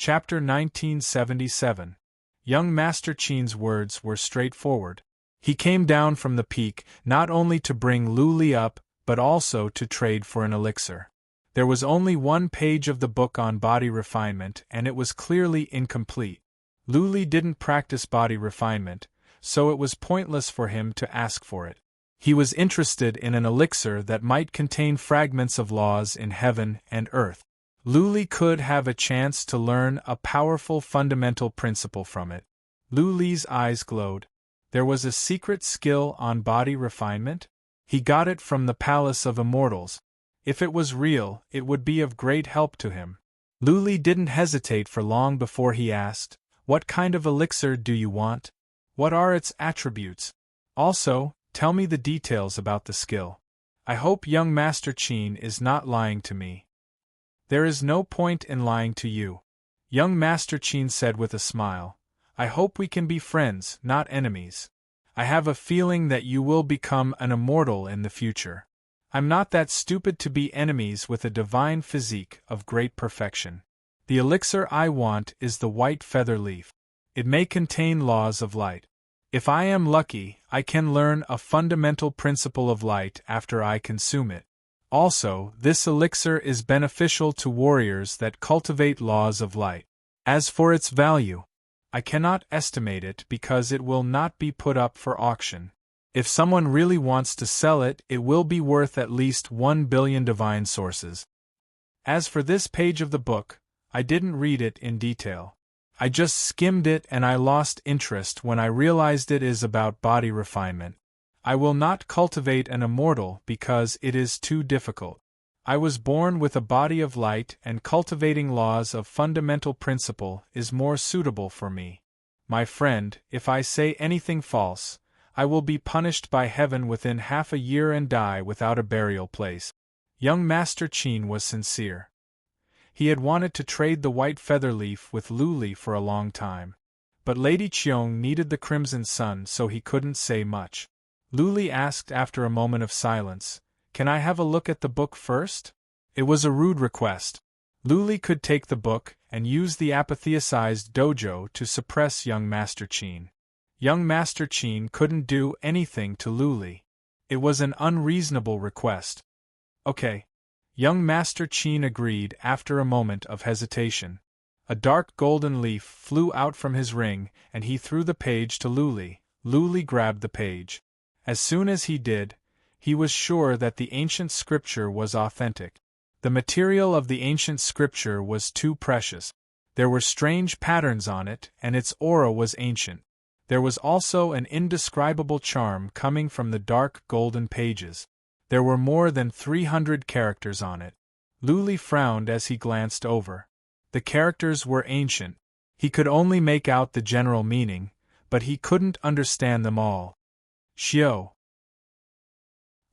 Chapter 1977. Young Master Qin's words were straightforward. He came down from the peak not only to bring Lu Li up, but also to trade for an elixir. There was only one page of the book on body refinement, and it was clearly incomplete. Lu Li didn't practice body refinement, so it was pointless for him to ask for it. He was interested in an elixir that might contain fragments of laws in heaven and earth. Lu Li could have a chance to learn a powerful fundamental principle from it. Lu Li's eyes glowed. There was a secret skill on body refinement? He got it from the Palace of Immortals. If it was real, it would be of great help to him. Lu Li didn't hesitate for long before he asked, "What kind of elixir do you want? What are its attributes? Also, tell me the details about the skill. I hope young Master Qin is not lying to me." "There is no point in lying to you," young Master Qin said with a smile. "I hope we can be friends, not enemies. I have a feeling that you will become an immortal in the future. I'm not that stupid to be enemies with a divine physique of great perfection. The elixir I want is the white feather leaf. It may contain laws of light. If I am lucky, I can learn a fundamental principle of light after I consume it. Also, this elixir is beneficial to warriors that cultivate laws of light. As for its value, I cannot estimate it because it will not be put up for auction. If someone really wants to sell it, it will be worth at least 1 billion divine sources. As for this page of the book, I didn't read it in detail. I just skimmed it and I lost interest when I realized it is about body refinement. I will not cultivate an immortal because it is too difficult. I was born with a body of light, and cultivating laws of fundamental principle is more suitable for me. My friend, if I say anything false, I will be punished by heaven within half a year and die without a burial place." Young Master Qin was sincere. He had wanted to trade the white feather leaf with Lu Li for a long time. But Lady Qiong needed the Crimson Sun, so he couldn't say much. Lu Li asked after a moment of silence, "Can I have a look at the book first?" It was a rude request. Lu Li could take the book and use the apotheosized dojo to suppress young Master Qin. Young Master Qin couldn't do anything to Lu Li. It was an unreasonable request. "Okay." Young Master Qin agreed after a moment of hesitation. A dark golden leaf flew out from his ring, and he threw the page to Lu Li. Lu Li grabbed the page. As soon as he did, he was sure that the ancient scripture was authentic. The material of the ancient scripture was too precious. There were strange patterns on it, and its aura was ancient. There was also an indescribable charm coming from the dark golden pages. There were more than 300 characters on it. Lu Li frowned as he glanced over. The characters were ancient. He could only make out the general meaning, but he couldn't understand them all. Xiao.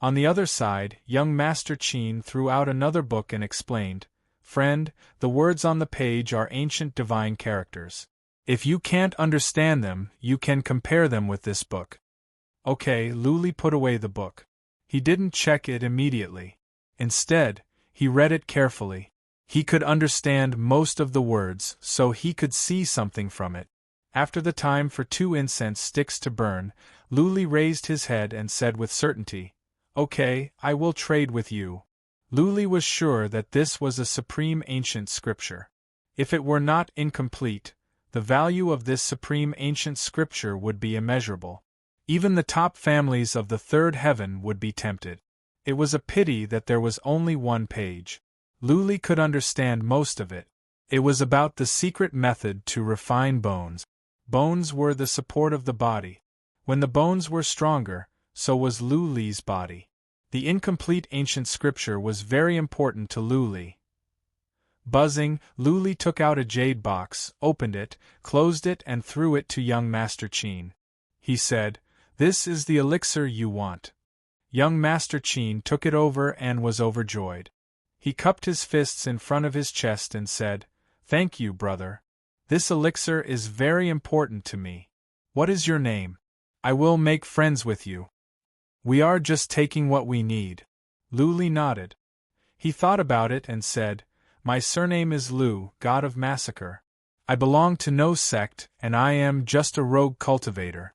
On the other side, young Master Qin threw out another book and explained, "Friend, the words on the page are ancient divine characters. If you can't understand them, you can compare them with this book." Okay, Lu Li put away the book. He didn't check it immediately. Instead, he read it carefully. He could understand most of the words, so he could see something from it. After the time for 2 incense sticks to burn, Lu Li raised his head and said with certainty, "Okay, I will trade with you." Lu Li was sure that this was a supreme ancient scripture. If it were not incomplete, the value of this supreme ancient scripture would be immeasurable. Even the top families of the third heaven would be tempted. It was a pity that there was only one page. Lu Li could understand most of it. It was about the secret method to refine bones. Bones were the support of the body. When the bones were stronger, so was Lu Li's body. The incomplete ancient scripture was very important to Lu Li. Buzzing, Lu Li took out a jade box, opened it, closed it and threw it to young Master Qin. He said, "This is the elixir you want." Young Master Qin took it over and was overjoyed. He cupped his fists in front of his chest and said, "Thank you, brother. This elixir is very important to me. What is your name? I will make friends with you." "We are just taking what we need." Lu Li nodded. He thought about it and said, "My surname is Lu, god of massacre. I belong to no sect, and I am just a rogue cultivator.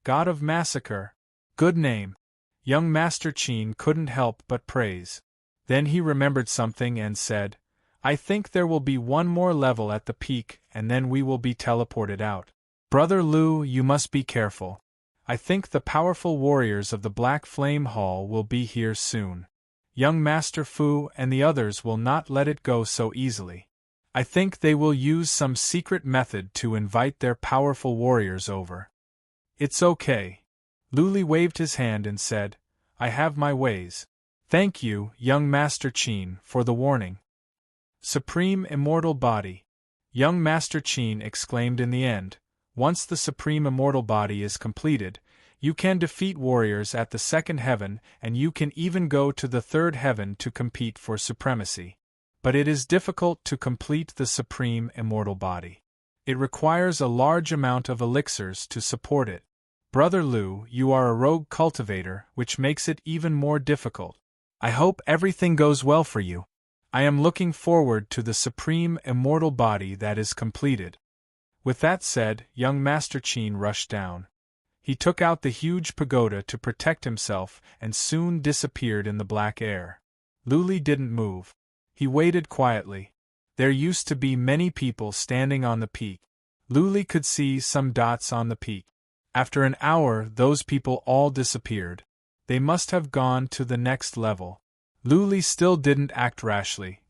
God of Massacre. Good name. Young Master Qin couldn't help but praise. Then he remembered something and said, I think there will be one more level at the peak and then we will be teleported out. Brother Lu, you must be careful. I think the powerful warriors of the Black Flame Hall will be here soon. Young Master Fu and the others will not let it go so easily. I think they will use some secret method to invite their powerful warriors over. It's okay. Luli waved his hand and said, I have my ways. Thank you, young Master Qin, for the warning. Supreme Immortal Body. Young Master Qin exclaimed in the end, once the Supreme Immortal Body is completed, you can defeat warriors at the second heaven and you can even go to the third heaven to compete for supremacy. But it is difficult to complete the Supreme Immortal Body. It requires a large amount of elixirs to support it. Brother Lu, you are a rogue cultivator, which makes it even more difficult. I hope everything goes well for you. I am looking forward to the Supreme Immortal Body that is completed. With that said, young Master Qin rushed down. He took out the huge pagoda to protect himself and soon disappeared in the black air. Luli didn't move. He waited quietly. There used to be many people standing on the peak. Luli could see some dots on the peak. After an hour, those people all disappeared. They must have gone to the next level. Luli still didn't act rashly.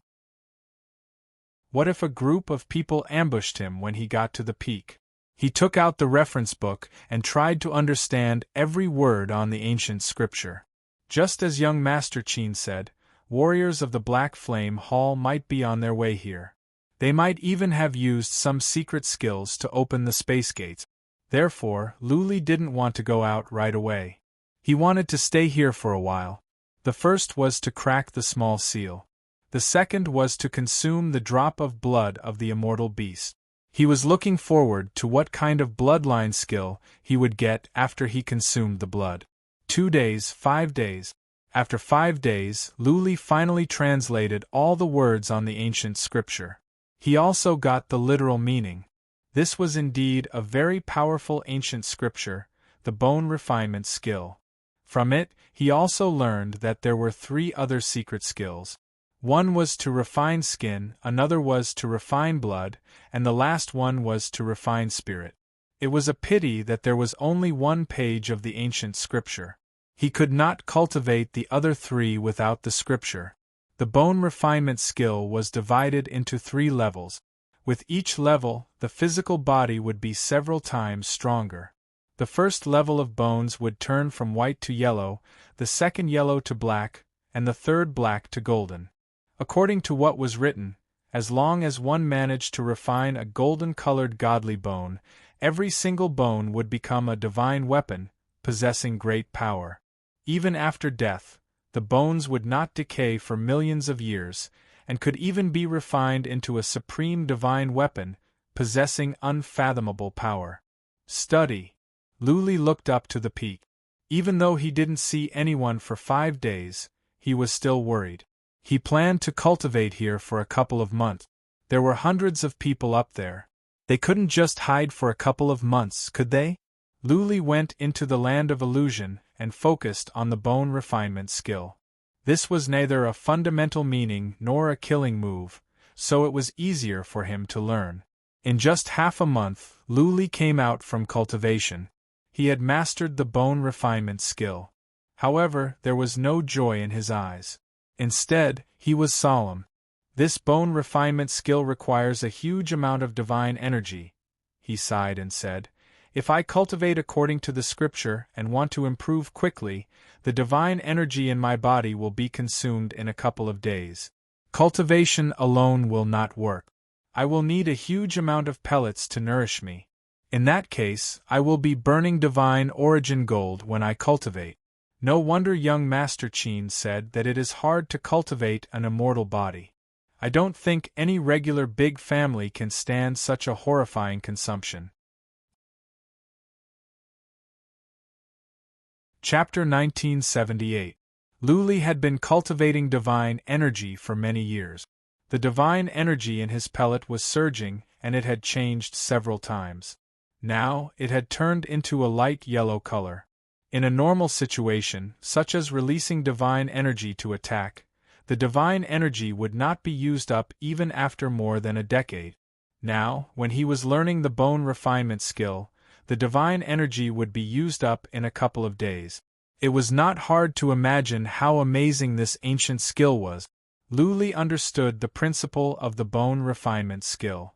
What if a group of people ambushed him when he got to the peak? He took out the reference book and tried to understand every word on the ancient scripture. Just as young Master Qin said, warriors of the Black Flame Hall might be on their way here. They might even have used some secret skills to open the space gates. Therefore, Luli didn't want to go out right away. He wanted to stay here for a while. The first was to crack the small seal. The second was to consume the drop of blood of the immortal beast. He was looking forward to what kind of bloodline skill he would get after he consumed the blood. 2 days, 5 days. After 5 days, Luli finally translated all the words on the ancient scripture. He also got the literal meaning. This was indeed a very powerful ancient scripture, the bone refinement skill. From it, he also learned that there were 3 other secret skills. One was to refine skin, another was to refine blood, and the last one was to refine spirit. It was a pity that there was only 1 page of the ancient scripture. He could not cultivate the other 3 without the scripture. The bone refinement skill was divided into 3 levels. With each level, the physical body would be several times stronger. The first level of bones would turn from white to yellow, the second yellow to black, and the third black to golden. According to what was written, as long as one managed to refine a golden-colored godly bone, every single bone would become a divine weapon, possessing great power. Even after death, the bones would not decay for millions of years, and could even be refined into a supreme divine weapon, possessing unfathomable power. Study. Luli looked up to the peak. Even though he didn't see anyone for 5 days, he was still worried. He planned to cultivate here for a couple of months. There were hundreds of people up there. They couldn't just hide for a couple of months, could they? Luli went into the land of illusion and focused on the bone refinement skill. This was neither a fundamental meaning nor a killing move, so it was easier for him to learn. In just half a month, Luli came out from cultivation. He had mastered the bone refinement skill. However, there was no joy in his eyes. Instead, he was solemn. This bone refinement skill requires a huge amount of divine energy, he sighed and said. If I cultivate according to the scripture and want to improve quickly, the divine energy in my body will be consumed in a couple of days. Cultivation alone will not work. I will need a huge amount of pellets to nourish me. In that case, I will be burning divine origin gold when I cultivate. No wonder young Master Qin said that it is hard to cultivate an immortal body. I don't think any regular big family can stand such a horrifying consumption. Chapter 1978. Luli had been cultivating divine energy for many years. The divine energy in his pellet was surging, and it had changed several times. Now, it had turned into a light yellow color. In a normal situation, such as releasing divine energy to attack, the divine energy would not be used up even after more than a decade. Now, when he was learning the bone refinement skill, the divine energy would be used up in a couple of days. It was not hard to imagine how amazing this ancient skill was. Luli understood the principle of the bone refinement skill.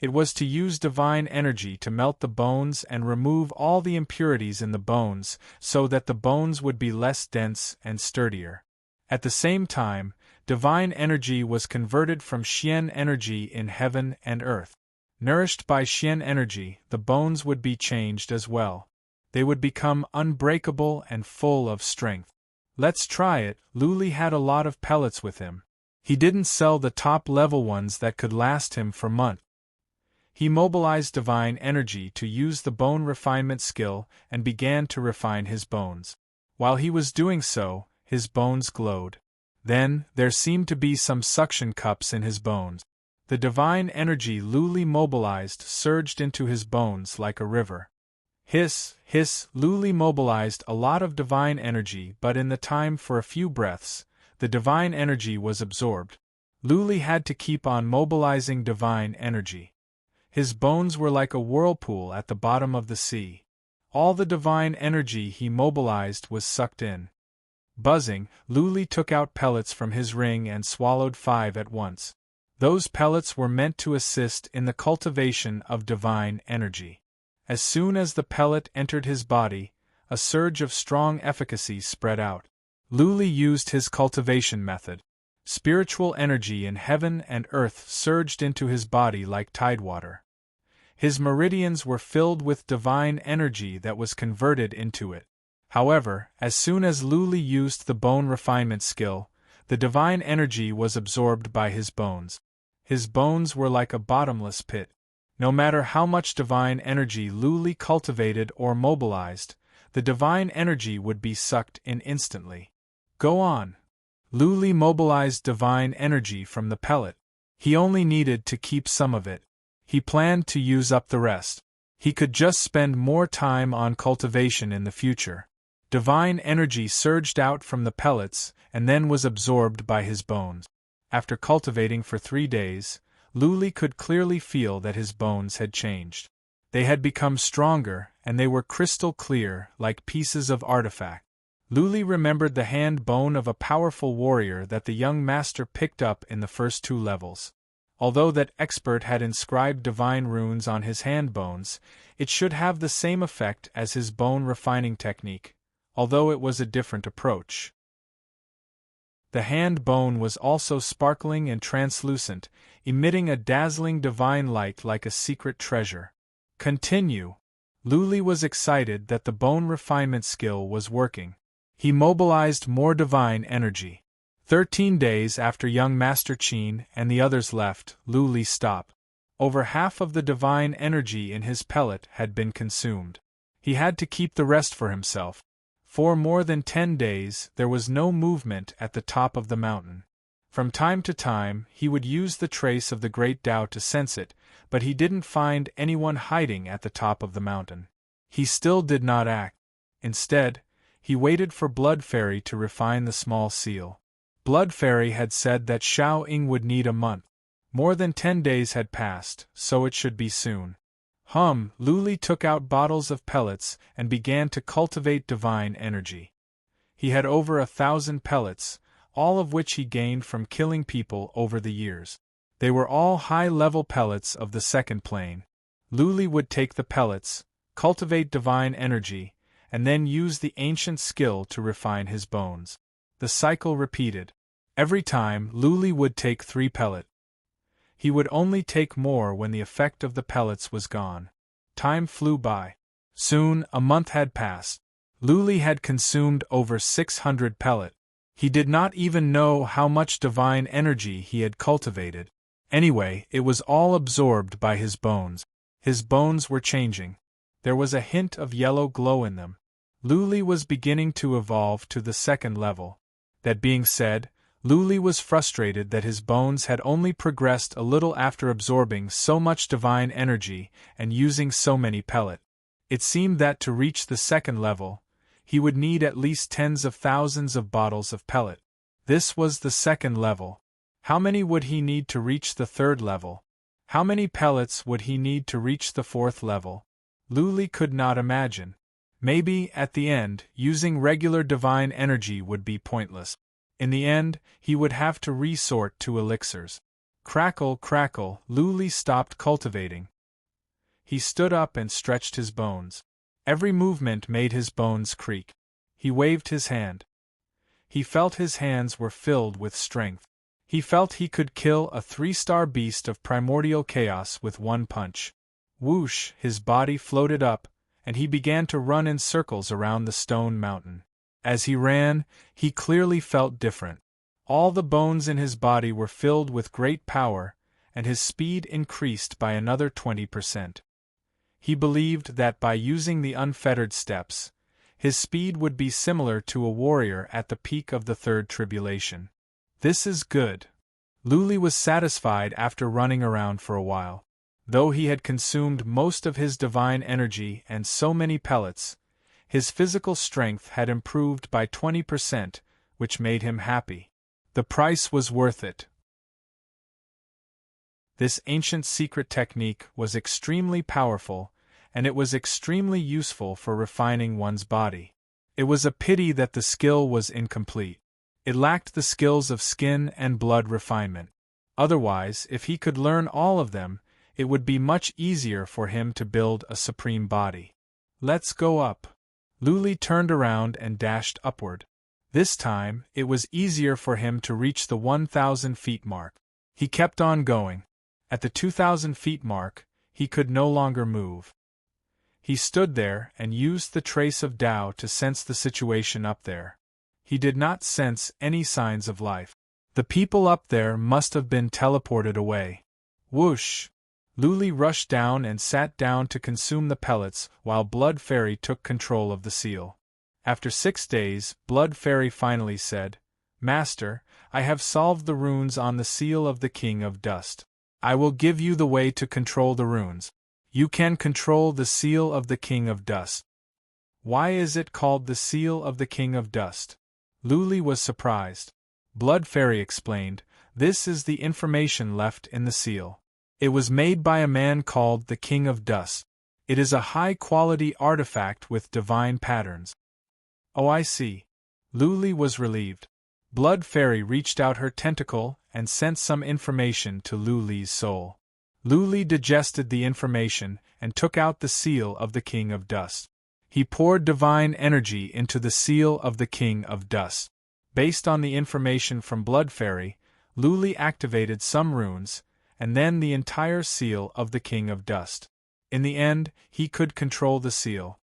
It was to use divine energy to melt the bones and remove all the impurities in the bones so that the bones would be less dense and sturdier. At the same time, divine energy was converted from Xian energy in heaven and earth. Nourished by Xian energy, the bones would be changed as well. They would become unbreakable and full of strength. Let's try it. Luli had a lot of pellets with him. He didn't sell the top-level ones that could last him for months. He mobilized divine energy to use the bone refinement skill and began to refine his bones. While he was doing so, his bones glowed. Then, there seemed to be some suction cups in his bones. The divine energy Luli mobilized surged into his bones like a river. Hiss, hiss, Luli mobilized a lot of divine energy, but in the time for a few breaths, the divine energy was absorbed. Luli had to keep on mobilizing divine energy. His bones were like a whirlpool at the bottom of the sea. All the divine energy he mobilized was sucked in. Buzzing, Luli took out pellets from his ring and swallowed 5 at once. Those pellets were meant to assist in the cultivation of divine energy. As soon as the pellet entered his body, a surge of strong efficacy spread out. Luli used his cultivation method. Spiritual energy in heaven and earth surged into his body like tidewater. His meridians were filled with divine energy that was converted into it. However, as soon as Luli used the bone refinement skill, the divine energy was absorbed by his bones. His bones were like a bottomless pit. No matter how much divine energy Luli cultivated or mobilized, the divine energy would be sucked in instantly. Go on. Luli mobilized divine energy from the pellet. He only needed to keep some of it. He planned to use up the rest. He could just spend more time on cultivation in the future. Divine energy surged out from the pellets and then was absorbed by his bones. After cultivating for 3 days, Luli could clearly feel that his bones had changed. They had become stronger, and they were crystal clear, like pieces of artifact. Luli remembered the hand bone of a powerful warrior that the young master picked up in the first 2 levels. Although that expert had inscribed divine runes on his hand bones, it should have the same effect as his bone refining technique, although it was a different approach. The hand bone was also sparkling and translucent, emitting a dazzling divine light like a secret treasure. Continue. Luli was excited that the bone refinement skill was working. He mobilized more divine energy. 13 days after young Master Qin and the others left, Luli stopped. Over half of the divine energy in his pellet had been consumed. He had to keep the rest for himself. For more than 10 days, there was no movement at the top of the mountain. From time to time, he would use the trace of the great Tao to sense it, but he didn't find anyone hiding at the top of the mountain. He still did not act. Instead, he waited for Blood Fairy to refine the small seal. Blood Fairy had said that Xiao Ying would need a month. More than 10 days had passed, so it should be soon. Luli took out bottles of pellets and began to cultivate divine energy. He had over 1,000 pellets, all of which he gained from killing people over the years. They were all high-level pellets of the second plane. Luli would take the pellets, cultivate divine energy, and then use the ancient skill to refine his bones. The cycle repeated. Every time, Luli would take 3 pellets. He would only take more when the effect of the pellets was gone. Time flew by. Soon, a month had passed. Luli had consumed over 600 pellets. He did not even know how much divine energy he had cultivated. Anyway, it was all absorbed by his bones. His bones were changing. There was a hint of yellow glow in them. Luli was beginning to evolve to the second level. That being said, Luli was frustrated that his bones had only progressed a little after absorbing so much divine energy and using so many pellets. It seemed that to reach the second level, he would need at least tens of thousands of bottles of pellet. This was the second level. How many would he need to reach the third level? How many pellets would he need to reach the fourth level? Luli could not imagine. Maybe, at the end, using regular divine energy would be pointless. In the end, he would have to resort to elixirs. Crackle, crackle, Luli stopped cultivating. He stood up and stretched his bones. Every movement made his bones creak. He waved his hand. He felt his hands were filled with strength. He felt he could kill a 3-star beast of primordial chaos with one punch. Whoosh, his body floated up, and he began to run in circles around the stone mountain. As he ran, he clearly felt different. All the bones in his body were filled with great power, and his speed increased by another 20%. He believed that by using the unfettered steps, his speed would be similar to a warrior at the peak of the third tribulation. This is good. Luli was satisfied after running around for a while. Though he had consumed most of his divine energy and so many pellets, his physical strength had improved by 20%, which made him happy. The price was worth it. This ancient secret technique was extremely powerful, and it was extremely useful for refining one's body. It was a pity that the skill was incomplete. It lacked the skills of skin and blood refinement. Otherwise, if he could learn all of them, it would be much easier for him to build a supreme body. Let's go up. Luli turned around and dashed upward. This time, it was easier for him to reach the 1,000 feet mark. He kept on going. At the 2,000 feet mark, he could no longer move. He stood there and used the trace of Tao to sense the situation up there. He did not sense any signs of life. The people up there must have been teleported away. Whoosh! Luli rushed down and sat down to consume the pellets while Blood Fairy took control of the seal. After 6 days, Blood Fairy finally said, "Master, I have solved the runes on the seal of the King of Dust. I will give you the way to control the runes. You can control the seal of the King of Dust." Why is it called the seal of the King of Dust? Luli was surprised. Blood Fairy explained, "This is the information left in the seal. It was made by a man called the King of Dust. It is a high-quality artifact with divine patterns." Oh, I see. Luli was relieved. Blood Fairy reached out her tentacle and sent some information to Luli's soul. Luli digested the information and took out the seal of the King of Dust. He poured divine energy into the seal of the King of Dust. Based on the information from Blood Fairy, Luli activated some runes, and then the entire seal of the King of Dust. In the end, he could control the seal.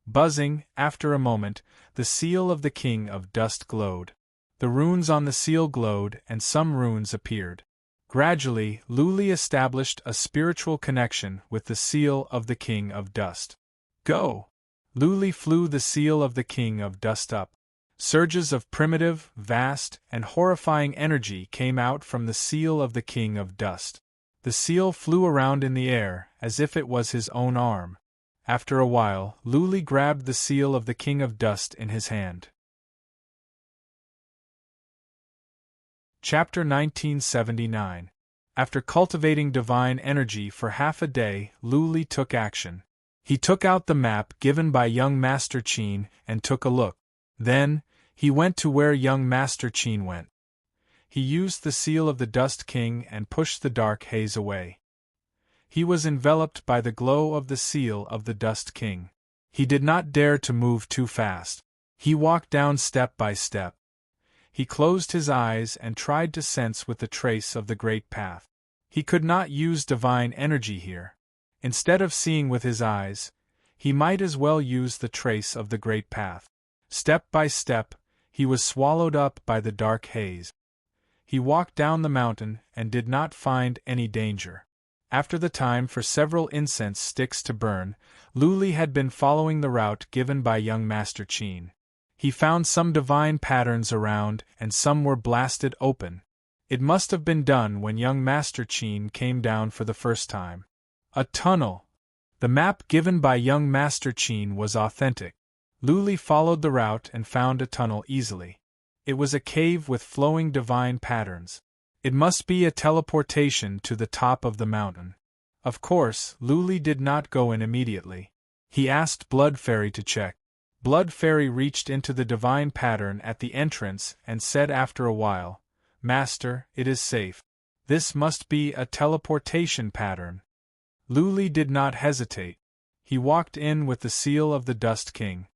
Buzzing, after a moment, the seal of the King of Dust glowed. The runes on the seal glowed and some runes appeared. Gradually, Luli established a spiritual connection with the seal of the King of Dust. Go! Luli flew the seal of the King of Dust up. Surges of primitive, vast, and horrifying energy came out from the seal of the King of Dust. The seal flew around in the air as if it was his own arm. After a while, Luli grabbed the seal of the King of Dust in his hand. Chapter 1979. After cultivating divine energy for half a day, Luli took action. He took out the map given by young Master Qin and took a look. Then, he went to where young Master Qin went. He used the seal of the Dust King and pushed the dark haze away. He was enveloped by the glow of the seal of the Dust King. He did not dare to move too fast. He walked down step by step. He closed his eyes and tried to sense with the trace of the Great Path. He could not use divine energy here. Instead of seeing with his eyes, he might as well use the trace of the Great Path. Step by step, he was swallowed up by the dark haze. He walked down the mountain and did not find any danger. After the time for several incense sticks to burn, Luli had been following the route given by young Master Qin. He found some divine patterns around, and some were blasted open. It must have been done when young Master Qin came down for the first time. A tunnel! The map given by young Master Qin was authentic. Luli followed the route and found a tunnel easily. It was a cave with flowing divine patterns. It must be a teleportation to the top of the mountain. Of course, Luli did not go in immediately. He asked Blood Fairy to check. Blood Fairy reached into the divine pattern at the entrance and said after a while, "Master, it is safe. This must be a teleportation pattern." Luli did not hesitate. He walked in with the seal of the Dust King.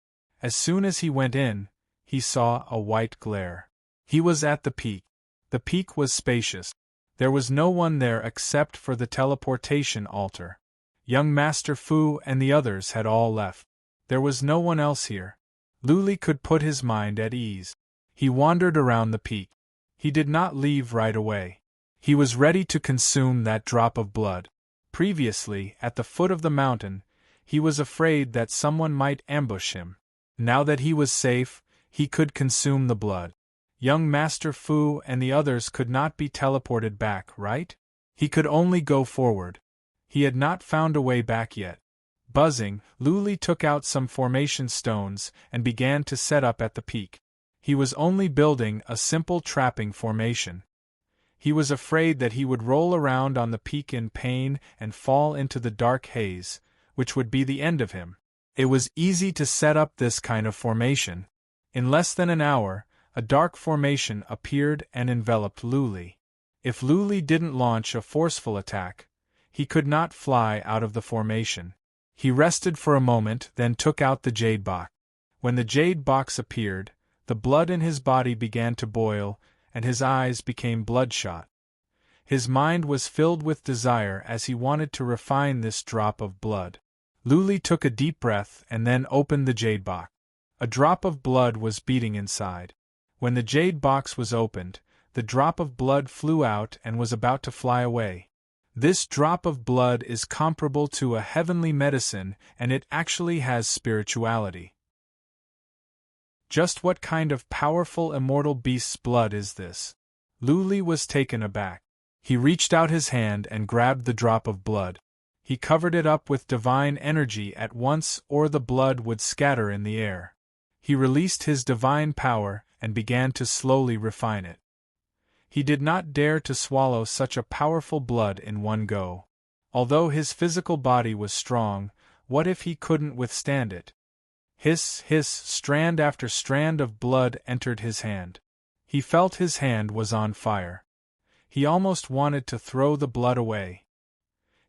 As soon as he went in, he saw a white glare. He was at the peak. The peak was spacious. There was no one there except for the teleportation altar. Young Master Fu and the others had all left. There was no one else here. Luli could put his mind at ease. He wandered around the peak. He did not leave right away. He was ready to consume that drop of blood. Previously, at the foot of the mountain, he was afraid that someone might ambush him. Now that he was safe, he could consume the blood. Young Master Fu and the others could not be teleported back, right? He could only go forward. He had not found a way back yet. Buzzing, Luli took out some formation stones and began to set up at the peak. He was only building a simple trapping formation. He was afraid that he would roll around on the peak in pain and fall into the dark haze, which would be the end of him. It was easy to set up this kind of formation. In less than an hour, a dark formation appeared and enveloped Luli. If Luli didn't launch a forceful attack, he could not fly out of the formation. He rested for a moment, then took out the jade box. When the jade box appeared, the blood in his body began to boil, and his eyes became bloodshot. His mind was filled with desire as he wanted to refine this drop of blood. Luli took a deep breath and then opened the jade box. A drop of blood was beating inside. When the jade box was opened, the drop of blood flew out and was about to fly away. This drop of blood is comparable to a heavenly medicine, and it actually has spirituality. Just what kind of powerful immortal beast's blood is this? Luli was taken aback. He reached out his hand and grabbed the drop of blood. He covered it up with divine energy at once, or the blood would scatter in the air. He released his divine power and began to slowly refine it. He did not dare to swallow such a powerful blood in one go. Although his physical body was strong, what if he couldn't withstand it? Hiss, hiss, strand after strand of blood entered his hand. He felt his hand was on fire. He almost wanted to throw the blood away.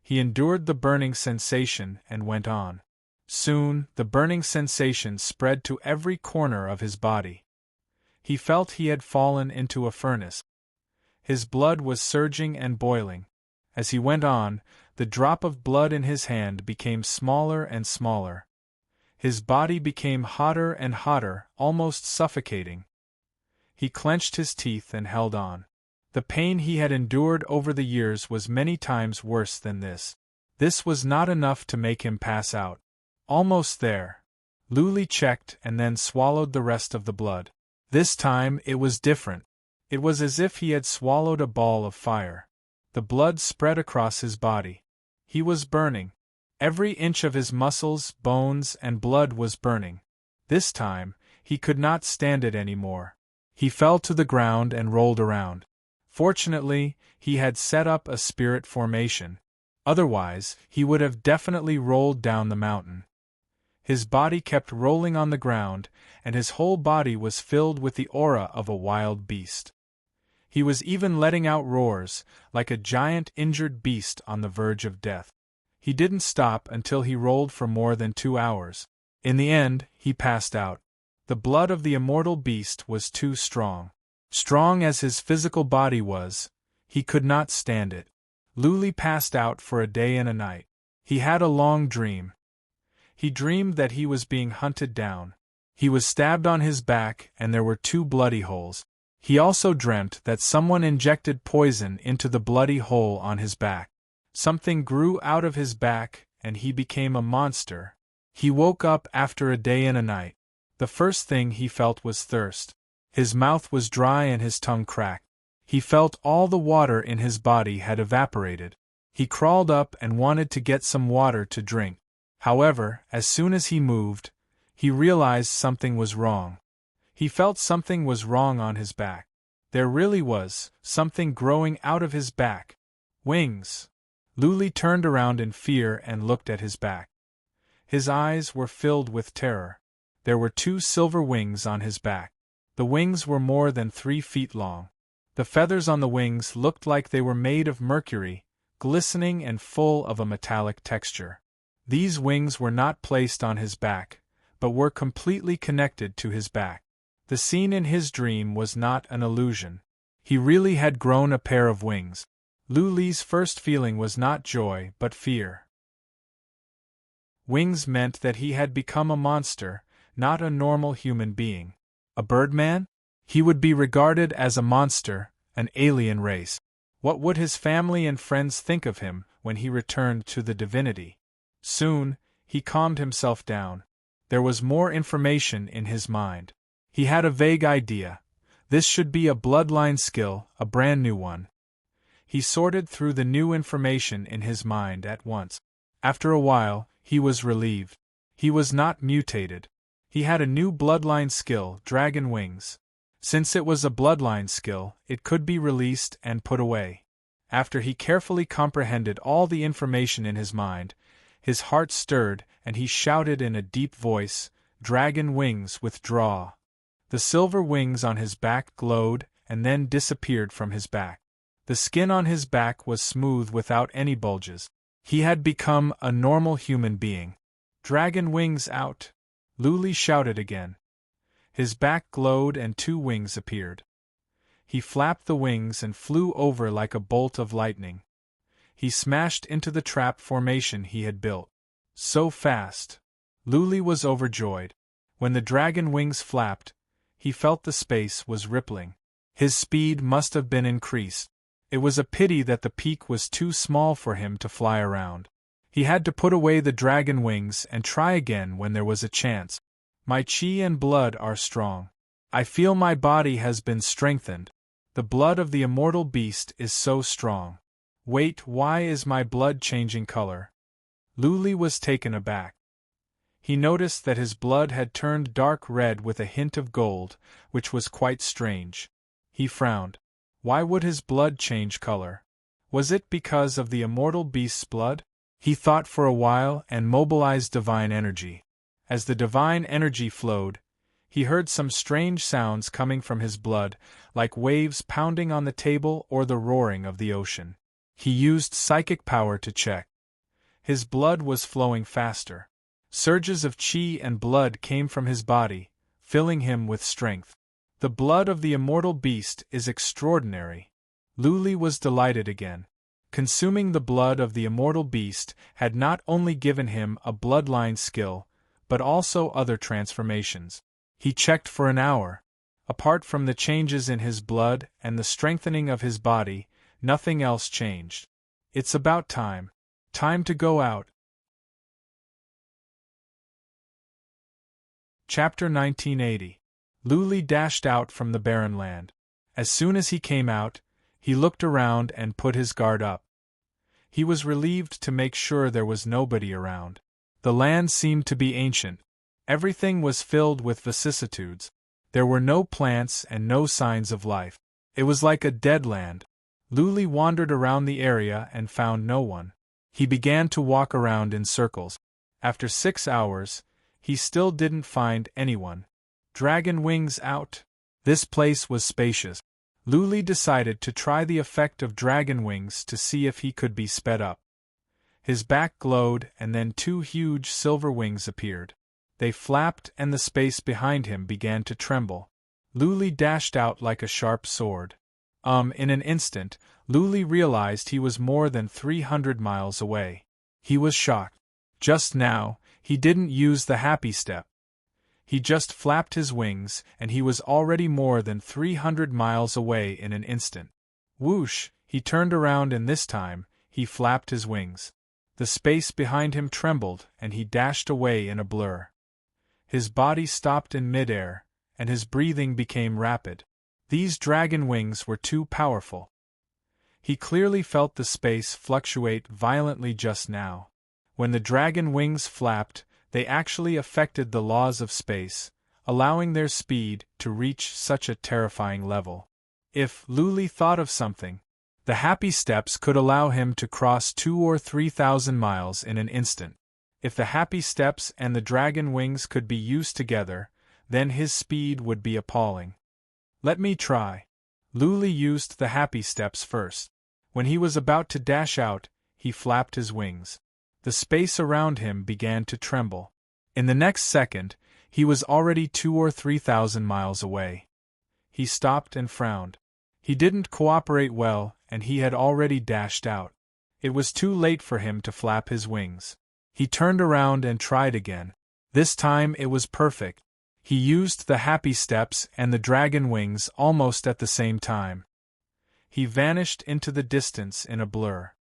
He endured the burning sensation and went on. Soon, the burning sensation spread to every corner of his body. He felt he had fallen into a furnace. His blood was surging and boiling. As he went on, the drop of blood in his hand became smaller and smaller. His body became hotter and hotter, almost suffocating. He clenched his teeth and held on. The pain he had endured over the years was many times worse than this. This was not enough to make him pass out. Almost there. Luli checked and then swallowed the rest of the blood. This time it was different. It was as if he had swallowed a ball of fire. The blood spread across his body. He was burning. Every inch of his muscles, bones, and blood was burning. This time, he could not stand it anymore. He fell to the ground and rolled around. Fortunately, he had set up a spirit formation. Otherwise, he would have definitely rolled down the mountain. His body kept rolling on the ground, and his whole body was filled with the aura of a wild beast. He was even letting out roars, like a giant injured beast on the verge of death. He didn't stop until he rolled for more than 2 hours. In the end, he passed out. The blood of the immortal beast was too strong. Strong as his physical body was, he could not stand it. Luli passed out for a day and a night. He had a long dream. He dreamed that he was being hunted down. He was stabbed on his back and there were 2 bloody holes. He also dreamt that someone injected poison into the bloody hole on his back. Something grew out of his back and he became a monster. He woke up after a day and a night. The first thing he felt was thirst. His mouth was dry and his tongue cracked. He felt all the water in his body had evaporated. He crawled up and wanted to get some water to drink. However, as soon as he moved, he realized something was wrong. He felt something was wrong on his back. There really was something growing out of his back. Wings! Luli turned around in fear and looked at his back. His eyes were filled with terror. There were 2 silver wings on his back. The wings were more than 3 feet long. The feathers on the wings looked like they were made of mercury, glistening and full of a metallic texture. These wings were not placed on his back, but were completely connected to his back. The scene in his dream was not an illusion. He really had grown a pair of wings. Luli's first feeling was not joy but fear. Wings meant that he had become a monster, not a normal human being. A birdman? He would be regarded as a monster, an alien race. What would his family and friends think of him when he returned to the divinity? Soon, he calmed himself down. There was more information in his mind. He had a vague idea. This should be a bloodline skill, a brand new one. He sorted through the new information in his mind at once. After a while, he was relieved. He was not mutated. He had a new bloodline skill, dragon wings. Since it was a bloodline skill, it could be released and put away. After he carefully comprehended all the information in his mind, his heart stirred and he shouted in a deep voice, "Dragon wings, withdraw!" The silver wings on his back glowed and then disappeared from his back. The skin on his back was smooth without any bulges. He had become a normal human being. "Dragon wings out!" Luli shouted again. His back glowed and 2 wings appeared. He flapped the wings and flew over like a bolt of lightning. He smashed into the trap formation he had built. So fast! Luli was overjoyed. When the dragon wings flapped, he felt the space was rippling. His speed must have been increased. It was a pity that the peak was too small for him to fly around. He had to put away the dragon wings and try again when there was a chance. "My chi and blood are strong. I feel my body has been strengthened. The blood of the immortal beast is so strong. Wait, why is my blood changing color?" Luli was taken aback. He noticed that his blood had turned dark red with a hint of gold, which was quite strange. He frowned. Why would his blood change color? Was it because of the immortal beast's blood? He thought for a while and mobilized divine energy. As the divine energy flowed, he heard some strange sounds coming from his blood, like waves pounding on the table or the roaring of the ocean. He used psychic power to check. His blood was flowing faster. Surges of chi and blood came from his body, filling him with strength. The blood of the immortal beast is extraordinary. Luli was delighted again. Consuming the blood of the immortal beast had not only given him a bloodline skill, but also other transformations. He checked for an hour. Apart from the changes in his blood and the strengthening of his body, nothing else changed. It's about time. Time to go out. Chapter 1980. Luli dashed out from the barren land. As soon as he came out, he looked around and put his guard up. He was relieved to make sure there was nobody around. The land seemed to be ancient. Everything was filled with vicissitudes. There were no plants and no signs of life. It was like a dead land. Luli wandered around the area and found no one. He began to walk around in circles. After 6 hours, he still didn't find anyone. Dragon wings out. This place was spacious. Luli decided to try the effect of dragon wings to see if he could be sped up. His back glowed and then 2 huge silver wings appeared. They flapped and the space behind him began to tremble. Luli dashed out like a sharp sword. In an instant, Luli realized he was more than 300 miles away. He was shocked. Just now, he didn't use the happy step. He just flapped his wings, and he was already more than 300 miles away in an instant. Whoosh! He turned around and this time, he flapped his wings. The space behind him trembled, and he dashed away in a blur. His body stopped in midair, and his breathing became rapid. These dragon wings were too powerful. He clearly felt the space fluctuate violently just now. When the dragon wings flapped, they actually affected the laws of space, allowing their speed to reach such a terrifying level. If Luli thought of something, the happy steps could allow him to cross 2,000 or 3,000 miles in an instant. If the happy steps and the dragon wings could be used together, then his speed would be appalling. Let me try. Luli used the happy steps first. When he was about to dash out, he flapped his wings. The space around him began to tremble. In the next second, he was already 2,000 or 3,000 miles away. He stopped and frowned. He didn't cooperate well, and he had already dashed out. It was too late for him to flap his wings. He turned around and tried again. This time it was perfect. He used the happy steps and the dragon wings almost at the same time. He vanished into the distance in a blur.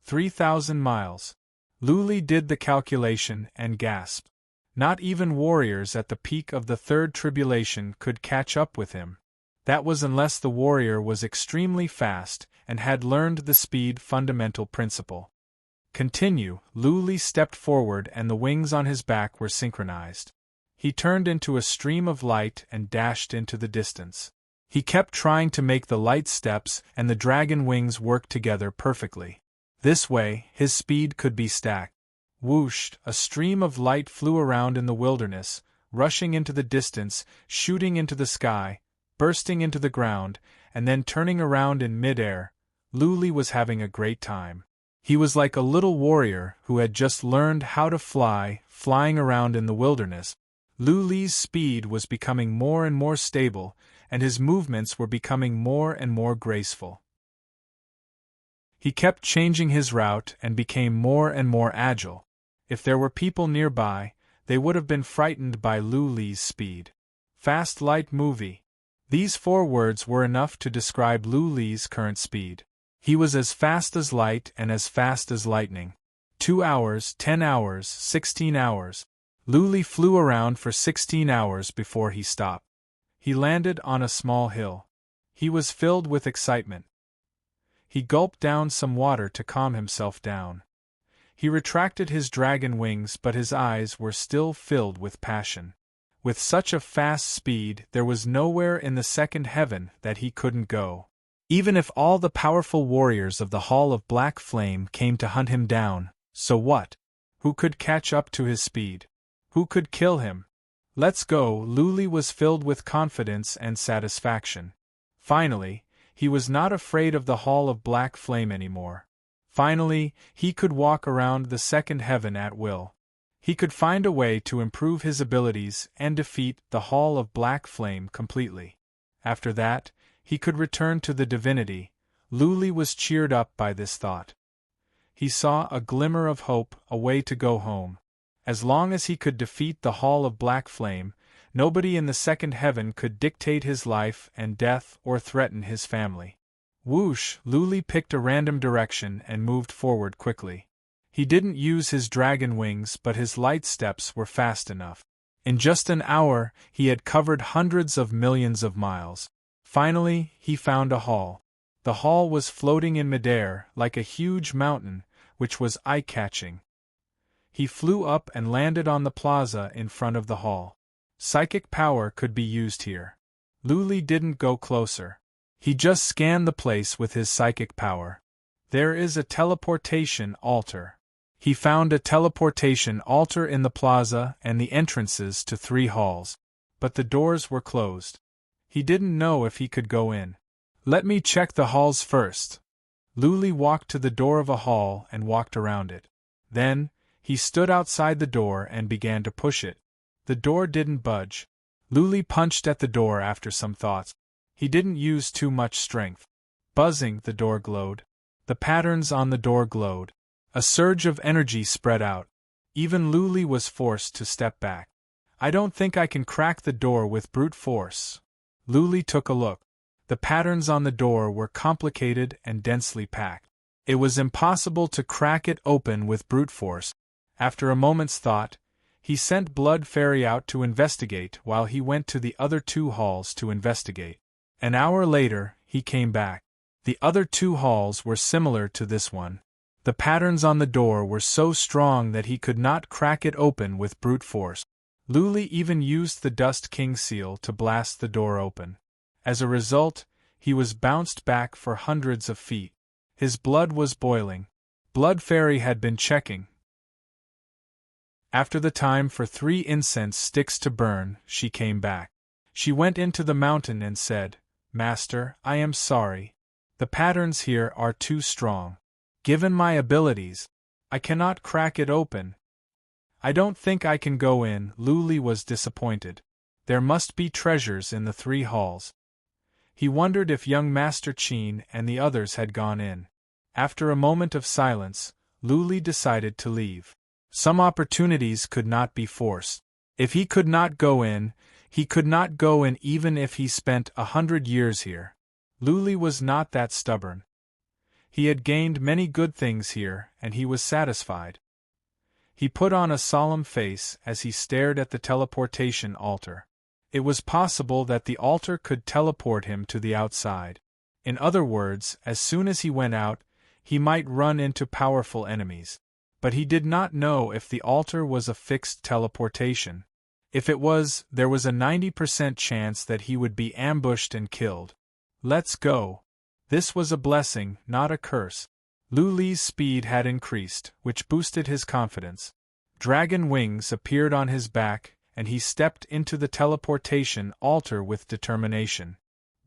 3,000 miles. Luli did the calculation and gasped. Not even warriors at the peak of the third tribulation could catch up with him. That was unless the warrior was extremely fast and had learned the speed fundamental principle. Continue. Luli stepped forward and the wings on his back were synchronized. He turned into a stream of light and dashed into the distance. He kept trying to make the light steps and the dragon wings work together perfectly. This way, his speed could be stacked. Whoosh! A stream of light flew around in the wilderness, rushing into the distance, shooting into the sky, bursting into the ground, and then turning around in midair. Luli was having a great time. He was like a little warrior who had just learned how to fly, flying around in the wilderness. Luli's speed was becoming more and more stable, and his movements were becoming more and more graceful. He kept changing his route and became more and more agile. If there were people nearby, they would have been frightened by Luli's speed. Fast light movie. These 4 words were enough to describe Luli's current speed. He was as fast as light and as fast as lightning. 2 hours, 10 hours, 16 hours. Luli flew around for 16 hours before he stopped. He landed on a small hill. He was filled with excitement. He gulped down some water to calm himself down. He retracted his dragon wings, but his eyes were still filled with passion. With such a fast speed, there was nowhere in the second heaven that he couldn't go. Even if all the powerful warriors of the Hall of Black Flame came to hunt him down, so what? Who could catch up to his speed? Who could kill him? Let's go. Luli was filled with confidence and satisfaction. Finally, he was not afraid of the Hall of Black Flame anymore. Finally, he could walk around the second heaven at will. He could find a way to improve his abilities and defeat the Hall of Black Flame completely. After that, he could return to the divinity. Luli was cheered up by this thought. He saw a glimmer of hope, a way to go home. As long as he could defeat the Hall of Black Flame, nobody in the second heaven could dictate his life and death or threaten his family. Whoosh! Luli picked a random direction and moved forward quickly. He didn't use his dragon wings, but his light steps were fast enough. In just an hour, he had covered hundreds of millions of miles. Finally, he found a hall. The hall was floating in midair, like a huge mountain, which was eye-catching. He flew up and landed on the plaza in front of the hall. Psychic power could be used here. Luli didn't go closer. He just scanned the place with his psychic power. There is a teleportation altar. He found a teleportation altar in the plaza and the entrances to 3 halls. But the doors were closed. He didn't know if he could go in. Let me check the halls first. Luli walked to the door of a hall and walked around it. Then, he stood outside the door and began to push it. The door didn't budge. Luli punched at the door after some thoughts. He didn't use too much strength. Buzzing, the door glowed. The patterns on the door glowed. A surge of energy spread out. Even Luli was forced to step back. I don't think I can crack the door with brute force. Luli took a look. The patterns on the door were complicated and densely packed. It was impossible to crack it open with brute force. After a moment's thought, He sent Blood Fairy out to investigate while he went to the other 2 halls to investigate. An hour later, he came back. The other 2 halls were similar to this one. The patterns on the door were so strong that he could not crack it open with brute force. Luli even used the Dust King seal to blast the door open. As a result, he was bounced back for hundreds of feet. His blood was boiling. Blood Fairy had been checking. After the time for 3 incense sticks to burn, she came back. She went into the mountain and said, "Master, I am sorry. The patterns here are too strong. Given my abilities, I cannot crack it open. I don't think I can go in." Luli was disappointed. There must be treasures in the 3 halls. He wondered if young Master Qin and the others had gone in. After a moment of silence, Luli decided to leave. Some opportunities could not be forced. If he could not go in, he could not go in even if he spent 100 years here. Luli was not that stubborn. He had gained many good things here, and he was satisfied. He put on a solemn face as he stared at the teleportation altar. It was possible that the altar could teleport him to the outside. In other words, as soon as he went out, he might run into powerful enemies. But he did not know if the altar was a fixed teleportation. If it was, there was a 90% chance that he would be ambushed and killed. Let's go. This was a blessing, not a curse. Luli's speed had increased, which boosted his confidence. Dragon wings appeared on his back, and he stepped into the teleportation altar with determination.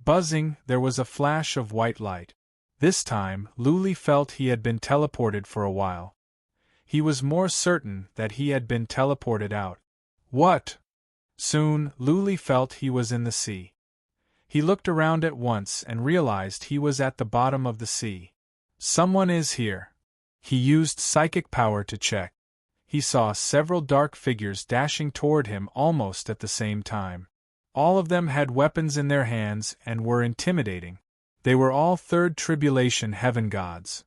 Buzzing, there was a flash of white light. This time, Luli felt he had been teleported for a while. He was more certain that he had been teleported out. What? Soon, Luli felt he was in the sea. He looked around at once and realized he was at the bottom of the sea. Someone is here. He used psychic power to check. He saw several dark figures dashing toward him almost at the same time. All of them had weapons in their hands and were intimidating. They were all Third Tribulation heaven gods.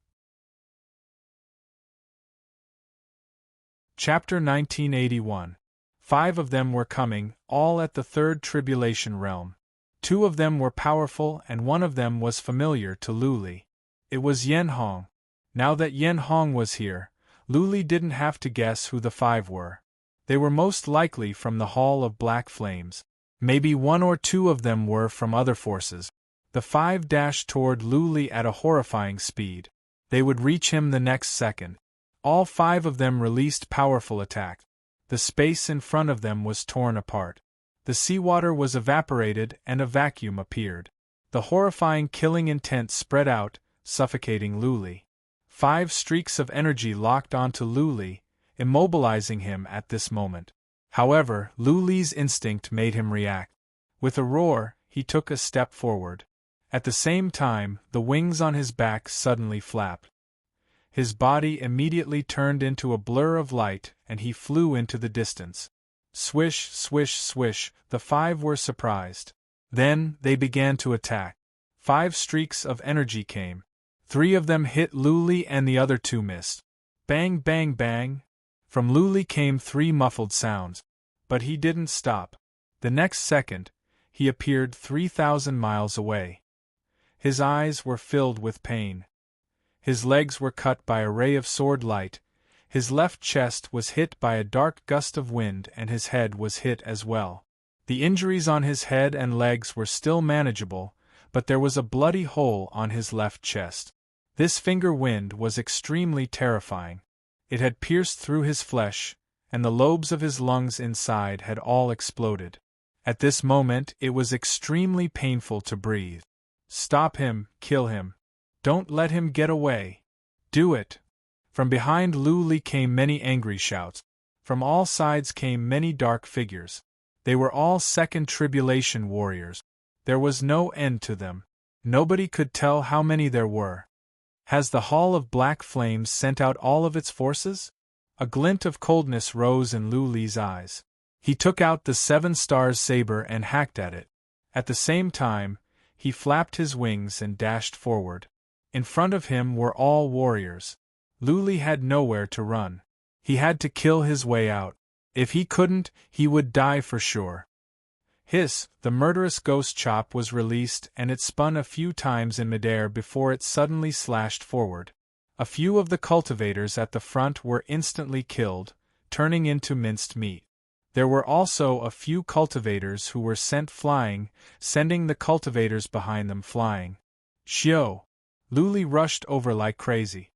Chapter 1981. 5 of them were coming, all at the Third Tribulation realm. 2 of them were powerful and 1 of them was familiar to Luli. It was Yen Hong. Now that Yen Hong was here, Luli didn't have to guess who the 5 were. They were most likely from the Hall of Black Flames. Maybe 1 or 2 of them were from other forces. The 5 dashed toward Luli at a horrifying speed. They would reach him the next second. All 5 of them released powerful attacks. The space in front of them was torn apart. The seawater was evaporated and a vacuum appeared. The horrifying killing intent spread out, suffocating Luli. 5 streaks of energy locked onto Luli, immobilizing him at this moment. However, Luli's instinct made him react. With a roar, he took a step forward. At the same time, the wings on his back suddenly flapped. His body immediately turned into a blur of light and he flew into the distance. Swish, swish, swish, the 5 were surprised. Then, they began to attack. 5 streaks of energy came. 3 of them hit Luli and the other 2 missed. Bang, bang, bang. From Luli came 3 muffled sounds. But he didn't stop. The next second, he appeared 3,000 miles away. His eyes were filled with pain. His legs were cut by a ray of sword light, his left chest was hit by a dark gust of wind and his head was hit as well. The injuries on his head and legs were still manageable, but there was a bloody hole on his left chest. This finger wind was extremely terrifying. It had pierced through his flesh, and the lobes of his lungs inside had all exploded. At this moment it was extremely painful to breathe. Stop him, kill him. Don't let him get away. Do it. From behind Luli came many angry shouts. From all sides came many dark figures. They were all Second Tribulation warriors. There was no end to them. Nobody could tell how many there were. Has the Hall of Black Flames sent out all of its forces? A glint of coldness rose in Luli's eyes. He took out the 7 stars saber and hacked at it. At the same time, he flapped his wings and dashed forward. In front of him were all warriors. Luli had nowhere to run. He had to kill his way out. If he couldn't, he would die for sure. Hiss, the murderous ghost chop was released and it spun a few times in midair before it suddenly slashed forward. A few of the cultivators at the front were instantly killed, turning into minced meat. There were also a few cultivators who were sent flying, sending the cultivators behind them flying. Shio! Luli rushed over like crazy.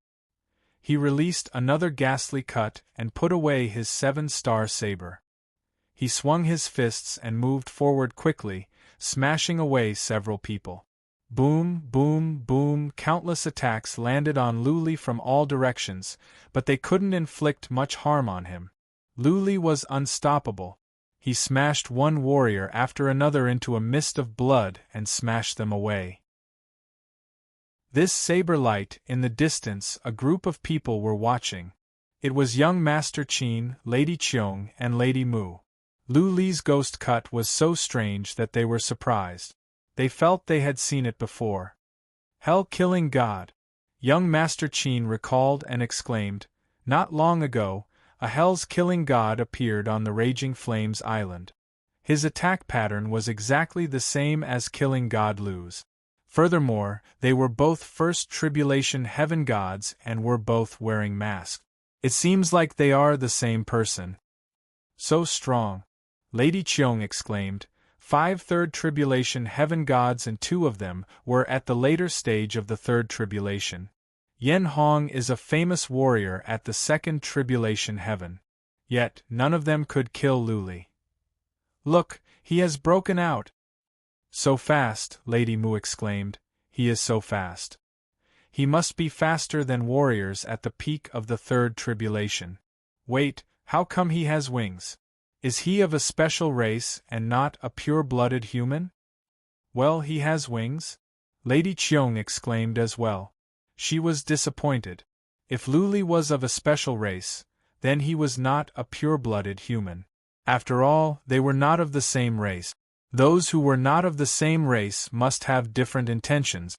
He released another ghastly cut and put away his 7-star saber. He swung his fists and moved forward quickly, smashing away several people. Boom, boom, boom, countless attacks landed on Luli from all directions, but they couldn't inflict much harm on him. Luli was unstoppable. He smashed one warrior after another into a mist of blood and smashed them away. This saber light, in the distance, a group of people were watching. It was young Master Qin, Lady Qiong, and Lady Mu. Lu Li's ghost cut was so strange that they were surprised. They felt they had seen it before. Hell-killing god! Young Master Qin recalled and exclaimed, not long ago, a Hell's killing god appeared on the Raging Flames Island. His attack pattern was exactly the same as killing god Lu's. Furthermore, they were both First Tribulation Heaven gods and were both wearing masks. It seems like they are the same person. So strong! Lady Qiong exclaimed. 5 Third Tribulation Heaven gods and 2 of them were at the later stage of the Third Tribulation. Yen Hong is a famous warrior at the Second Tribulation Heaven. Yet, none of them could kill Luli. Look, he has broken out! So fast, Lady Mu exclaimed. He is so fast. He must be faster than warriors at the peak of the Third Tribulation. Wait, how come he has wings? Is he of a special race and not a pure-blooded human? Well, he has wings? Lady Qiong exclaimed as well. She was disappointed. If Luli was of a special race, then he was not a pure-blooded human. After all, they were not of the same race. Those who were not of the same race must have different intentions.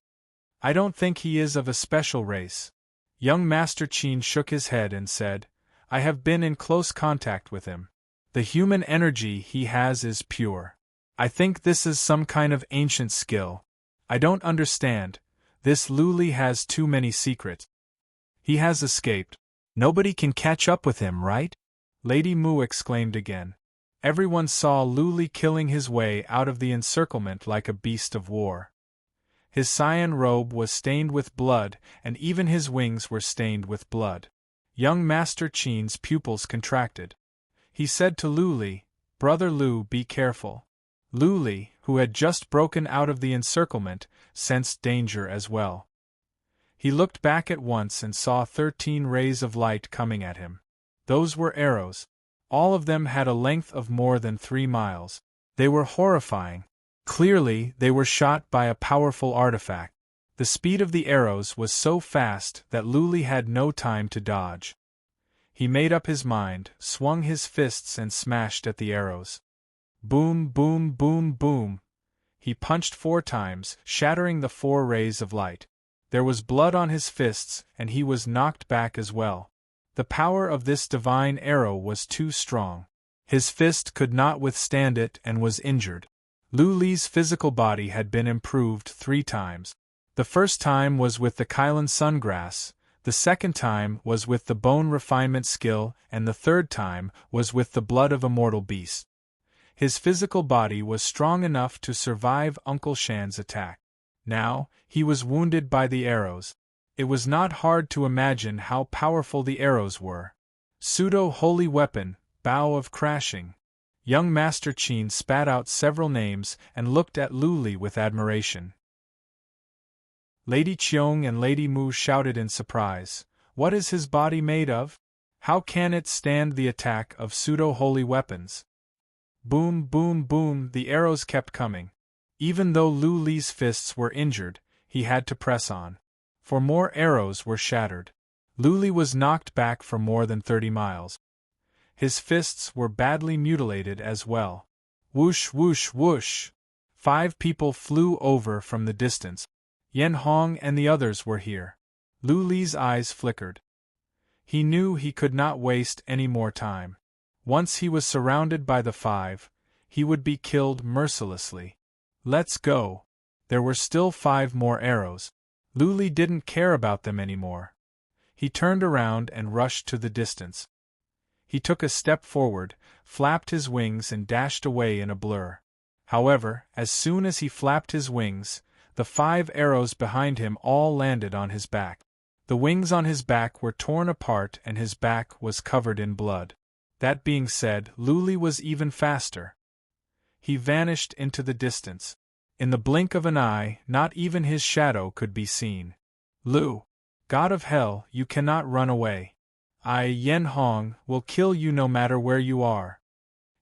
I don't think he is of a special race. Young Master Qin shook his head and said, I have been in close contact with him. The human energy he has is pure. I think this is some kind of ancient skill. I don't understand. This Luli has too many secrets. He has escaped. Nobody can catch up with him, right? Lady Mu exclaimed again. Everyone saw Luli killing his way out of the encirclement like a beast of war. His cyan robe was stained with blood, and even his wings were stained with blood. Young Master Qin's pupils contracted. He said to Luli, Brother Lu, be careful. Luli, who had just broken out of the encirclement, sensed danger as well. He looked back at once and saw 13 rays of light coming at him. Those were arrows. All of them had a length of more than 3 miles. They were horrifying. Clearly, they were shot by a powerful artifact. The speed of the arrows was so fast that Luli had no time to dodge. He made up his mind, swung his fists and smashed at the arrows. Boom, boom, boom, boom. He punched 4 times, shattering the 4 rays of light. There was blood on his fists, and he was knocked back as well. The power of this divine arrow was too strong. His fist could not withstand it and was injured. Lu Li's physical body had been improved 3 times. The first time was with the Kylan Sungrass, the second time was with the bone refinement skill, and the third time was with the blood of immortal beasts. His physical body was strong enough to survive Uncle Shan's attack. Now, he was wounded by the arrows. It was not hard to imagine how powerful the arrows were. Pseudo-holy weapon, bow of crashing. Young Master Qin spat out several names and looked at Luli with admiration. Lady Qiong and Lady Mu shouted in surprise. What is his body made of? How can it stand the attack of pseudo-holy weapons? Boom, boom, boom, the arrows kept coming. Even though Lu Li's fists were injured, he had to press on. For more arrows were shattered. Lu Li was knocked back for more than 30 miles. His fists were badly mutilated as well. Whoosh, whoosh, whoosh. 5 people flew over from the distance. Yen Hong and the others were here. Lu Li's eyes flickered. He knew he could not waste any more time. Once he was surrounded by the 5, he would be killed mercilessly. Let's go. There were still 5 more arrows. Luli didn't care about them anymore. He turned around and rushed to the distance. He took a step forward, flapped his wings and dashed away in a blur. However, as soon as he flapped his wings, the 5 arrows behind him all landed on his back. The wings on his back were torn apart and his back was covered in blood. That being said, Luli was even faster. He vanished into the distance. In the blink of an eye, not even his shadow could be seen. Lu, God of Hell, you cannot run away. I, Yen Hong, will kill you no matter where you are.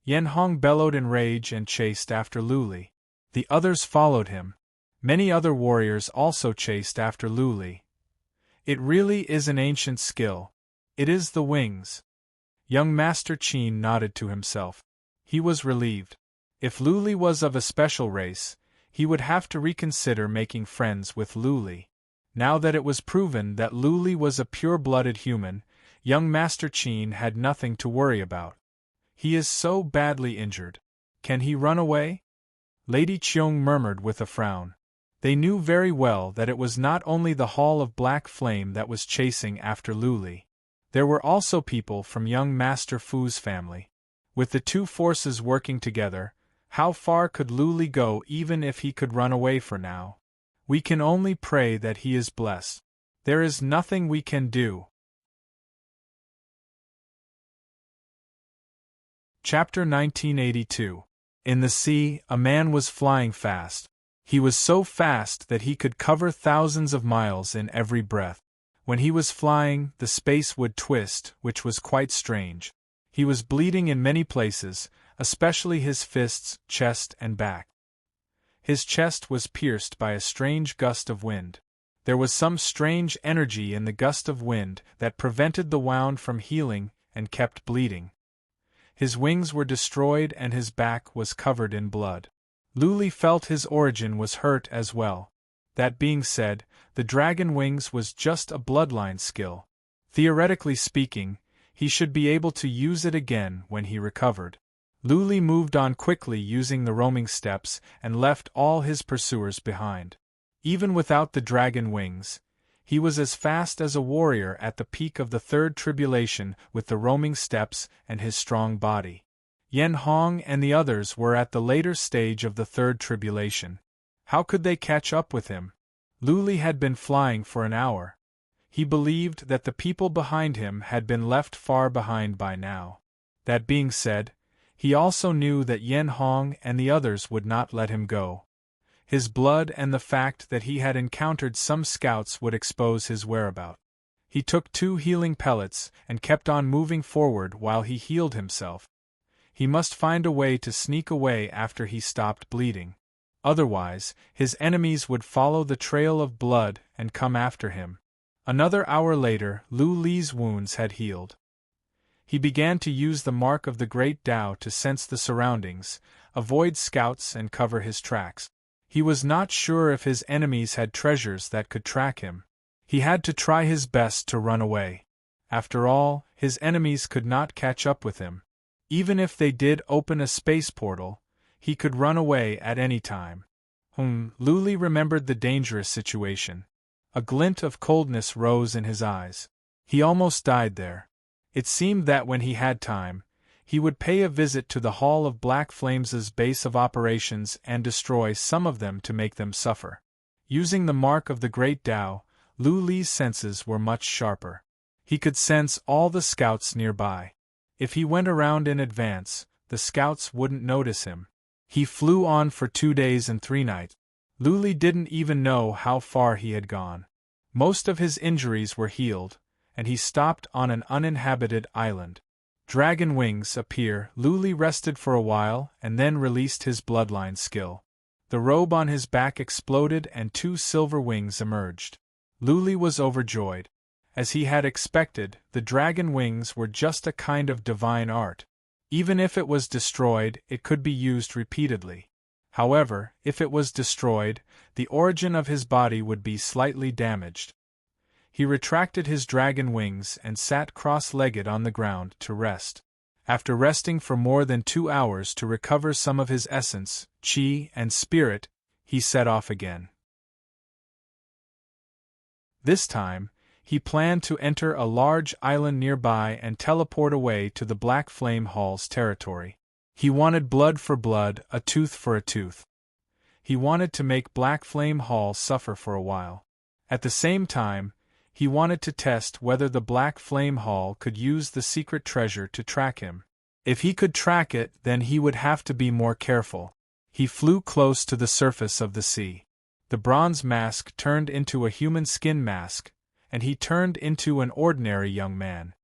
Yen Hong bellowed in rage and chased after Luli. The others followed him. Many other warriors also chased after Luli. It really is an ancient skill. It is the wings. Young Master Qin nodded to himself. He was relieved. If Luli was of a special race, he would have to reconsider making friends with Luli. Now that it was proven that Luli was a pure-blooded human, young Master Qin had nothing to worry about. He is so badly injured. Can he run away? Lady Qiong murmured with a frown. They knew very well that it was not only the Hall of Black Flame that was chasing after Luli. There were also people from young Master Fu's family. With the 2 forces working together, how far could Luli go even if he could run away for now? We can only pray that he is blessed. There is nothing we can do. Chapter 1982. In the sea, a man was flying fast. He was so fast that he could cover thousands of miles in every breath. When he was flying, the space would twist, which was quite strange. He was bleeding in many places, especially his fists, chest, and back. His chest was pierced by a strange gust of wind. There was some strange energy in the gust of wind that prevented the wound from healing and kept bleeding. His wings were destroyed and his back was covered in blood. Luli felt his origin was hurt as well. That being said, the dragon wings was just a bloodline skill. Theoretically speaking, he should be able to use it again when he recovered. Luli moved on quickly using the roaming steps and left all his pursuers behind. Even without the dragon wings, he was as fast as a warrior at the peak of the 3rd tribulation with the roaming steps and his strong body. Yen Hong and the others were at the later stage of the 3rd tribulation. How could they catch up with him? Luli had been flying for an hour. He believed that the people behind him had been left far behind by now. That being said, he also knew that Yen Hong and the others would not let him go. His blood and the fact that he had encountered some scouts would expose his whereabouts. He took 2 healing pellets and kept on moving forward while he healed himself. He must find a way to sneak away after he stopped bleeding. Otherwise, his enemies would follow the trail of blood and come after him. Another hour later, Luli's wounds had healed. He began to use the mark of the Great Tao to sense the surroundings, avoid scouts and cover his tracks. He was not sure if his enemies had treasures that could track him. He had to try his best to run away. After all, his enemies could not catch up with him. Even if they did open a space portal, he could run away at any time. Luli remembered the dangerous situation. A glint of coldness rose in his eyes. He almost died there. It seemed that when he had time, he would pay a visit to the Hall of Black Flames' base of operations and destroy some of them to make them suffer. Using the mark of the Great Tao, Luli's senses were much sharper. He could sense all the scouts nearby. If he went around in advance, the scouts wouldn't notice him. He flew on for 2 days and 3 nights. Luli didn't even know how far he had gone. Most of his injuries were healed, and he stopped on an uninhabited island. Dragon wings appear. Luli rested for a while and then released his bloodline skill. The robe on his back exploded and 2 silver wings emerged. Luli was overjoyed. As he had expected, the dragon wings were just a kind of divine art. Even if it was destroyed, it could be used repeatedly. However, if it was destroyed, the origin of his body would be slightly damaged. He retracted his dragon wings and sat cross-legged on the ground to rest. After resting for more than 2 hours to recover some of his essence, chi, and spirit, he set off again. This time, he planned to enter a large island nearby and teleport away to the Black Flame Hall's territory. He wanted blood for blood, a tooth for a tooth. He wanted to make Black Flame Hall suffer for a while. At the same time, he wanted to test whether the Black Flame Hall could use the secret treasure to track him. If he could track it, then he would have to be more careful. He flew close to the surface of the sea. The bronze mask turned into a human skin mask, and he turned into an ordinary young man.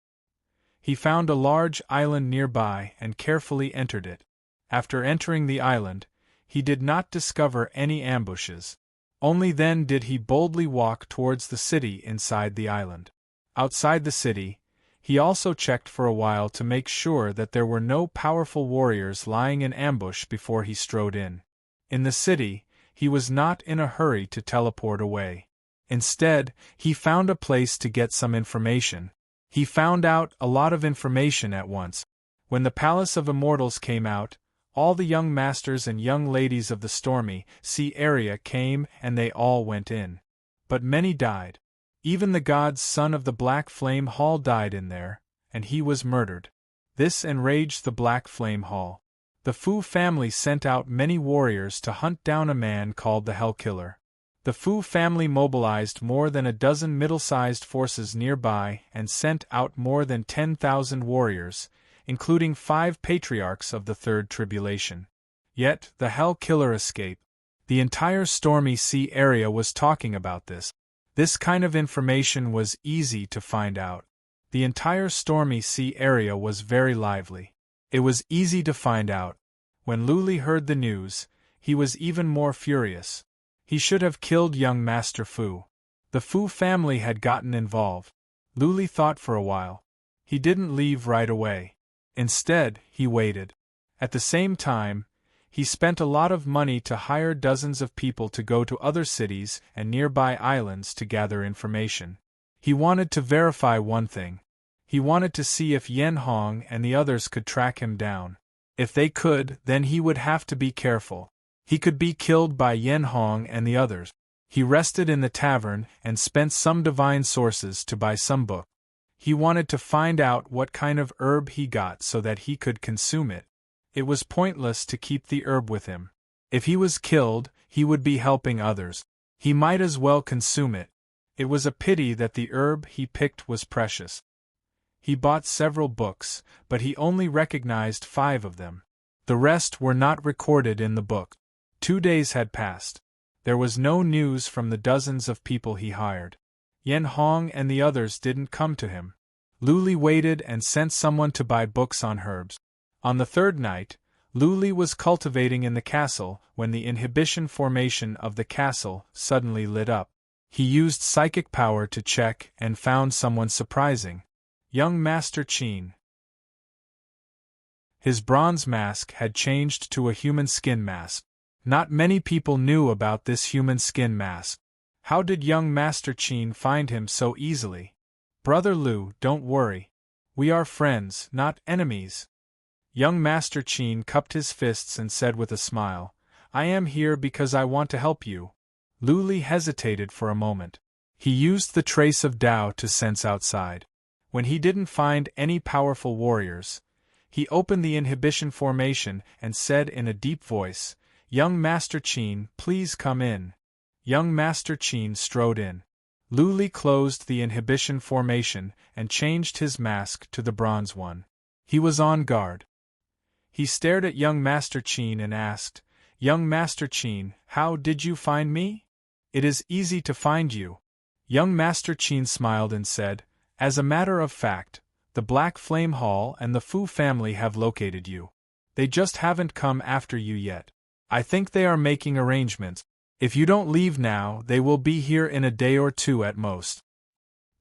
He found a large island nearby and carefully entered it. After entering the island, he did not discover any ambushes. Only then did he boldly walk towards the city inside the island. Outside the city, he also checked for a while to make sure that there were no powerful warriors lying in ambush before he strode in. In the city, he was not in a hurry to teleport away. Instead, he found a place to get some information. He found out a lot of information at once. When the Palace of Immortals came out, all the young masters and young ladies of the stormy sea area came and they all went in. But many died. Even the god's son of the Black Flame Hall died in there, and he was murdered. This enraged the Black Flame Hall. The Fu family sent out many warriors to hunt down a man called the Hell Killer. The Fu family mobilized more than a dozen middle-sized forces nearby and sent out more than 10,000 warriors, including 5 patriarchs of the Third Tribulation. Yet, the Hell Killer escaped. The entire stormy sea area was talking about this. This kind of information was easy to find out. The entire stormy sea area was very lively. It was easy to find out. When Luli heard the news, he was even more furious. He should have killed young Master Fu. The Fu family had gotten involved. Luli thought for a while. He didn't leave right away. Instead, he waited. At the same time, he spent a lot of money to hire dozens of people to go to other cities and nearby islands to gather information. He wanted to verify one thing. He wanted to see if Yen Hong and the others could track him down. If they could, then he would have to be careful. He could be killed by Yen Hong and the others. He rested in the tavern and spent some divine sources to buy some book. He wanted to find out what kind of herb he got so that he could consume it. It was pointless to keep the herb with him. If he was killed, he would be helping others. He might as well consume it. It was a pity that the herb he picked was precious. He bought several books, but he only recognized 5 of them. The rest were not recorded in the book. 2 days had passed. There was no news from the dozens of people he hired. Yen Hong and the others didn't come to him. Luli waited and sent someone to buy books on herbs. On the 3rd night, Luli was cultivating in the castle when the inhibition formation of the castle suddenly lit up. He used psychic power to check and found someone surprising. Young Master Qin. His bronze mask had changed to a human skin mask. Not many people knew about this human skin mask. How did young Master Qin find him so easily? Brother Lu, don't worry. We are friends, not enemies. Young Master Qin cupped his fists and said with a smile, I am here because I want to help you. Lu Li hesitated for a moment. He used the trace of Tao to sense outside. When he didn't find any powerful warriors, he opened the inhibition formation and said in a deep voice, Young Master Qin, please come in. Young Master Qin strode in. Lu Li closed the inhibition formation and changed his mask to the bronze one. He was on guard. He stared at young Master Qin and asked, Young Master Qin, how did you find me? It is easy to find you. Young Master Qin smiled and said, As a matter of fact, the Black Flame Hall and the Fu family have located you. They just haven't come after you yet. I think they are making arrangements. If you don't leave now, they will be here in a day or 2 at most.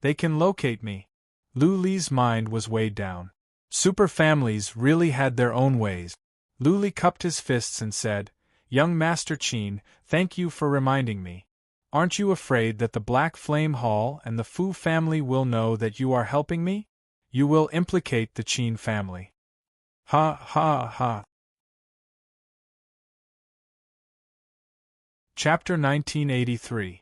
They can locate me. Lu Li's mind was weighed down. Super families really had their own ways. Lu Li cupped his fists and said, Young Master Qin, thank you for reminding me. Aren't you afraid that the Black Flame Hall and the Fu family will know that you are helping me? You will implicate the Qin family. Ha ha ha. Chapter 1983.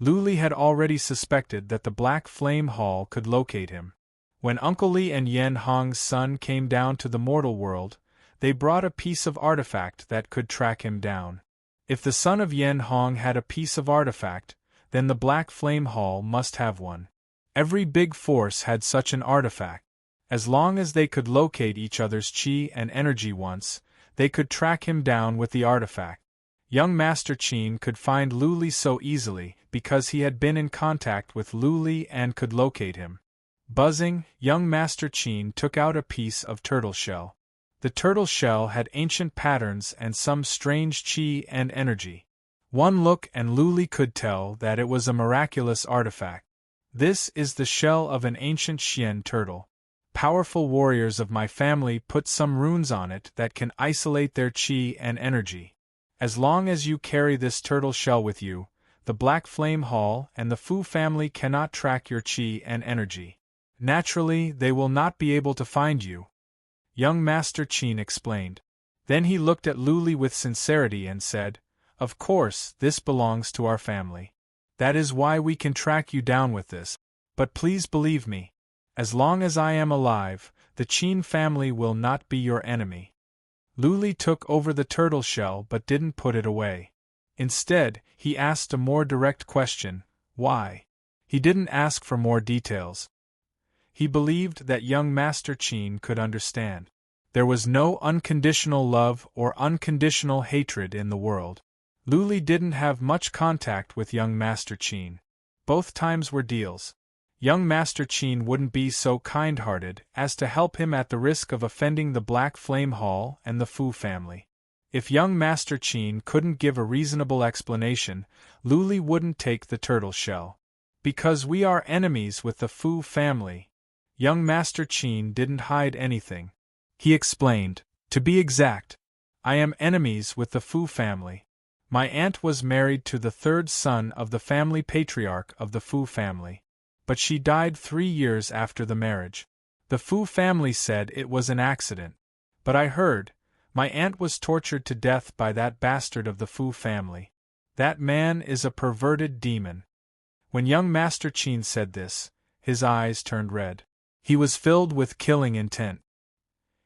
Luli had already suspected that the Black Flame Hall could locate him. When Uncle Li and Yen Hong's son came down to the mortal world, they brought a piece of artifact that could track him down. If the son of Yen Hong had a piece of artifact, then the Black Flame Hall must have one. Every big force had such an artifact. As long as they could locate each other's chi and energy once, they could track him down with the artifact. Young Master Qin could find Luli so easily because he had been in contact with Luli and could locate him. Buzzing, young Master Qin took out a piece of turtle shell. The turtle shell had ancient patterns and some strange chi and energy. One look and Luli could tell that it was a miraculous artifact. This is the shell of an ancient Xian turtle. Powerful warriors of my family put some runes on it that can isolate their chi and energy. As long as you carry this turtle shell with you, the Black Flame Hall and the Fu family cannot track your chi and energy. Naturally, they will not be able to find you. Young Master Qin explained. Then he looked at Luli with sincerity and said, "Of course, this belongs to our family. That is why we can track you down with this. But please believe me. As long as I am alive, the Qin family will not be your enemy." Luli took over the turtle shell but didn't put it away. Instead, he asked a more direct question, why? He didn't ask for more details. He believed that young Master Qin could understand. There was no unconditional love or unconditional hatred in the world. Luli didn't have much contact with young Master Qin. Both times were deals. Young Master Qin wouldn't be so kind-hearted as to help him at the risk of offending the Black Flame Hall and the Fu family. If young Master Qin couldn't give a reasonable explanation, Luli wouldn't take the turtle shell. Because we are enemies with the Fu family. Young Master Qin didn't hide anything. He explained, to be exact, I am enemies with the Fu family. My aunt was married to the third son of the family patriarch of the Fu family. But she died 3 years after the marriage. The Fu family said it was an accident. But I heard, my aunt was tortured to death by that bastard of the Fu family. That man is a perverted demon. When young Master Qin said this, his eyes turned red. He was filled with killing intent.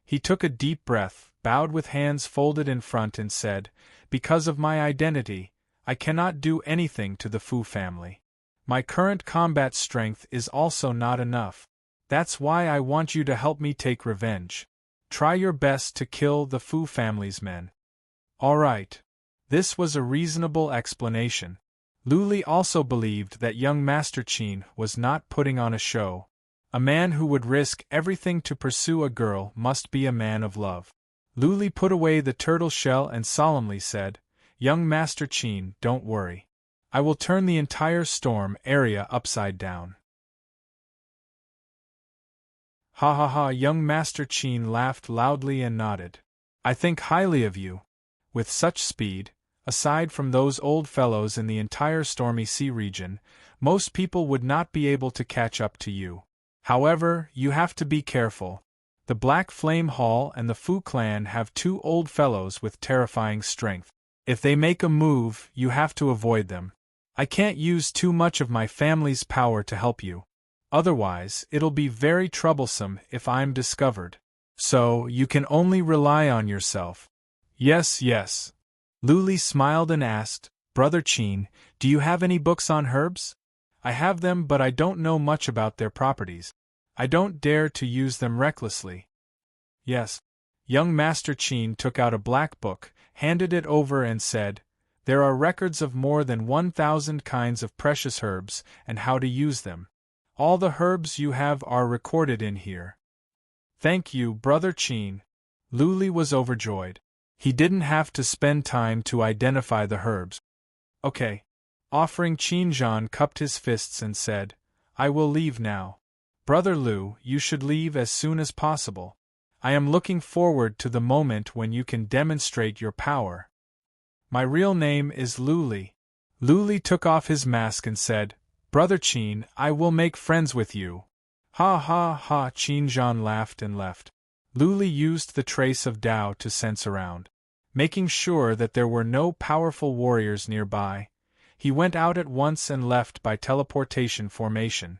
He took a deep breath, bowed with hands folded in front and said, because of my identity, I cannot do anything to the Fu family. My current combat strength is also not enough. That's why I want you to help me take revenge. Try your best to kill the Fu family's men. All right. This was a reasonable explanation. Luli also believed that young Master Qin was not putting on a show. A man who would risk everything to pursue a girl must be a man of love. Luli put away the turtle shell and solemnly said, Young Master Qin, don't worry. I will turn the entire storm area upside down. Ha ha ha, young Master Qin laughed loudly and nodded. I think highly of you. With such speed, aside from those old fellows in the entire stormy sea region, most people would not be able to catch up to you. However, you have to be careful. The Black Flame Hall and the Fu clan have 2 old fellows with terrifying strength. If they make a move, you have to avoid them. I can't use too much of my family's power to help you. Otherwise, it'll be very troublesome if I'm discovered. So, you can only rely on yourself. Yes, yes. Luli smiled and asked, Brother Qin, do you have any books on herbs? I have them, but I don't know much about their properties. I don't dare to use them recklessly. Yes. Young Master Qin took out a black book, handed it over and said, There are records of more than 1,000 kinds of precious herbs and how to use them. All the herbs you have are recorded in here. Thank you, Brother Qin. Luli was overjoyed. He didn't have to spend time to identify the herbs. Okay. Offering Qinzhan cupped his fists and said, I will leave now. Brother Lu, you should leave as soon as possible. I am looking forward to the moment when you can demonstrate your power. My real name is Luli. Luli took off his mask and said, Brother Qin, I will make friends with you. Ha ha ha, Qinzhan laughed and left. Luli used the trace of Tao to sense around. Making sure that there were no powerful warriors nearby, he went out at once and left by teleportation formation.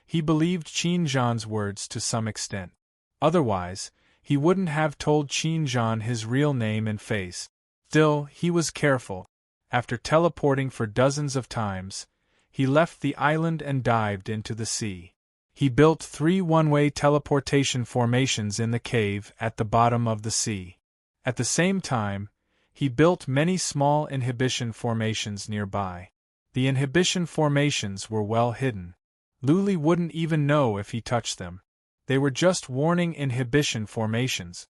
He believed Qin Zhan's words to some extent. Otherwise, he wouldn't have told Qin Zhan his real name and face. Still, he was careful. After teleporting for dozens of times, he left the island and dived into the sea. He built 3 one-way teleportation formations in the cave at the bottom of the sea. At the same time, he built many small inhibition formations nearby. The inhibition formations were well hidden. Luli wouldn't even know if he touched them. They were just warning inhibition formations.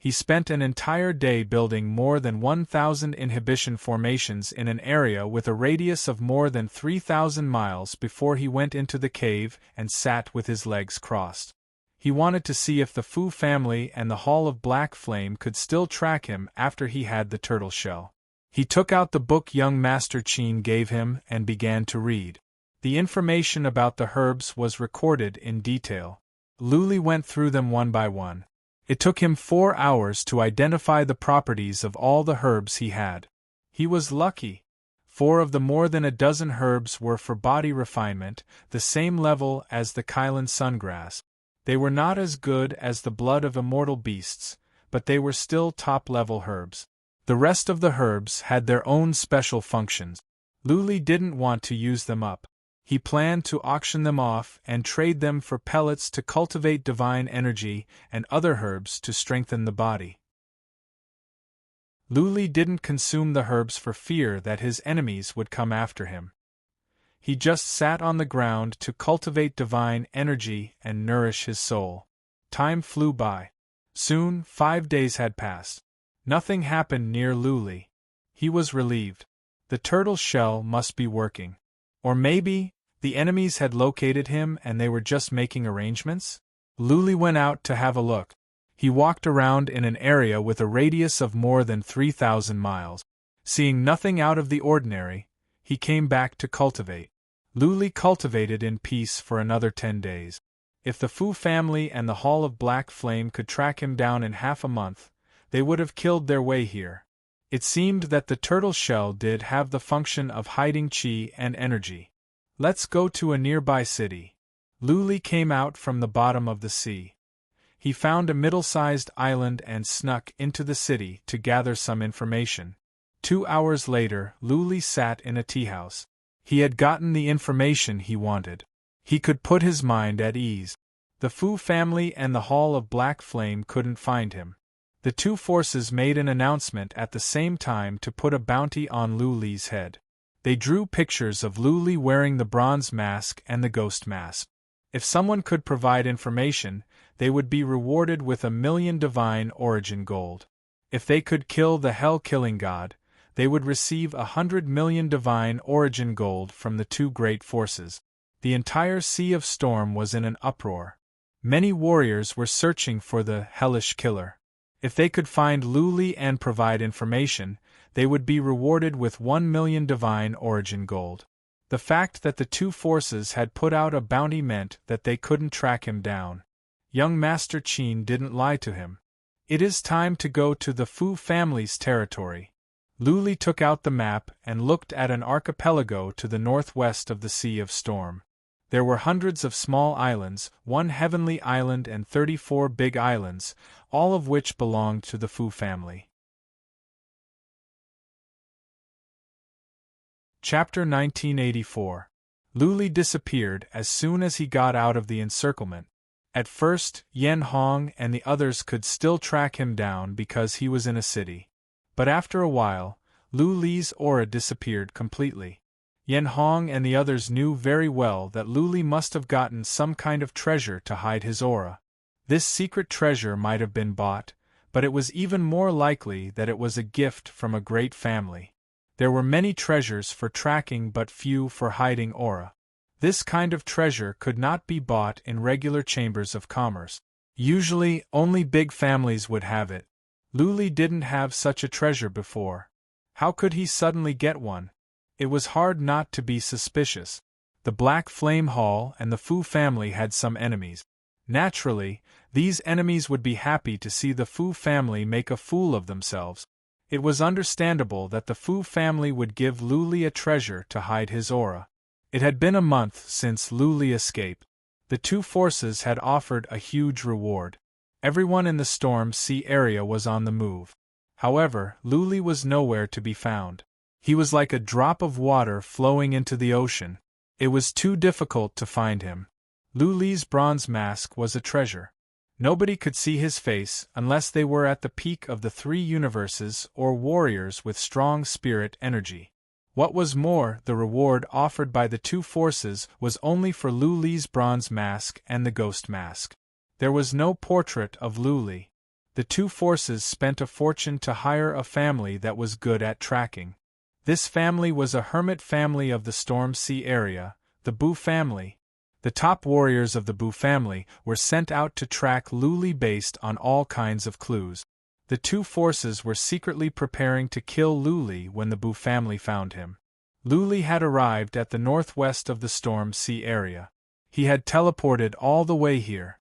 He spent an entire day building more than 1,000 inhibition formations in an area with a radius of more than 3,000 miles before he went into the cave and sat with his legs crossed. He wanted to see if the Fu family and the Hall of Black Flame could still track him after he had the turtle shell. He took out the book young Master Qin gave him and began to read. The information about the herbs was recorded in detail. Luli went through them one by one. It took him 4 hours to identify the properties of all the herbs he had. He was lucky. 4 of the more than a dozen herbs were for body refinement, the same level as the Kylan sungrass. They were not as good as the blood of immortal beasts, but they were still top-level herbs. The rest of the herbs had their own special functions. Luli didn't want to use them up. He planned to auction them off and trade them for pellets to cultivate divine energy and other herbs to strengthen the body. Luli didn't consume the herbs for fear that his enemies would come after him. He just sat on the ground to cultivate divine energy and nourish his soul. Time flew by. Soon, 5 days had passed. Nothing happened near Luli. He was relieved. The turtle shell must be working. Or maybe the enemies had located him and they were just making arrangements? Luli went out to have a look. He walked around in an area with a radius of more than 3,000 miles. Seeing nothing out of the ordinary, he came back to cultivate. Luli cultivated in peace for another 10 days. If the Fu family and the Hall of Black Flame could track him down in half a month, they would have killed their way here. It seemed that the turtle shell did have the function of hiding qi and energy. Let's go to a nearby city. Luli came out from the bottom of the sea. He found a middle-sized island and snuck into the city to gather some information. 2 hours later, Luli sat in a teahouse. He had gotten the information he wanted. He could put his mind at ease. The Fu family and the Hall of Black Flame couldn't find him. The 2 forces made an announcement at the same time to put a bounty on Luli's head. They drew pictures of Luli wearing the bronze mask and the ghost mask. If someone could provide information, they would be rewarded with 1,000,000 divine origin gold. If they could kill the hell-killing god, they would receive 100,000,000 divine origin gold from the 2 great forces. The entire Sea of Storm was in an uproar. Many warriors were searching for the hellish killer. If they could find Luli and provide information, they would be rewarded with 1,000,000 divine origin gold. The fact that the 2 forces had put out a bounty meant that they couldn't track him down. Young Master Qin didn't lie to him. It is time to go to the Fu family's territory. Luli took out the map and looked at an archipelago to the northwest of the Sea of Storm. There were hundreds of small islands, 1 heavenly island and 34 big islands, all of which belonged to the Fu family. Chapter 1984. Luli disappeared as soon as he got out of the encirclement. At first, Yan Hong and the others could still track him down because he was in a city. But after a while, Luli's aura disappeared completely. Yan Hong and the others knew very well that Luli must have gotten some kind of treasure to hide his aura. This secret treasure might have been bought, but it was even more likely that it was a gift from a great family. There were many treasures for tracking but few for hiding aura. This kind of treasure could not be bought in regular chambers of commerce. Usually, only big families would have it. Luli didn't have such a treasure before. How could he suddenly get one? It was hard not to be suspicious. The Black Flame Hall and the Fu family had some enemies. Naturally, these enemies would be happy to see the Fu family make a fool of themselves. It was understandable that the Fu family would give Lu Li a treasure to hide his aura. It had been a month since Lu Li escaped. The two forces had offered a huge reward. Everyone in the Storm Sea area was on the move. However, Lu Li was nowhere to be found. He was like a drop of water flowing into the ocean. It was too difficult to find him. Lu Li's bronze mask was a treasure. Nobody could see his face unless they were at the peak of the three universes or warriors with strong spirit energy. What was more, the reward offered by the two forces was only for Lu Li's bronze mask and the ghost mask. There was no portrait of Lu Li. The two forces spent a fortune to hire a family that was good at tracking. This family was a hermit family of the Storm Sea area, the Bu family. The top warriors of the Bu family were sent out to track Lu Li based on all kinds of clues. The two forces were secretly preparing to kill Lu Li when the Bu family found him. Lu Li had arrived at the northwest of the Storm Sea area. He had teleported all the way here.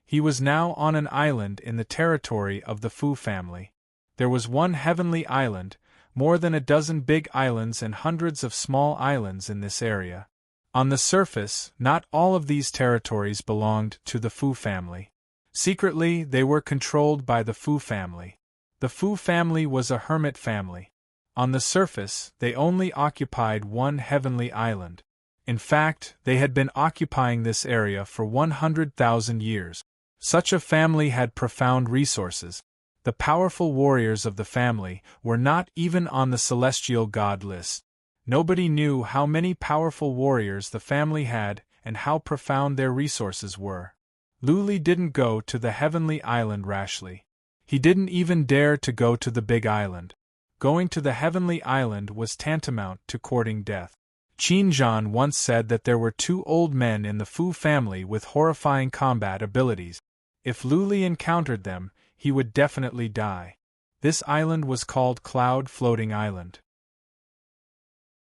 He was now on an island in the territory of the Fu family. There was one heavenly island, more than a dozen big islands and hundreds of small islands in this area. On the surface, not all of these territories belonged to the Fu family. Secretly, they were controlled by the Fu family. The Fu family was a hermit family. On the surface, they only occupied one heavenly island. In fact, they had been occupying this area for 100,000 years. Such a family had profound resources. The powerful warriors of the family were not even on the celestial god list. Nobody knew how many powerful warriors the family had and how profound their resources were. Lu Li didn't go to the heavenly island rashly. He didn't even dare to go to the big island. Going to the heavenly island was tantamount to courting death. Qin Zhan once said that there were two old men in the Fu family with horrifying combat abilities. If Lu Li encountered them, he would definitely die. This island was called Cloud Floating Island.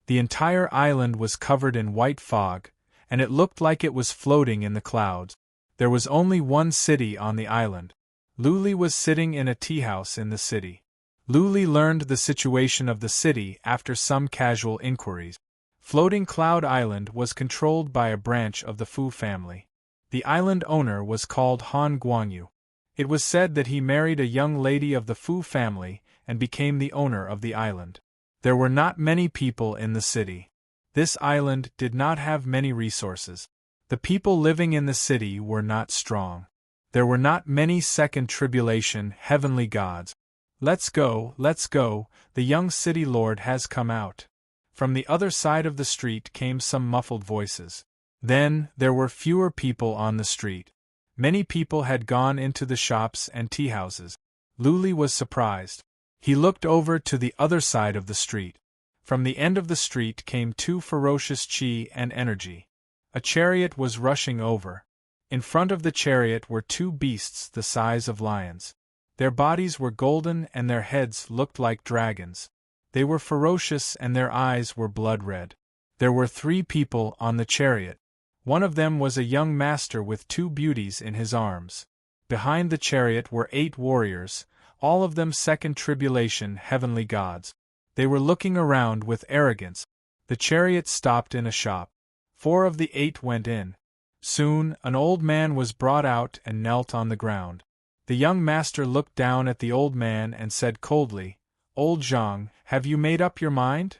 The entire island was covered in white fog, and it looked like it was floating in the clouds. There was only one city on the island. Lu Li was sitting in a tea house in the city. Lu Li learned the situation of the city after some casual inquiries. Floating Cloud Island was controlled by a branch of the Fu family. The island owner was called Han Guangyu. It was said that he married a young lady of the Fu family and became the owner of the island. There were not many people in the city. This island did not have many resources. The people living in the city were not strong. There were not many second tribulation heavenly gods. Let's go, the young city lord has come out. From the other side of the street came some muffled voices. Then, there were fewer people on the street. Many people had gone into the shops and tea houses. Lu Li was surprised. He looked over to the other side of the street. From the end of the street came two ferocious qi and energy. A chariot was rushing over. In front of the chariot were two beasts the size of lions. Their bodies were golden and their heads looked like dragons. They were ferocious and their eyes were blood red. There were 3 people on the chariot. One of them was a young master with 2 beauties in his arms. Behind the chariot were 8 warriors, all of them second tribulation heavenly gods. They were looking around with arrogance. The chariot stopped in a shop. 4 of the 8 went in. Soon, an old man was brought out and knelt on the ground. The young master looked down at the old man and said coldly, "Old Zhang, have you made up your mind?"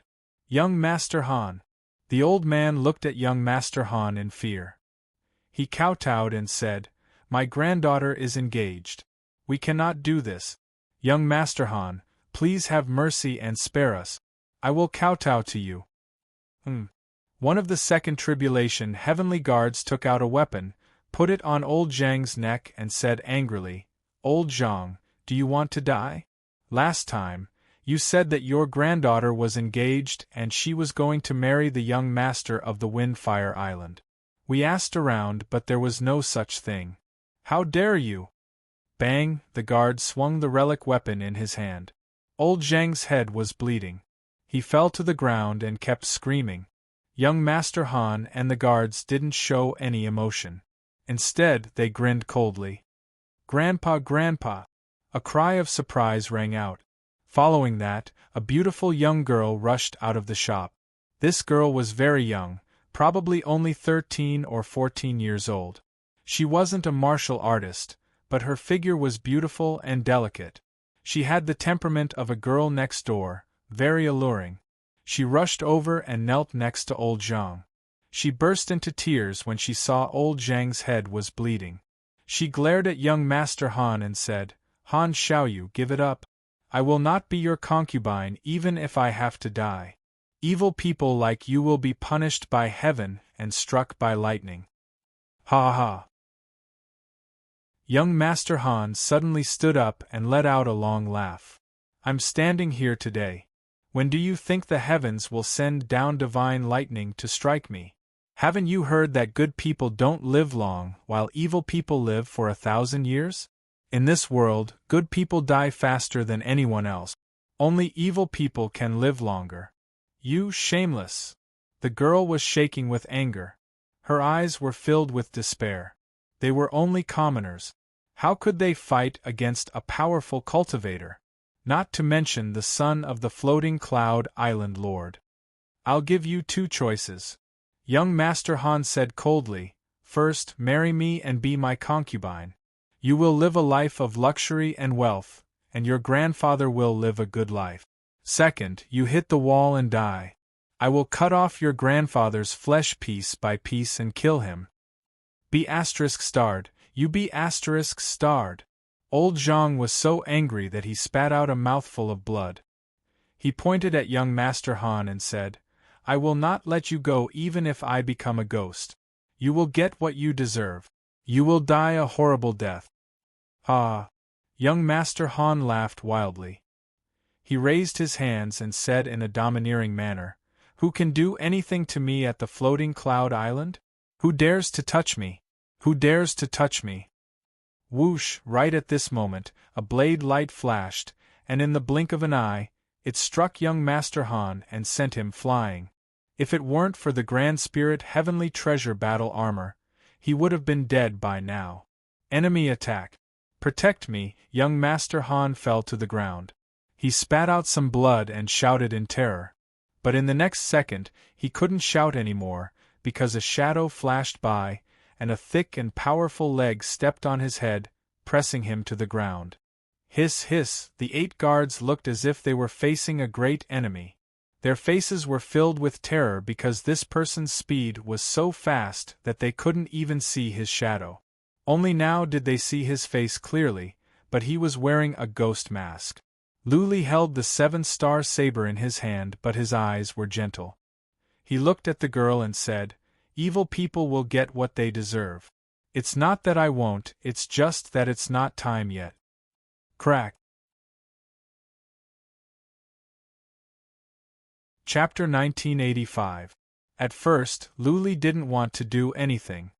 "Young Master Han." The old man looked at young Master Han in fear. He kowtowed and said, "My granddaughter is engaged. We cannot do this. Young Master Han, please have mercy and spare us. I will kowtow to you." One of the second tribulation heavenly guards took out a weapon, put it on old Zhang's neck and said angrily, "Old Zhang, do you want to die? Last time, you said that your granddaughter was engaged and she was going to marry the young master of the Windfire Island. We asked around but there was no such thing. How dare you?" Bang, the guard swung the relic weapon in his hand. Old Zhang's head was bleeding. He fell to the ground and kept screaming. Young Master Han and the guards didn't show any emotion. Instead, they grinned coldly. "Grandpa, Grandpa!" A cry of surprise rang out. Following that, a beautiful young girl rushed out of the shop. This girl was very young, probably only 13 or 14 years old. She wasn't a martial artist, but her figure was beautiful and delicate. She had the temperament of a girl next door, very alluring. She rushed over and knelt next to old Zhang. She burst into tears when she saw old Zhang's head was bleeding. She glared at young Master Han and said, "Han Xiaoyu, give it up. I will not be your concubine even if I have to die. Evil people like you will be punished by heaven and struck by lightning." Ha ha! Young Master Han suddenly stood up and let out a long laugh. "I'm standing here today. When do you think the heavens will send down divine lightning to strike me? Haven't you heard that good people don't live long while evil people live for 1,000 years? In this world, good people die faster than anyone else. Only evil people can live longer. You shameless!" The girl was shaking with anger. Her eyes were filled with despair. They were only commoners. How could they fight against a powerful cultivator? Not to mention the son of the floating cloud island lord. "I'll give you two choices," young Master Han said coldly. "First, marry me and be my concubine. You will live a life of luxury and wealth, and your grandfather will live a good life. Second, you hit the wall and die. I will cut off your grandfather's flesh piece by piece and kill him. Be **starred, you be **starred. Old Zhang was so angry that he spat out a mouthful of blood. He pointed at young Master Han and said, "I will not let you go even if I become a ghost. You will get what you deserve. You will die a horrible death." Ah! Young Master Han laughed wildly. He raised his hands and said in a domineering manner, "Who can do anything to me at the floating cloud island? Who dares to touch me? Who dares to touch me?" Whoosh! Right at this moment, a blade light flashed, and in the blink of an eye, it struck young Master Han and sent him flying. If it weren't for the Grand Spirit Heavenly Treasure battle armor, he would have been dead by now. Enemy attack! "Protect me!" Young Master Han fell to the ground. He spat out some blood and shouted in terror. But in the next second, he couldn't shout anymore, because a shadow flashed by, and a thick and powerful leg stepped on his head, pressing him to the ground. Hiss, hiss! The 8 guards looked as if they were facing a great enemy. Their faces were filled with terror because this person's speed was so fast that they couldn't even see his shadow. Only now did they see his face clearly, but he was wearing a ghost mask. Lu Li held the 7-star saber in his hand, but his eyes were gentle. He looked at the girl and said, "Evil people will get what they deserve. It's not that I won't, it's just that it's not time yet." Crack. Chapter 1985. At first, Lu Li didn't want to do anything.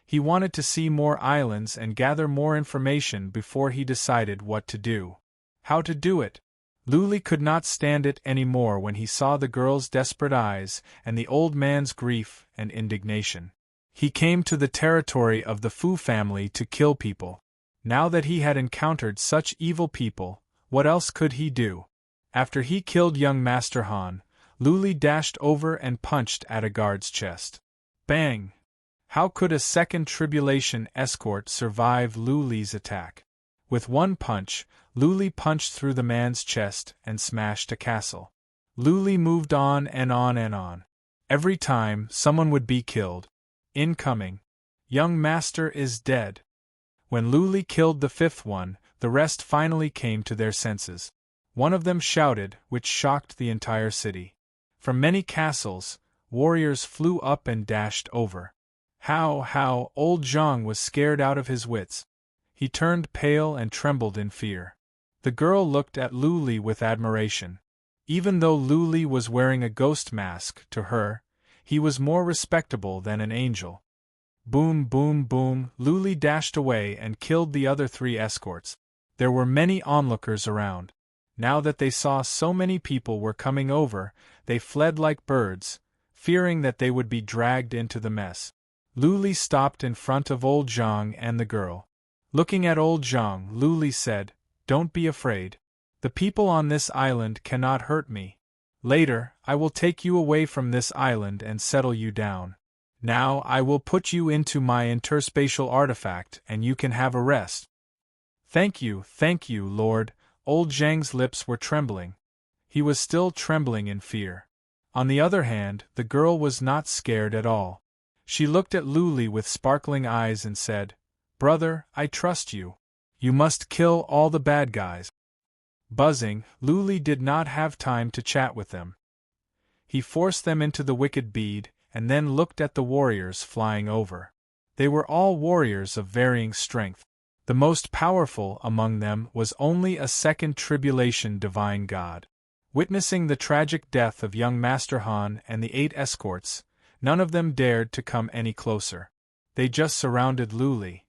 He wanted to see more islands and gather more information before he decided what to do. How to do it? Lu Li could not stand it any more when he saw the girl's desperate eyes and the old man's grief and indignation. He came to the territory of the Fu family to kill people. Now that he had encountered such evil people, what else could he do? After he killed young Master Han, Lu Li dashed over and punched at a guard's chest. Bang! How could a second tribulation escort survive Lu Li's attack? With one punch, Lu Li punched through the man's chest and smashed a castle. Lu Li moved on and on and on. Every time, someone would be killed. Incoming. Young Master is dead. When Lu Li killed the 5th one, the rest finally came to their senses. One of them shouted, which shocked the entire city. From many castles, warriors flew up and dashed over. How, old Zhang was scared out of his wits. He turned pale and trembled in fear. The girl looked at Lu Li with admiration. Even though Lu Li was wearing a ghost mask, to her, he was more respectable than an angel. Boom, boom, boom, Lu Li dashed away and killed the other 3 escorts. There were many onlookers around. Now that they saw so many people were coming over, they fled like birds, fearing that they would be dragged into the mess. Luli stopped in front of old Zhang and the girl. Looking at old Zhang, Luli said, "Don't be afraid. The people on this island cannot hurt me. Later, I will take you away from this island and settle you down. Now I will put you into my interspatial artifact and you can have a rest." Thank you, Lord." Old Zhang's lips were trembling. He was still trembling in fear. On the other hand, the girl was not scared at all. She looked at Luli with sparkling eyes and said, "Brother, I trust you. You must kill all the bad guys." Buzzing, Luli did not have time to chat with them. He forced them into the wicked bead, and then looked at the warriors flying over. They were all warriors of varying strength. The most powerful among them was only a second tribulation divine god. Witnessing the tragic death of young Master Han and the 8 escorts, none of them dared to come any closer. They just surrounded Luli.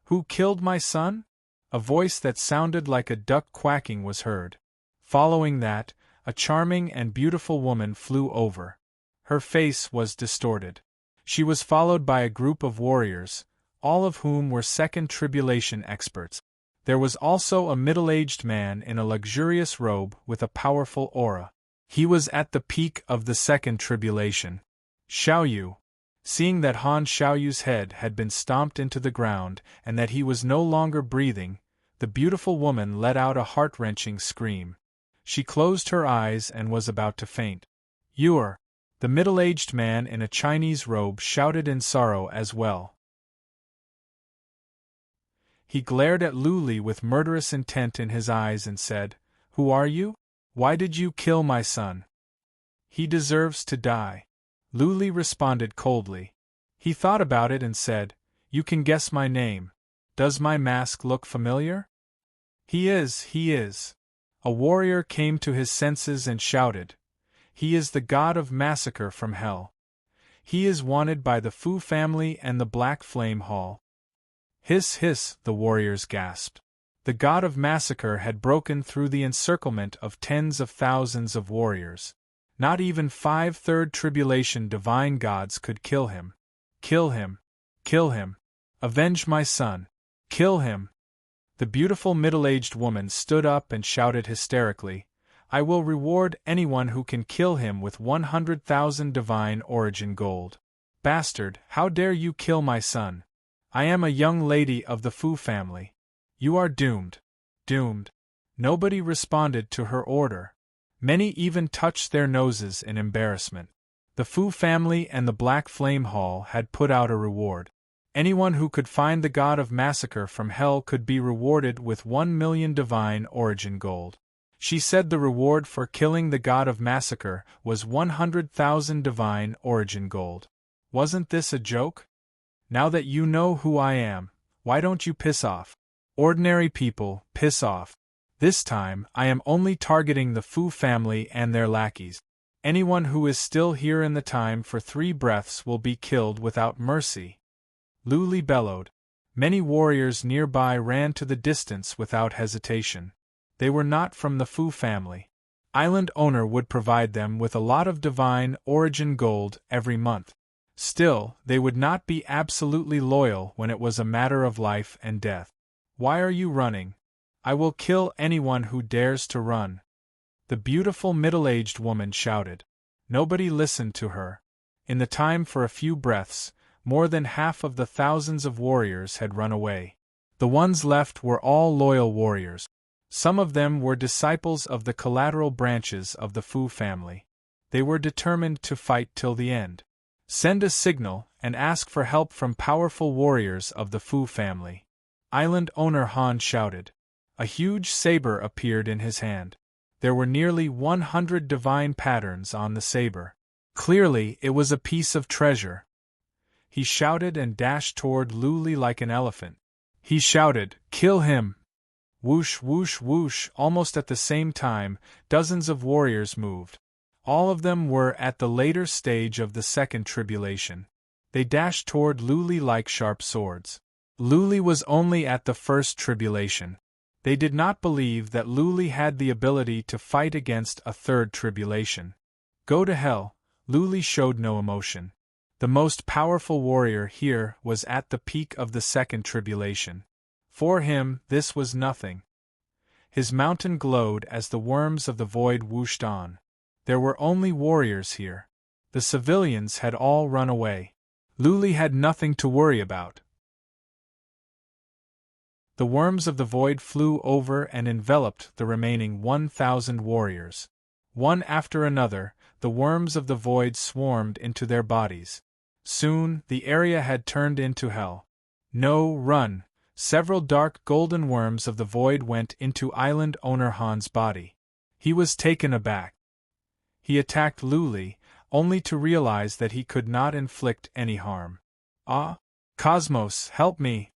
"Who killed my son?" A voice that sounded like a duck quacking was heard. Following that, a charming and beautiful woman flew over. Her face was distorted. She was followed by a group of warriors, all of whom were second tribulation experts. There was also a middle-aged man in a luxurious robe with a powerful aura. He was at the peak of the second tribulation. Xiaoyu. Seeing that Han Xiaoyu's head had been stomped into the ground and that he was no longer breathing, the beautiful woman let out a heart-wrenching scream. She closed her eyes and was about to faint. "You're—" The middle-aged man in a Chinese robe shouted in sorrow as well. He glared at Luli with murderous intent in his eyes and said, "Who are you? Why did you kill my son?" "He deserves to die." Luli responded coldly. He thought about it and said, "You can guess my name. Does my mask look familiar?" He is. A warrior came to his senses and shouted, "He is the god of massacre from hell. He is wanted by the Fu family and the Black Flame Hall." Hiss, the warriors gasped. The god of massacre had broken through the encirclement of tens of thousands of warriors. Not even 5 third tribulation divine gods could kill him. Kill him. Avenge my son. Kill him. The beautiful middle-aged woman stood up and shouted hysterically, "I will reward anyone who can kill him with 100,000 divine origin gold. Bastard, how dare you kill my son? I am a young lady of the Fu family. You are doomed. Doomed." Nobody responded to her order. Many even touched their noses in embarrassment. The Fu family and the Black Flame Hall had put out a reward. Anyone who could find the god of massacre from hell could be rewarded with 1,000,000 divine origin gold. She said the reward for killing the god of massacre was 100,000 divine origin gold. Wasn't this a joke? Now that you know who I am, why don't you piss off? Ordinary people, piss off. This time, I am only targeting the Fu family and their lackeys. Anyone who is still here in the time for 3 breaths will be killed without mercy. Luli bellowed. Many warriors nearby ran to the distance without hesitation. They were not from the Fu family. Island owner would provide them with a lot of divine origin gold every month. Still, they would not be absolutely loyal when it was a matter of life and death. "Why are you running? I will kill anyone who dares to run," the beautiful middle-aged woman shouted. Nobody listened to her. In the time for a few breaths, more than half of the thousands of warriors had run away. The ones left were all loyal warriors. Some of them were disciples of the collateral branches of the Fu family. They were determined to fight till the end. "Send a signal and ask for help from powerful warriors of the Fu family," island owner Han shouted. A huge saber appeared in his hand. There were nearly 100 divine patterns on the saber. Clearly, it was a piece of treasure. He shouted and dashed toward Luli like an elephant. He shouted, "Kill him!" Whoosh, whoosh, whoosh, almost at the same time, dozens of warriors moved. All of them were at the later stage of the second tribulation. They dashed toward Luli like sharp swords. Luli was only at the first tribulation. They did not believe that Luli had the ability to fight against a third tribulation. "Go to hell." Luli showed no emotion. The most powerful warrior here was at the peak of the second tribulation. For him, this was nothing. His mountain glowed as the worms of the void whooshed on. There were only warriors here. The civilians had all run away. Luli had nothing to worry about. The worms of the void flew over and enveloped the remaining 1,000 warriors. One after another, the worms of the void swarmed into their bodies. Soon, the area had turned into hell. No, run! Several dark golden worms of the void went into island owner Han's body. He was taken aback. He attacked Luli, only to realize that he could not inflict any harm. Ah! Cosmos, help me!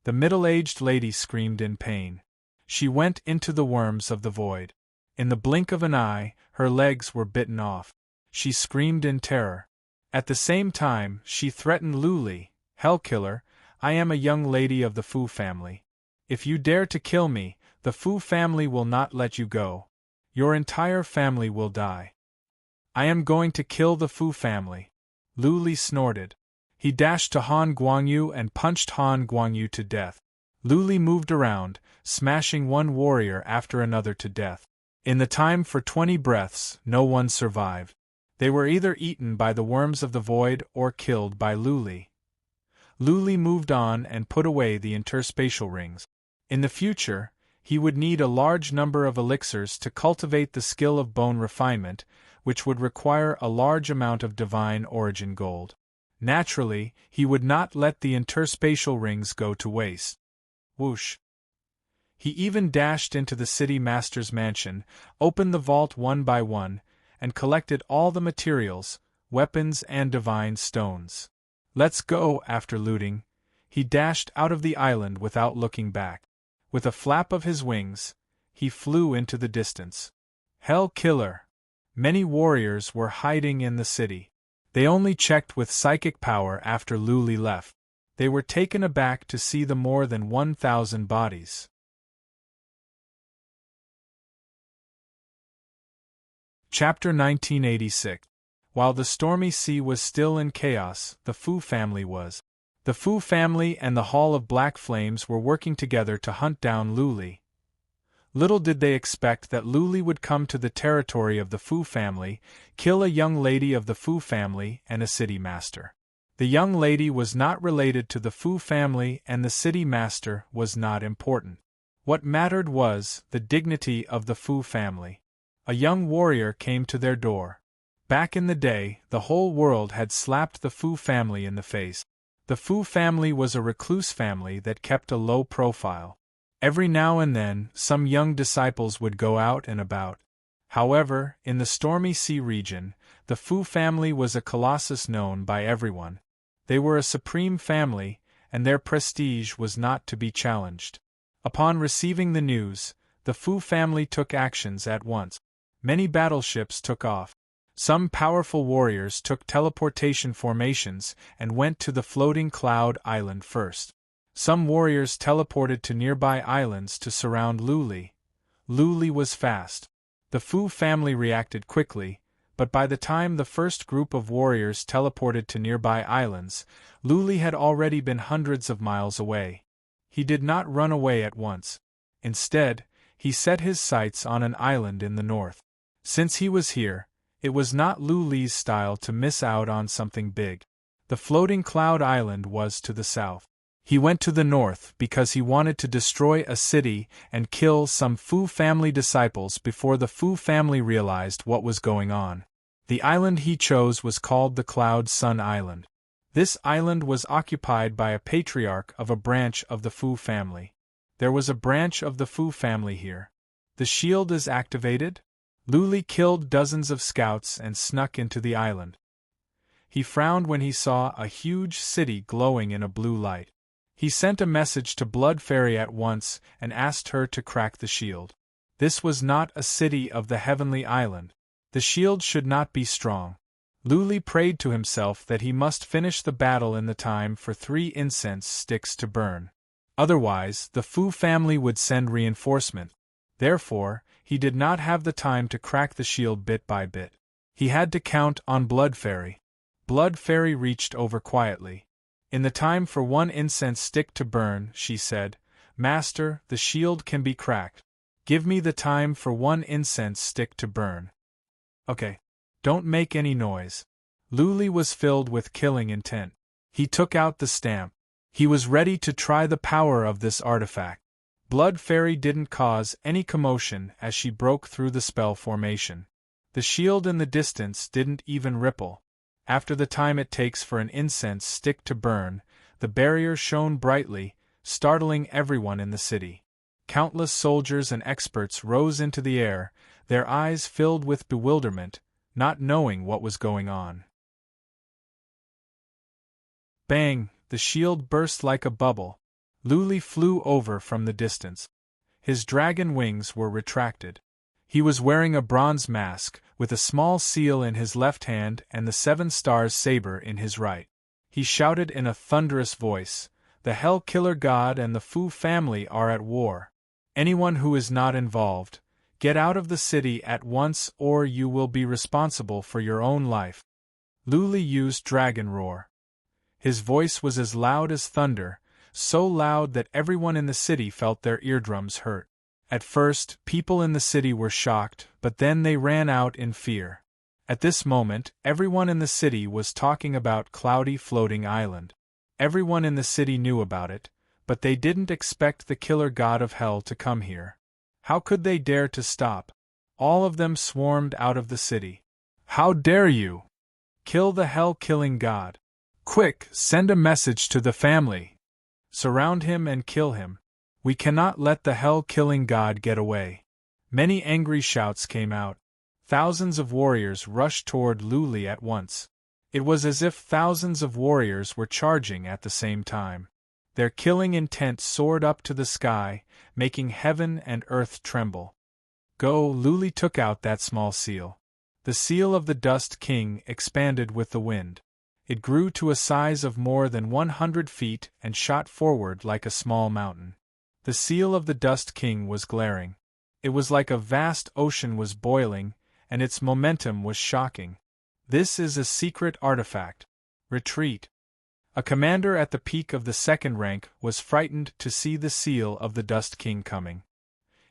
The middle-aged lady screamed in pain. She went into the worms of the void. In the blink of an eye, her legs were bitten off. She screamed in terror. At the same time, she threatened Luli, Hellkiller, I am a young lady of the Fu family. If you dare to kill me, the Fu family will not let you go. Your entire family will die. I am going to kill the Fu family. Luli snorted. He dashed to Han Guangyu and punched Han Guangyu to death. Luli moved around, smashing one warrior after another to death. In the time for 20 breaths, no one survived. They were either eaten by the worms of the void or killed by Luli. Luli moved on and put away the interspatial rings. In the future, he would need a large number of elixirs to cultivate the skill of bone refinement, which would require a large amount of divine origin gold. Naturally, he would not let the interspatial rings go to waste. Whoosh! He even dashed into the city master's mansion, opened the vault one by one, and collected all the materials, weapons and divine stones. Let's go, after looting. He dashed out of the island without looking back. With a flap of his wings, he flew into the distance. Hell Killer! Many warriors were hiding in the city. They only checked with psychic power after Luli left. They were taken aback to see the more than 1,000 bodies. Chapter 1986. While the stormy sea was still in chaos, the Fu family was. The Fu family and the Hall of Black Flames were working together to hunt down Luli. Little did they expect that Luli would come to the territory of the Fu family, kill a young lady of the Fu family and a city master. The young lady was not related to the Fu family and the city master was not important. What mattered was the dignity of the Fu family. A young warrior came to their door. Back in the day, the whole world had slapped the Fu family in the face. The Fu family was a recluse family that kept a low profile. Every now and then, some young disciples would go out and about. However, in the Stormy Sea region, the Fu family was a colossus known by everyone. They were a supreme family, and their prestige was not to be challenged. Upon receiving the news, the Fu family took actions at once. Many battleships took off. Some powerful warriors took teleportation formations and went to the floating cloud island first. Some warriors teleported to nearby islands to surround Luli. Luli was fast. The Fu family reacted quickly, but by the time the first group of warriors teleported to nearby islands, Luli had already been hundreds of miles away. He did not run away at once. Instead, he set his sights on an island in the north. Since he was here, it was not Luli's style to miss out on something big. The floating cloud island was to the south. He went to the north because he wanted to destroy a city and kill some Fu family disciples before the Fu family realized what was going on. The island he chose was called the Cloud Sun Island. This island was occupied by a patriarch of a branch of the Fu family. There was a branch of the Fu family here. The shield is activated? Luli killed dozens of scouts and snuck into the island. He frowned when he saw a huge city glowing in a blue light. He sent a message to Blood Fairy at once and asked her to crack the shield. This was not a city of the heavenly island. The shield should not be strong. Luli prayed to himself that he must finish the battle in the time for 3 incense sticks to burn. Otherwise, the Fu family would send reinforcement. Therefore, he did not have the time to crack the shield bit by bit. He had to count on Blood Fairy. Blood Fairy reached over quietly. In the time for one incense stick to burn, she said, Master, the shield can be cracked. Give me the time for one incense stick to burn. Okay. Don't make any noise. Luli was filled with killing intent. He took out the stamp. He was ready to try the power of this artifact. Blood Fairy didn't cause any commotion as she broke through the spell formation. The shield in the distance didn't even ripple. After the time it takes for an incense stick to burn, the barrier shone brightly, startling everyone in the city. Countless soldiers and experts rose into the air, their eyes filled with bewilderment, not knowing what was going on. Bang! The shield burst like a bubble. Luli flew over from the distance. His dragon wings were retracted. He was wearing a bronze mask, with a small seal in his left hand and the 7 stars saber in his right. He shouted in a thunderous voice, The Hell Killer God and the Fu family are at war. Anyone who is not involved, get out of the city at once or you will be responsible for your own life. Luli used Dragon Roar. His voice was as loud as thunder, so loud that everyone in the city felt their eardrums hurt. At first, people in the city were shocked, but then they ran out in fear. At this moment, everyone in the city was talking about Cloudy Floating Island. Everyone in the city knew about it, but they didn't expect the killer god of hell to come here. How could they dare to stop? All of them swarmed out of the city. How dare you! Kill the hell-killing god! Quick, send a message to the family! Surround him and kill him. We cannot let the hell-killing god get away. Many angry shouts came out. Thousands of warriors rushed toward Luli at once. It was as if thousands of warriors were charging at the same time. Their killing intent soared up to the sky, making heaven and earth tremble. Go! Luli took out that small seal. The seal of the Dust King expanded with the wind. It grew to a size of more than 100 feet and shot forward like a small mountain. The seal of the Dust King was glaring. It was like a vast ocean was boiling, and its momentum was shocking. This is a secret artifact. Retreat. A commander at the peak of the 2nd rank was frightened to see the seal of the Dust King coming.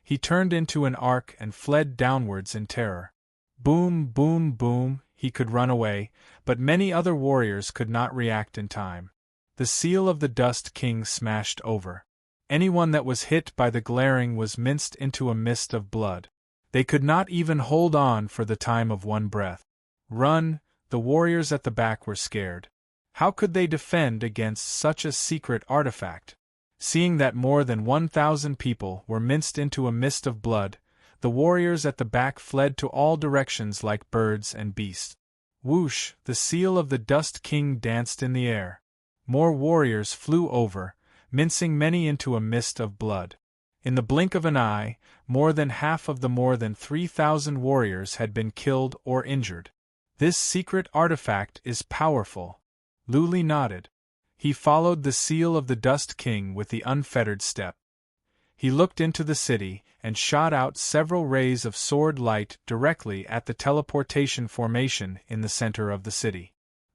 He turned into an arc and fled downwards in terror. Boom, boom, boom, he could run away, but many other warriors could not react in time. The seal of the Dust King smashed over. Anyone that was hit by the glaring was minced into a mist of blood. They could not even hold on for the time of one breath. Run! The warriors at the back were scared. How could they defend against such a secret artifact? Seeing that more than 1,000 people were minced into a mist of blood, the warriors at the back fled to all directions like birds and beasts. Whoosh! The seal of the Dust King danced in the air. More warriors flew over, mincing many into a mist of blood. In the blink of an eye, more than half of the more than 3,000 warriors had been killed or injured. This secret artifact is powerful. Luli nodded. He followed the seal of the Dust King with the unfettered step. He looked into the city and shot out several rays of sword light directly at the teleportation formation in the center of the city.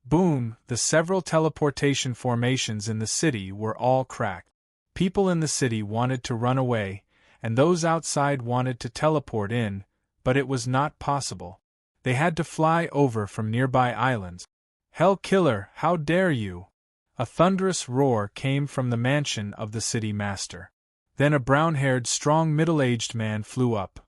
Boom! The several teleportation formations in the city were all cracked. People in the city wanted to run away, and those outside wanted to teleport in, but it was not possible. They had to fly over from nearby islands. Hell Killer, how dare you! A thunderous roar came from the mansion of the city master. Then a brown-haired, strong middle-aged man flew up.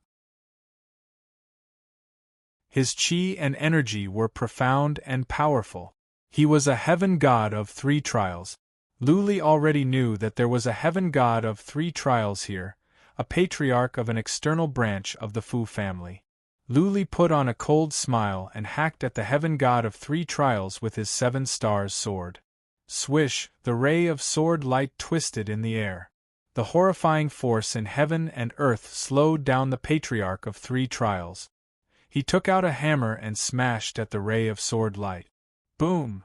His chi and energy were profound and powerful. He was a heaven god of 3 trials. Luli already knew that there was a heaven god of 3 trials here, a patriarch of an external branch of the Fu family. Luli put on a cold smile and hacked at the heaven god of 3 trials with his 7 stars sword. Swish! The ray of sword light twisted in the air. The horrifying force in heaven and earth slowed down the patriarch of 3 trials. He took out a hammer and smashed at the ray of sword light. Boom!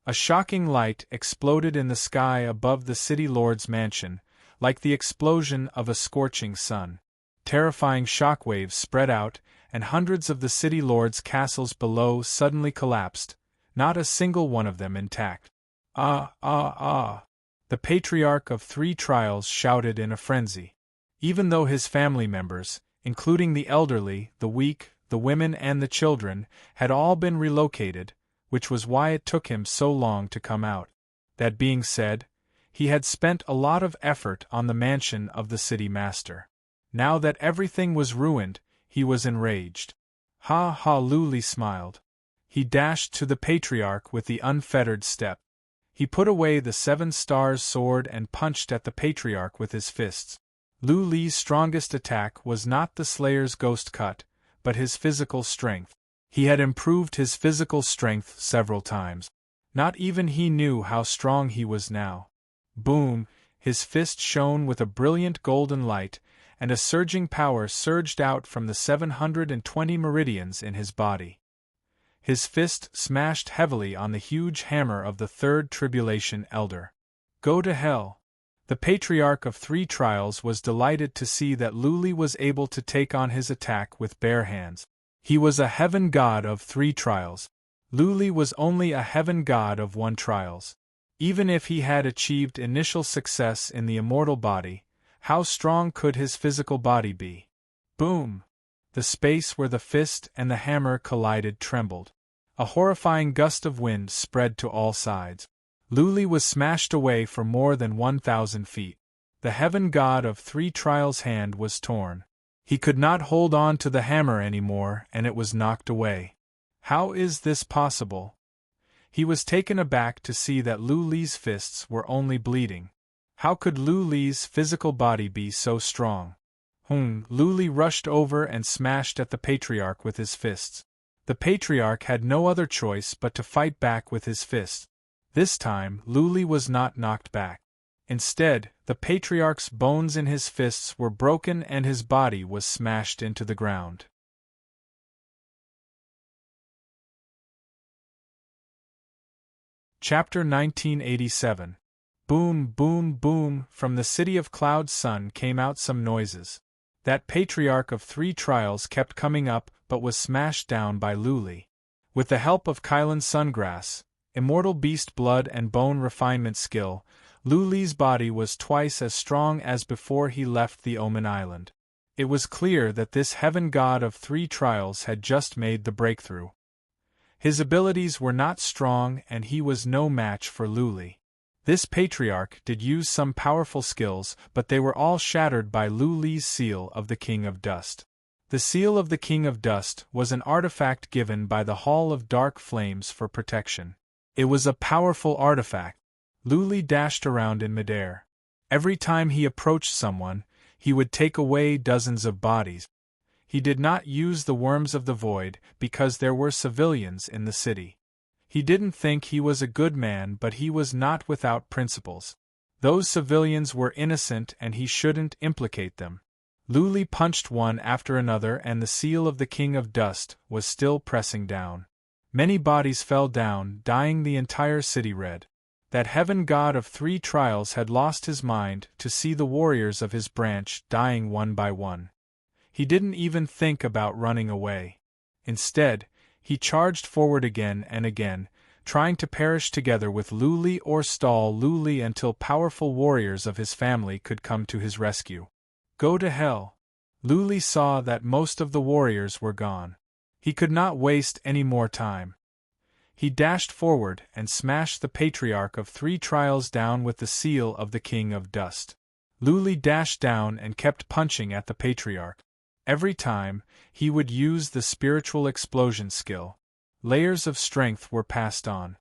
A shocking light exploded in the sky above the city lord's mansion, like the explosion of a scorching sun. Terrifying shockwaves spread out, and hundreds of the city lord's castles below suddenly collapsed, not a single one of them intact. Ah, ah, ah! The Patriarch of Three Trials shouted in a frenzy. Even though his family members, including the elderly, the weak, the women and the children, had all been relocated, which was why it took him so long to come out. That being said, he had spent a lot of effort on the mansion of the city master. Now that everything was ruined, he was enraged. Ha ha! Luli smiled. He dashed to the Patriarch with the unfettered step. He put away the 7 stars sword and punched at the Patriarch with his fists. Lu Li's strongest attack was not the Slayer's ghost cut, but his physical strength. He had improved his physical strength several times. Not even he knew how strong he was now. Boom! His fist shone with a brilliant golden light, and a surging power surged out from the 720 meridians in his body. His fist smashed heavily on the huge hammer of the Third Tribulation Elder. Go to hell! The Patriarch of Three Trials was delighted to see that Luli was able to take on his attack with bare hands. He was a heaven god of 3 trials. Luli was only a heaven god of 1 trials. Even if he had achieved initial success in the immortal body, how strong could his physical body be? Boom! The space where the fist and the hammer collided trembled. A horrifying gust of wind spread to all sides. Luli was smashed away for more than 1,000 feet. The heaven god of 3 trials' hand was torn. He could not hold on to the hammer anymore, and it was knocked away. How is this possible? He was taken aback to see that Lu Li's fists were only bleeding. How could Lu Li's physical body be so strong? Lu Li rushed over and smashed at the Patriarch with his fists. The Patriarch had no other choice but to fight back with his fists. This time, Lu Li was not knocked back. Instead, the Patriarch's bones in his fists were broken and his body was smashed into the ground. Chapter 1987. Boom, boom, boom! From the City of Cloud's Sun came out some noises. That Patriarch of 3 trials kept coming up but was smashed down by Lu Li. With the help of Kylan's Sungrass, immortal beast blood and bone refinement skill, Lu Li's body was twice as strong as before he left the Omen Island. It was clear that this heaven god of 3 trials had just made the breakthrough. His abilities were not strong and he was no match for Lu Li. This Patriarch did use some powerful skills, but they were all shattered by Lu Li's seal of the King of Dust. The seal of the King of Dust was an artifact given by the Hall of Dark Flames for protection. It was a powerful artifact. Lu Li dashed around in midair. Every time he approached someone, he would take away dozens of bodies. He did not use the Worms of the Void because there were civilians in the city. He didn't think he was a good man, but he was not without principles. Those civilians were innocent and he shouldn't implicate them. Lu Li punched one after another and the seal of the King of Dust was still pressing down. Many bodies fell down, dyeing the entire city red. That heaven god of 3 trials had lost his mind to see the warriors of his branch dying one by one. He didn't even think about running away. Instead, he charged forward again and again, trying to perish together with Lu Li or stall Lu Li until powerful warriors of his family could come to his rescue. Go to hell! Lu Li saw that most of the warriors were gone. He could not waste any more time. He dashed forward and smashed the Patriarch of 3 trials down with the seal of the King of Dust. Lu Li dashed down and kept punching at the Patriarch. Every time, he would use the spiritual explosion skill. Layers of strength were passed on.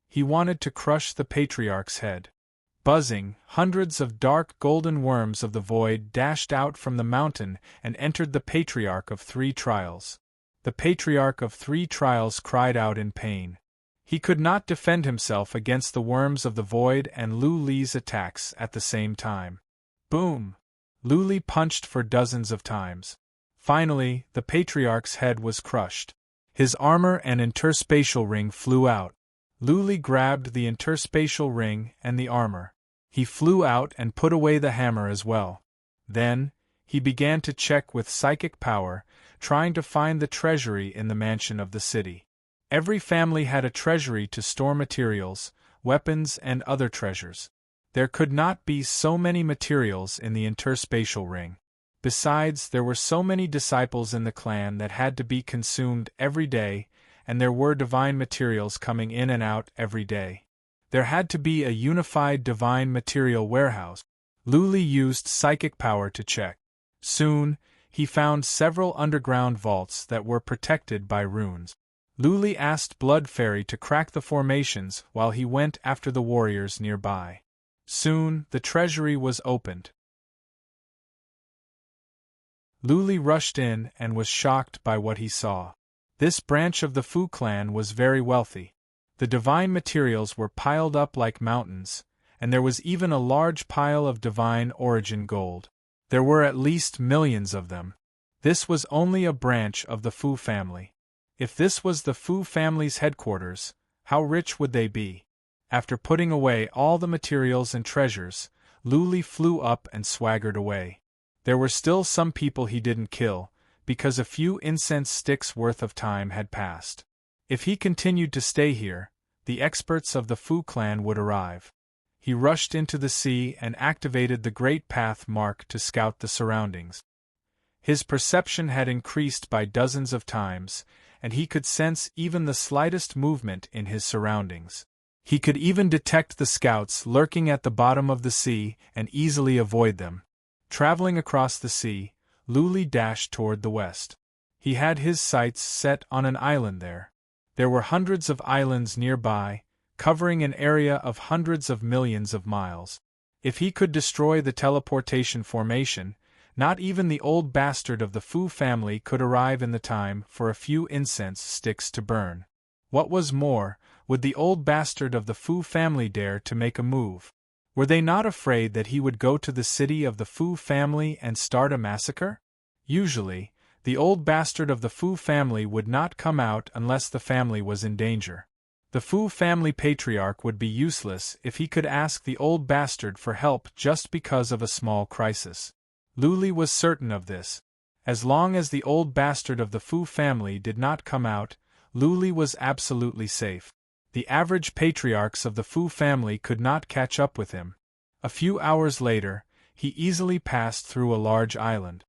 He wanted to crush the Patriarch's head. Buzzing, hundreds of dark golden worms of the void dashed out from the mountain and entered the Patriarch of 3 trials. The Patriarch of 3 trials cried out in pain. He could not defend himself against the worms of the void and Lu Li's attacks at the same time. Boom! Lu Li punched for dozens of times. Finally, the Patriarch's head was crushed. His armor and interspatial ring flew out. Lu Li grabbed the interspatial ring and the armor. He flew out and put away the hammer as well. Then, he began to check with psychic power, trying to find the treasury in the mansion of the city. Every family had a treasury to store materials, weapons and other treasures. There could not be so many materials in the interspatial ring. Besides, there were so many disciples in the clan that had to be consumed every day, and there were divine materials coming in and out every day. There had to be a unified divine material warehouse. Luli used psychic power to check. Soon, he found several underground vaults that were protected by runes. Luli asked Blood Fairy to crack the formations while he went after the warriors nearby. Soon, the treasury was opened. Luli rushed in and was shocked by what he saw. This branch of the Fu clan was very wealthy. The divine materials were piled up like mountains, and there was even a large pile of divine origin gold. There were at least millions of them. This was only a branch of the Fu family. If this was the Fu family's headquarters, how rich would they be? After putting away all the materials and treasures, Luli flew up and swaggered away. There were still some people he didn't kill, because a few incense sticks worth of time had passed. If he continued to stay here, the experts of the Fu clan would arrive. He rushed into the sea and activated the Great Path mark to scout the surroundings. His perception had increased by dozens of times, and he could sense even the slightest movement in his surroundings. He could even detect the scouts lurking at the bottom of the sea and easily avoid them. Traveling across the sea, Luli dashed toward the west. He had his sights set on an island there. There were hundreds of islands nearby, covering an area of hundreds of millions of miles. If he could destroy the teleportation formation, not even the old bastard of the Fu family could arrive in the time for a few incense sticks to burn. What was more, would the old bastard of the Fu family dare to make a move? Were they not afraid that he would go to the city of the Fu family and start a massacre? Usually, the old bastard of the Fu family would not come out unless the family was in danger. The Fu family patriarch would be useless if he could ask the old bastard for help just because of a small crisis. Luli was certain of this. As long as the old bastard of the Fu family did not come out, Luli was absolutely safe. The average patriarchs of the Fu family could not catch up with him. A few hours later, he easily passed through a large island.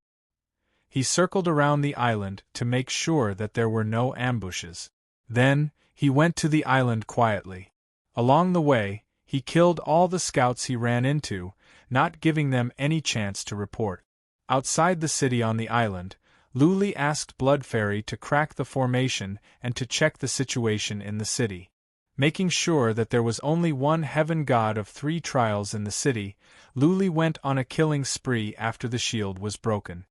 He circled around the island to make sure that there were no ambushes. Then, he went to the island quietly. Along the way, he killed all the scouts he ran into, not giving them any chance to report. Outside the city on the island, Luli asked Blood Fairy to crack the formation and to check the situation in the city. Making sure that there was only one heaven god of 3 trials in the city, Luli went on a killing spree after the shield was broken.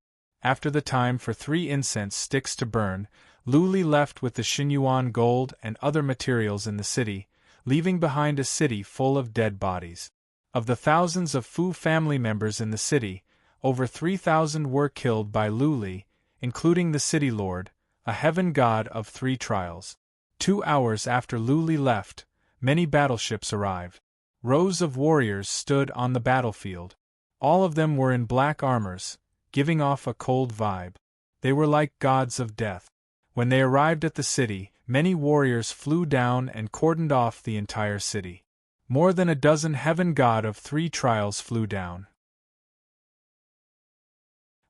After the time for 3 incense sticks to burn, Luli left with the Xinyuan gold and other materials in the city, leaving behind a city full of dead bodies. Of the thousands of Fu family members in the city, over 3,000 were killed by Luli, including the city lord, a heaven god of 3 trials. 2 hours after Luli left, many battleships arrived. Rows of warriors stood on the battlefield. All of them were in black armors, giving off a cold vibe. They were like gods of death. When they arrived at the city, many warriors flew down and cordoned off the entire city. More than a dozen heaven god of 3 trials flew down.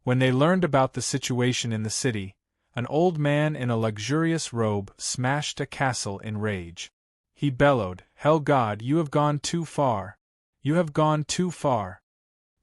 When they learned about the situation in the city, an old man in a luxurious robe smashed a castle in rage. He bellowed, "Hell God, you have gone too far! You have gone too far!"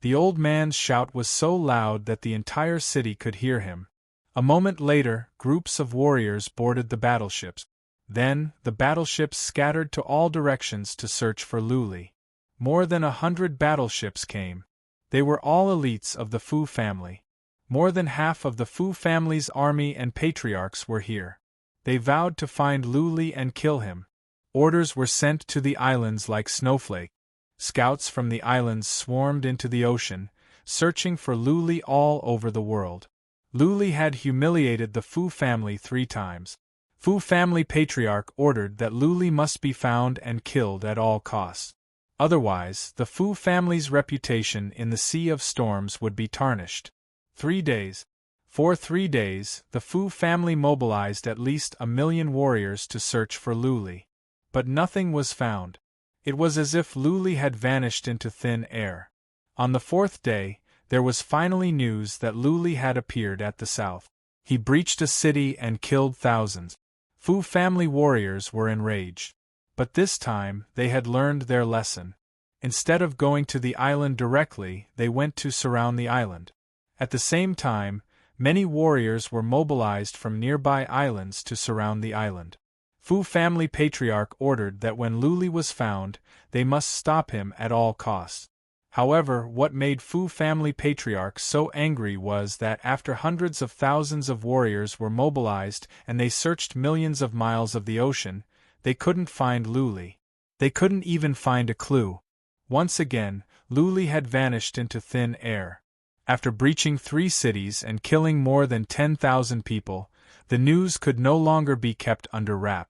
The old man's shout was so loud that the entire city could hear him. A moment later, groups of warriors boarded the battleships. Then, the battleships scattered to all directions to search for Luli. More than 100 battleships came. They were all elites of the Fu family. More than half of the Fu family's army and patriarchs were here. They vowed to find Luli and kill him. Orders were sent to the islands like snowflakes. Scouts from the islands swarmed into the ocean, searching for Luli all over the world. Luli had humiliated the Fu family 3 times. Fu family patriarch ordered that Luli must be found and killed at all costs. Otherwise, the Fu family's reputation in the Sea of Storms would be tarnished. 3 days. For 3 days, the Fu family mobilized at least 1,000,000 warriors to search for Luli. But nothing was found. It was as if Luli had vanished into thin air. On the 4th day, there was finally news that Luli had appeared at the south. He breached a city and killed thousands. Fu family warriors were enraged. But this time, they had learned their lesson. Instead of going to the island directly, they went to surround the island. At the same time, many warriors were mobilized from nearby islands to surround the island. Fu family patriarch ordered that when Luli was found, they must stop him at all costs. However, what made Fu family patriarch so angry was that after hundreds of thousands of warriors were mobilized and they searched millions of miles of the ocean, they couldn't find Luli. They couldn't even find a clue. Once again, Luli had vanished into thin air. After breaching 3 cities and killing more than 10,000 people, the news could no longer be kept under wrap.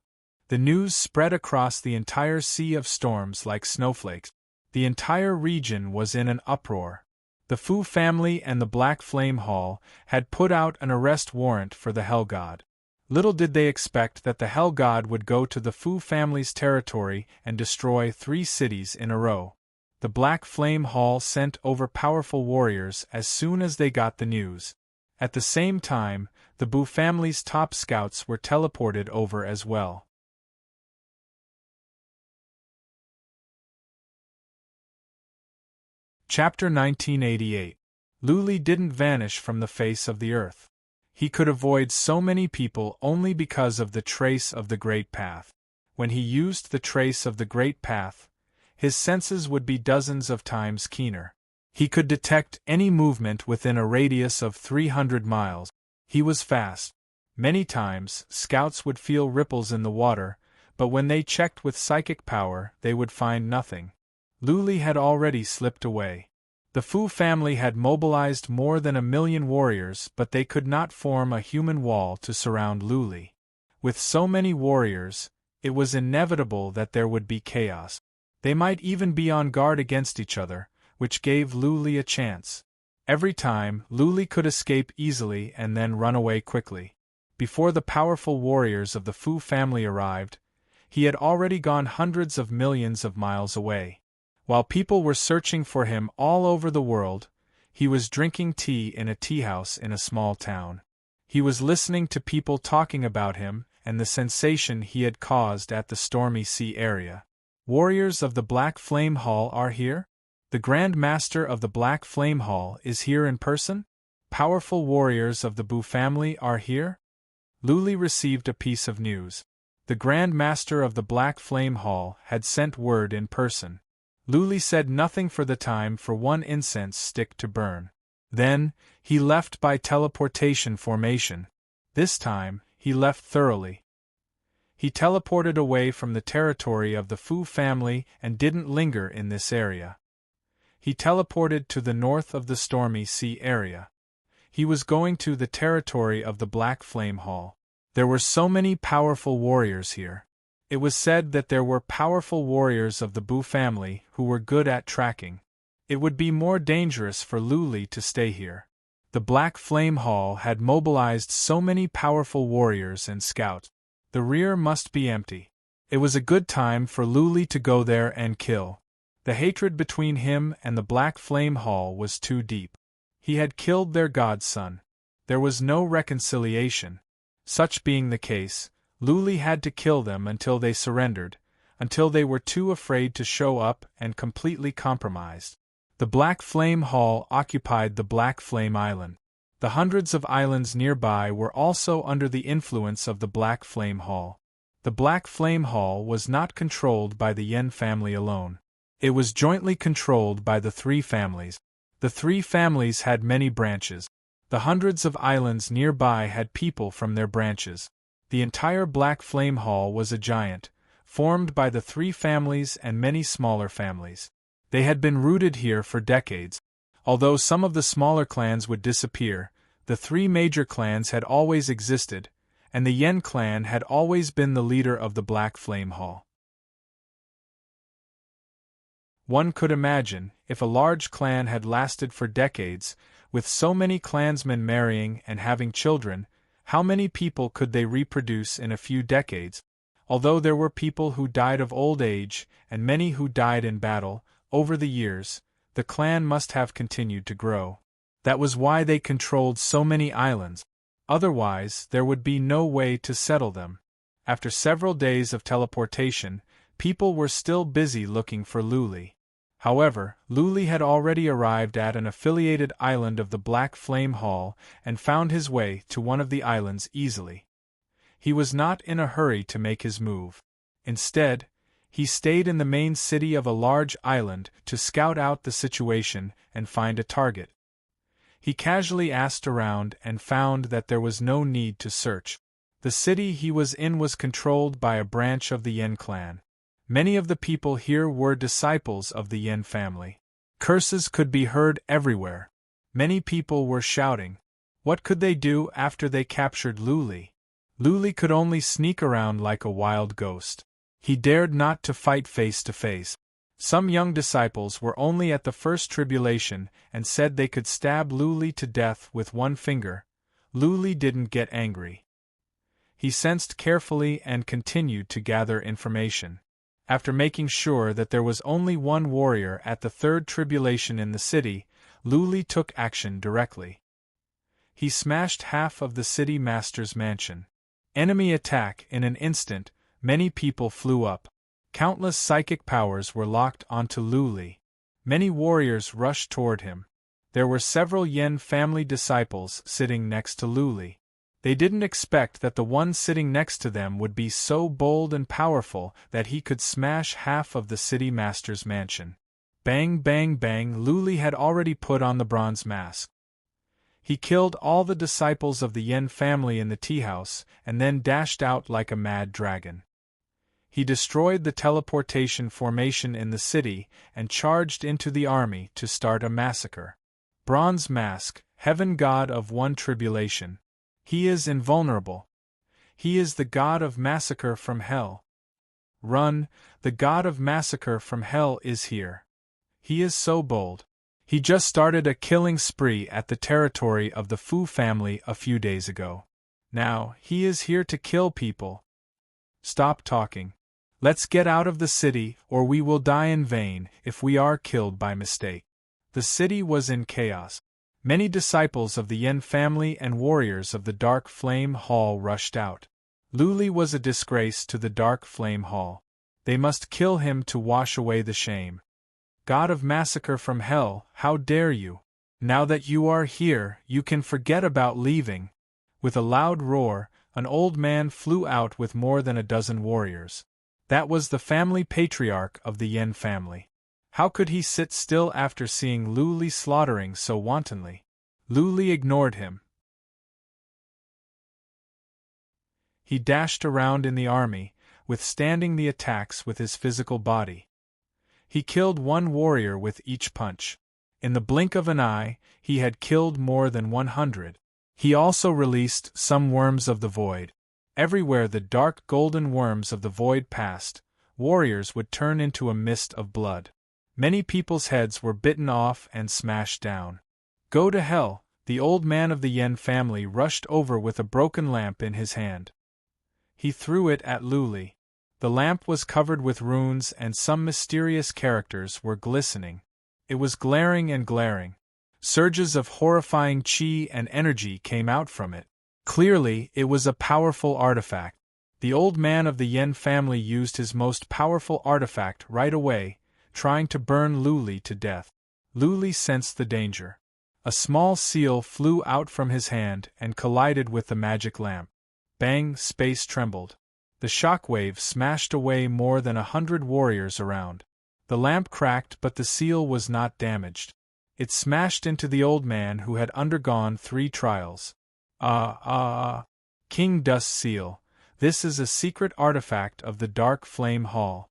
The news spread across the entire Sea of Storms like snowflakes. The entire region was in an uproar. The Fu family and the Black Flame Hall had put out an arrest warrant for the Hell God. Little did they expect that the Hell God would go to the Fu family's territory and destroy 3 cities in a row. The Black Flame Hall sent over powerful warriors as soon as they got the news. At the same time, the Bu family's top scouts were teleported over as well. Chapter 1988. Luli didn't vanish from the face of the earth. He could avoid so many people only because of the trace of the Great Path. When he used the trace of the Great Path, his senses would be dozens of times keener. He could detect any movement within a radius of 300 miles. He was fast. Many times, scouts would feel ripples in the water, but when they checked with psychic power, they would find nothing. Luli had already slipped away. The Fu family had mobilized more than 1,000,000 warriors, but they could not form a human wall to surround Luli. With so many warriors, it was inevitable that there would be chaos. They might even be on guard against each other, which gave Luli a chance. Every time, Luli could escape easily and then run away quickly. Before the powerful warriors of the Fu family arrived, he had already gone hundreds of millions of miles away. While people were searching for him all over the world, he was drinking tea in a teahouse in a small town. He was listening to people talking about him and the sensation he had caused at the Stormy Sea area. Warriors of the Black Flame Hall are here? The Grand Master of the Black Flame Hall is here in person? Powerful warriors of the Bu family are here? Luli received a piece of news. The Grand Master of the Black Flame Hall had sent word in person. Luli said nothing for the time for one incense stick to burn. Then, he left by teleportation formation. This time, he left thoroughly. He teleported away from the territory of the Fu family and didn't linger in this area. He teleported to the north of the Stormy Sea area. He was going to the territory of the Black Flame Hall. There were so many powerful warriors here. It was said that there were powerful warriors of the Bu family who were good at tracking. It would be more dangerous for Luli to stay here. The Black Flame Hall had mobilized so many powerful warriors and scouts. The rear must be empty. It was a good time for Luli to go there and kill. The hatred between him and the Black Flame Hall was too deep. He had killed their godson. There was no reconciliation. Such being the case, Luli had to kill them until they surrendered, until they were too afraid to show up and completely compromised. The Black Flame Hall occupied the Black Flame Island. The hundreds of islands nearby were also under the influence of the Black Flame Hall. The Black Flame Hall was not controlled by the Yen family alone. It was jointly controlled by the 3 families. The 3 families had many branches. The hundreds of islands nearby had people from their branches. The entire Black Flame Hall was a giant, formed by the 3 families and many smaller families. They had been rooted here for decades. Although some of the smaller clans would disappear, the 3 major clans had always existed, and the Yen clan had always been the leader of the Black Flame Hall. One could imagine, if a large clan had lasted for decades, With so many clansmen marrying and having children, how many people could they reproduce in a few decades? Although there were people who died of old age, and many who died in battle, over the years, the clan must have continued to grow. That was why they controlled so many islands. Otherwise, there would be no way to settle them. After several days of teleportation, people were still busy looking for Luli. However, Luli had already arrived at an affiliated island of the Black Flame Hall and found his way to one of the islands easily. He was not in a hurry to make his move. Instead, he stayed in the main city of a large island to scout out the situation and find a target. He casually asked around and found that there was no need to search. The city he was in was controlled by a branch of the Yen clan. Many of the people here were disciples of the Yen family. Curses could be heard everywhere. Many people were shouting. What could they do after they captured Luli? Luli could only sneak around like a wild ghost. He dared not to fight face to face. Some young disciples were only at the first tribulation and said they could stab Luli to death with one finger. Luli didn't get angry. He sensed carefully and continued to gather information. After making sure that there was only one warrior at the third tribulation in the city, Luli took action directly. He smashed half of the city master's mansion. Enemy attack in an instant, many people flew up. Countless psychic powers were locked onto Luli. Many warriors rushed toward him. There were several Yen family disciples sitting next to Luli. They didn't expect that the one sitting next to them would be so bold and powerful that he could smash half of the city master's mansion. Bang bang bang, Luli had already put on the bronze mask. He killed all the disciples of the Yen family in the tea house and then dashed out like a mad dragon. He destroyed the teleportation formation in the city and charged into the army to start a massacre. Bronze Mask, Heaven God of One Tribulation. He is invulnerable. He is the god of massacre from hell. Run, the god of massacre from hell is here. He is so bold. He just started a killing spree at the territory of the Fu family a few days ago. Now, he is here to kill people. Stop talking. Let's get out of the city, or we will die in vain if we are killed by mistake. The city was in chaos. Many disciples of the Yen family and warriors of the Dark Flame Hall rushed out. Luli was a disgrace to the Dark Flame Hall. They must kill him to wash away the shame. God of massacre from hell, how dare you? Now that you are here, you can forget about leaving. With a loud roar, an old man flew out with more than a dozen warriors. That was the family patriarch of the Yen family. How could he sit still after seeing Luli slaughtering so wantonly? Luli ignored him. He dashed around in the army, withstanding the attacks with his physical body. He killed one warrior with each punch. In the blink of an eye, he had killed more than 100. He also released some worms of the void. Everywhere the dark golden worms of the void passed, warriors would turn into a mist of blood. Many people's heads were bitten off and smashed down. Go to hell! The old man of the Yen family rushed over with a broken lamp in his hand. He threw it at Luli. The lamp was covered with runes and some mysterious characters were glistening. It was glaring and glaring. Surges of horrifying chi and energy came out from it. Clearly, it was a powerful artifact. The old man of the Yen family used his most powerful artifact right away, trying to burn Luli to death. Luli sensed the danger. A small seal flew out from his hand and collided with the magic lamp. Bang! Space trembled. The shockwave smashed away more than 100 warriors around. The lamp cracked, but the seal was not damaged. It smashed into the old man who had undergone 3 trials. King Dust Seal. This is a secret artifact of the Dark Flame Hall.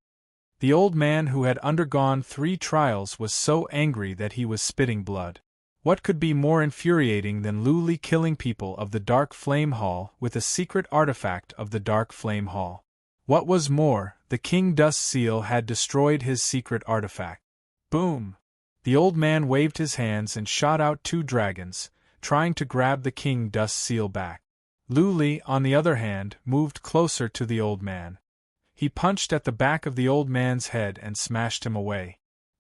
The old man who had undergone 3 trials was so angry that he was spitting blood. What could be more infuriating than Luli killing people of the Dark Flame Hall with a secret artifact of the Dark Flame Hall? What was more, the King Dust Seal had destroyed his secret artifact. Boom! The old man waved his hands and shot out 2 dragons, trying to grab the king dust seal back. Luli, on the other hand, moved closer to the old man. He punched at the back of the old man's head and smashed him away.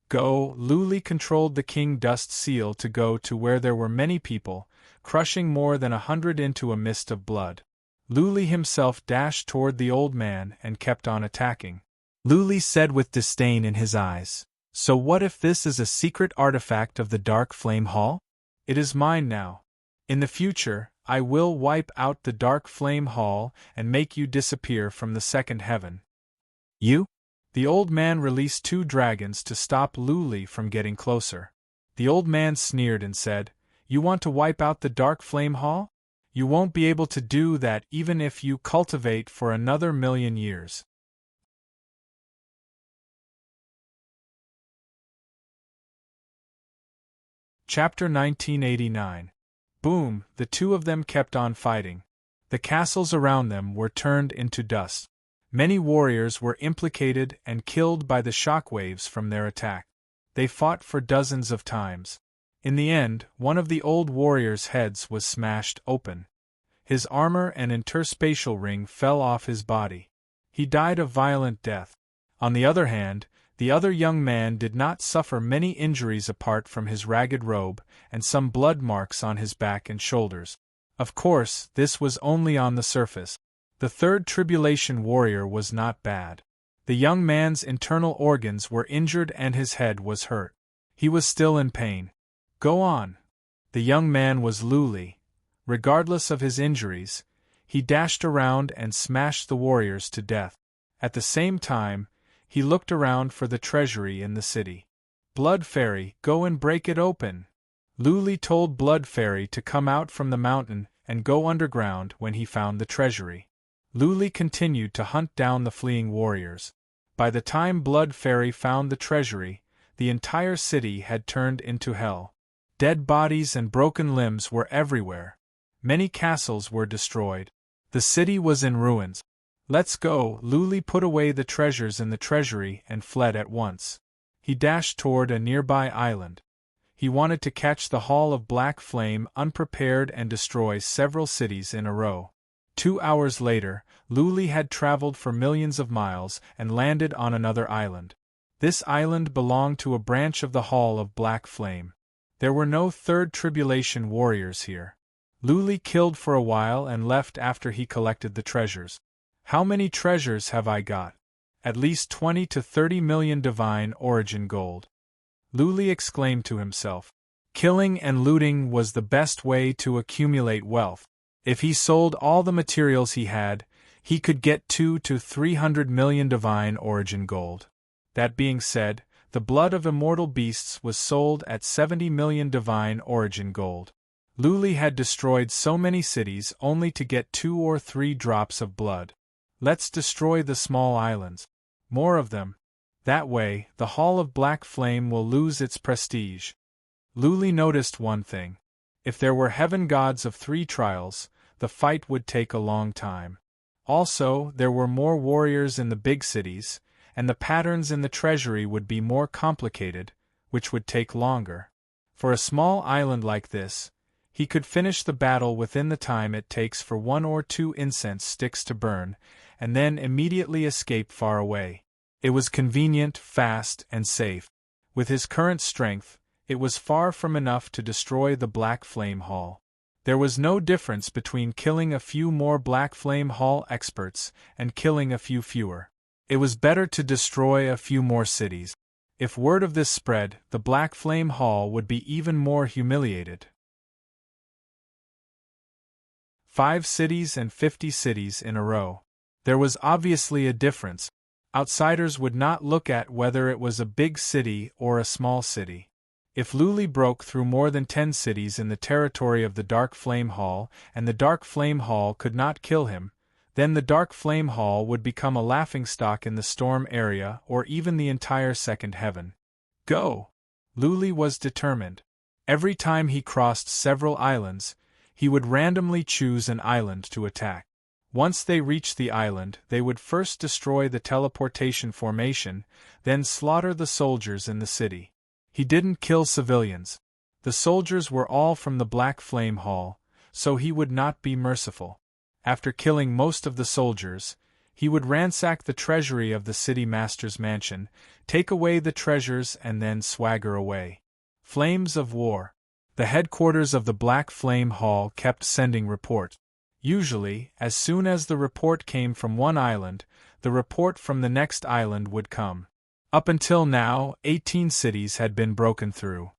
Go! Luli controlled the king dust seal to go to where there were many people, crushing more than 100 into a mist of blood. Luli himself dashed toward the old man and kept on attacking. Luli said with disdain in his eyes, "So what if this is a secret artifact of the Dark Flame Hall? It is mine now. In the future, I will wipe out the Dark Flame Hall and make you disappear from the second heaven." You? The old man released 2 dragons to stop Luli from getting closer. The old man sneered and said, "You want to wipe out the Dark Flame Hall? You won't be able to do that even if you cultivate for another 1,000,000 years. Chapter 1989. Boom, the 2 of them kept on fighting. The castles around them were turned into dust. Many warriors were implicated and killed by the shockwaves from their attack. They fought for dozens of times. In the end, one of the old warriors' heads was smashed open. His armor and interspatial ring fell off his body. He died a violent death. On the other hand, the other young man did not suffer many injuries apart from his ragged robe and some blood marks on his back and shoulders. Of course, this was only on the surface. The third tribulation warrior was not bad. The young man's internal organs were injured and his head was hurt. He was still in pain. Go on. The young man was Luli. Regardless of his injuries, he dashed around and smashed the warriors to death. At the same time, he looked around for the treasury in the city. Blood Fairy, go and break it open. Luli told Blood Fairy to come out from the mountain and go underground when he found the treasury. Luli continued to hunt down the fleeing warriors. By the time Blood Fairy found the treasury, the entire city had turned into hell. Dead bodies and broken limbs were everywhere. Many castles were destroyed. The city was in ruins. Let's go! Luli put away the treasures in the treasury and fled at once. He dashed toward a nearby island. He wanted to catch the Hall of Black Flame unprepared and destroy several cities in a row. 2 hours later, Luli had traveled for millions of miles and landed on another island. This island belonged to a branch of the Hall of Black Flame. There were no third tribulation warriors here. Luli killed for a while and left after he collected the treasures. How many treasures have I got? At least 20 to 30 million divine origin gold. Luli exclaimed to himself. Killing and looting was the best way to accumulate wealth. If he sold all the materials he had, he could get 2 to 300 million divine origin gold. That being said, the blood of immortal beasts was sold at 70 million divine origin gold. Luli had destroyed so many cities only to get 2 or 3 drops of blood. Let's destroy the small islands. More of them. That way, the Hall of Black Flame will lose its prestige. Luli noticed one thing. If there were heaven gods of 3 trials, the fight would take a long time. Also, there were more warriors in the big cities, and the patterns in the treasury would be more complicated, which would take longer. For a small island like this, he could finish the battle within the time it takes for 1 or 2 incense sticks to burn, and then immediately escape far away. It was convenient, fast, and safe. With his current strength, it was far from enough to destroy the Black Flame Hall. There was no difference between killing a few more Black Flame Hall experts and killing a few fewer. It was better to destroy a few more cities. If word of this spread, the Black Flame Hall would be even more humiliated. 5 cities and 50 cities in a row. There was obviously a difference. Outsiders would not look at whether it was a big city or a small city. If Luli broke through more than 10 cities in the territory of the Dark Flame Hall, and the Dark Flame Hall could not kill him, then the Dark Flame Hall would become a laughingstock in the storm area or even the entire second heaven. Go! Luli was determined. Every time he crossed several islands, he would randomly choose an island to attack. Once they reached the island, they would first destroy the teleportation formation, then slaughter the soldiers in the city. He didn't kill civilians. The soldiers were all from the Black Flame Hall, so he would not be merciful. After killing most of the soldiers, he would ransack the treasury of the city master's mansion, take away the treasures and then swagger away. Flames of war. The headquarters of the Black Flame Hall kept sending reports. Usually, as soon as the report came from one island, the report from the next island would come. Up until now, 18 cities had been broken through.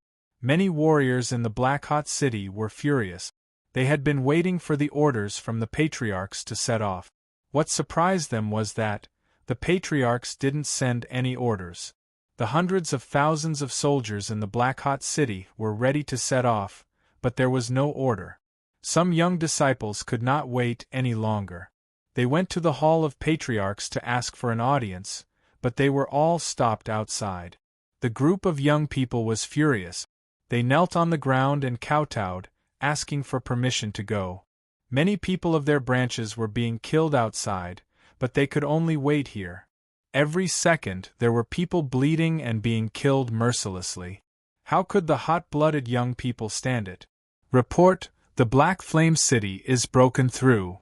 Many warriors in the Black Hot City were furious. They had been waiting for the orders from the patriarchs to set off. What surprised them was that the patriarchs didn't send any orders. The hundreds of thousands of soldiers in the Black Hot City were ready to set off, but there was no order. Some young disciples could not wait any longer. They went to the Hall of Patriarchs to ask for an audience, but they were all stopped outside. The group of young people was furious. They knelt on the ground and kowtowed, asking for permission to go. Many people of their branches were being killed outside, but they could only wait here. Every second there were people bleeding and being killed mercilessly. How could the hot-blooded young people stand it? Report, the Black Flame City is broken through.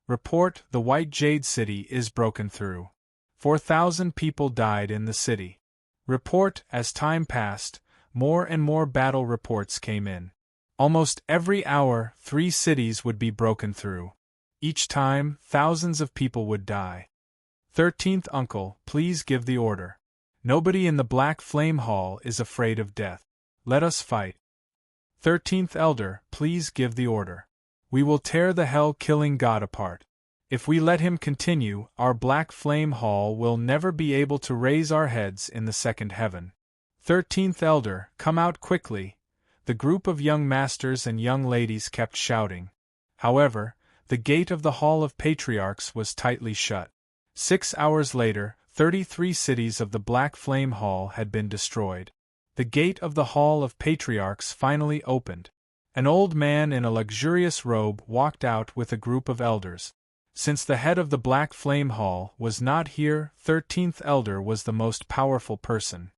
Report, the White Jade City is broken through. 4,000 people died in the city. Report, as time passed, more and more battle reports came in. Almost every hour, 3 cities would be broken through. Each time, thousands of people would die. 13th Uncle, please give the order. Nobody in the Black Flame Hall is afraid of death. Let us fight. 13th Elder, please give the order. We will tear the hell-killing god apart. If we let him continue, our Black Flame Hall will never be able to raise our heads in the second heaven. 13th Elder, come out quickly. The group of young masters and young ladies kept shouting. However, the gate of the Hall of Patriarchs was tightly shut. 6 hours later, 33 cities of the Black Flame Hall had been destroyed. The gate of the Hall of Patriarchs finally opened. An old man in a luxurious robe walked out with a group of elders. Since the head of the Black Flame Hall was not here, 13th Elder was the most powerful person.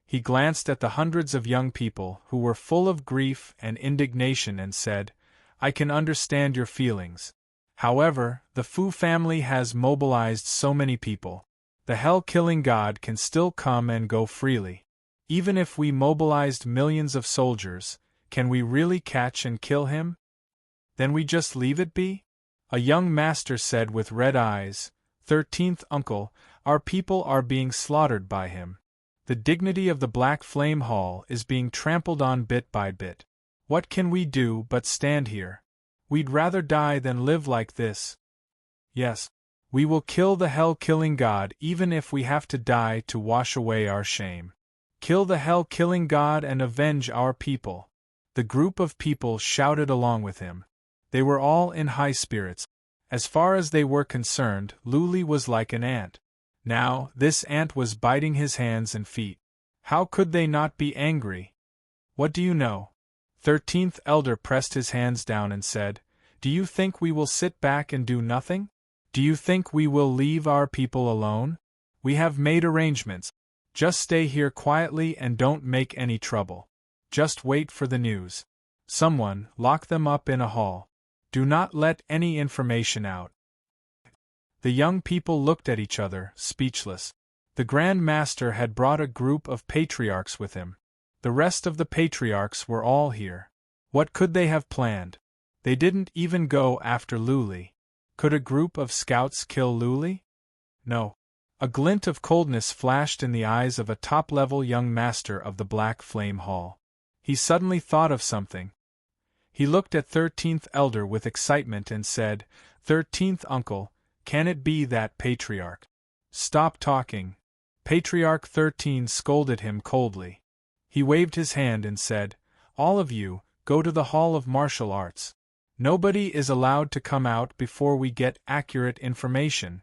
He glanced at the hundreds of young people who were full of grief and indignation and said, I can understand your feelings. However, the Fu family has mobilized so many people. The hell-killing god can still come and go freely. Even if we mobilized millions of soldiers, can we really catch and kill him? Then we just leave it be? A young master said with red eyes, 13th Uncle, our people are being slaughtered by him. The dignity of the Black Flame Hall is being trampled on bit by bit. What can we do but stand here? We'd rather die than live like this. Yes, we will kill the hell-killing god even if we have to die to wash away our shame. Kill the hell-killing god and avenge our people. The group of people shouted along with him. They were all in high spirits. As far as they were concerned, Luli was like an ant. Now, this ant was biting his hands and feet. How could they not be angry? What do you know? 13th Elder pressed his hands down and said, Do you think we will sit back and do nothing? Do you think we will leave our people alone? We have made arrangements. Just stay here quietly and don't make any trouble. Just wait for the news. Someone, lock them up in a hall. Do not let any information out. The young people looked at each other, speechless. The Grand Master had brought a group of patriarchs with him. The rest of the patriarchs were all here. What could they have planned? They didn't even go after Luli. Could a group of scouts kill Luli? No. A glint of coldness flashed in the eyes of a top-level young master of the Black Flame Hall. He suddenly thought of something. He looked at 13th Elder with excitement and said, 13th Uncle, can it be that patriarch? Stop talking. Patriarch 13 scolded him coldly. He waved his hand and said, All of you, go to the Hall of Martial Arts. Nobody is allowed to come out before we get accurate information.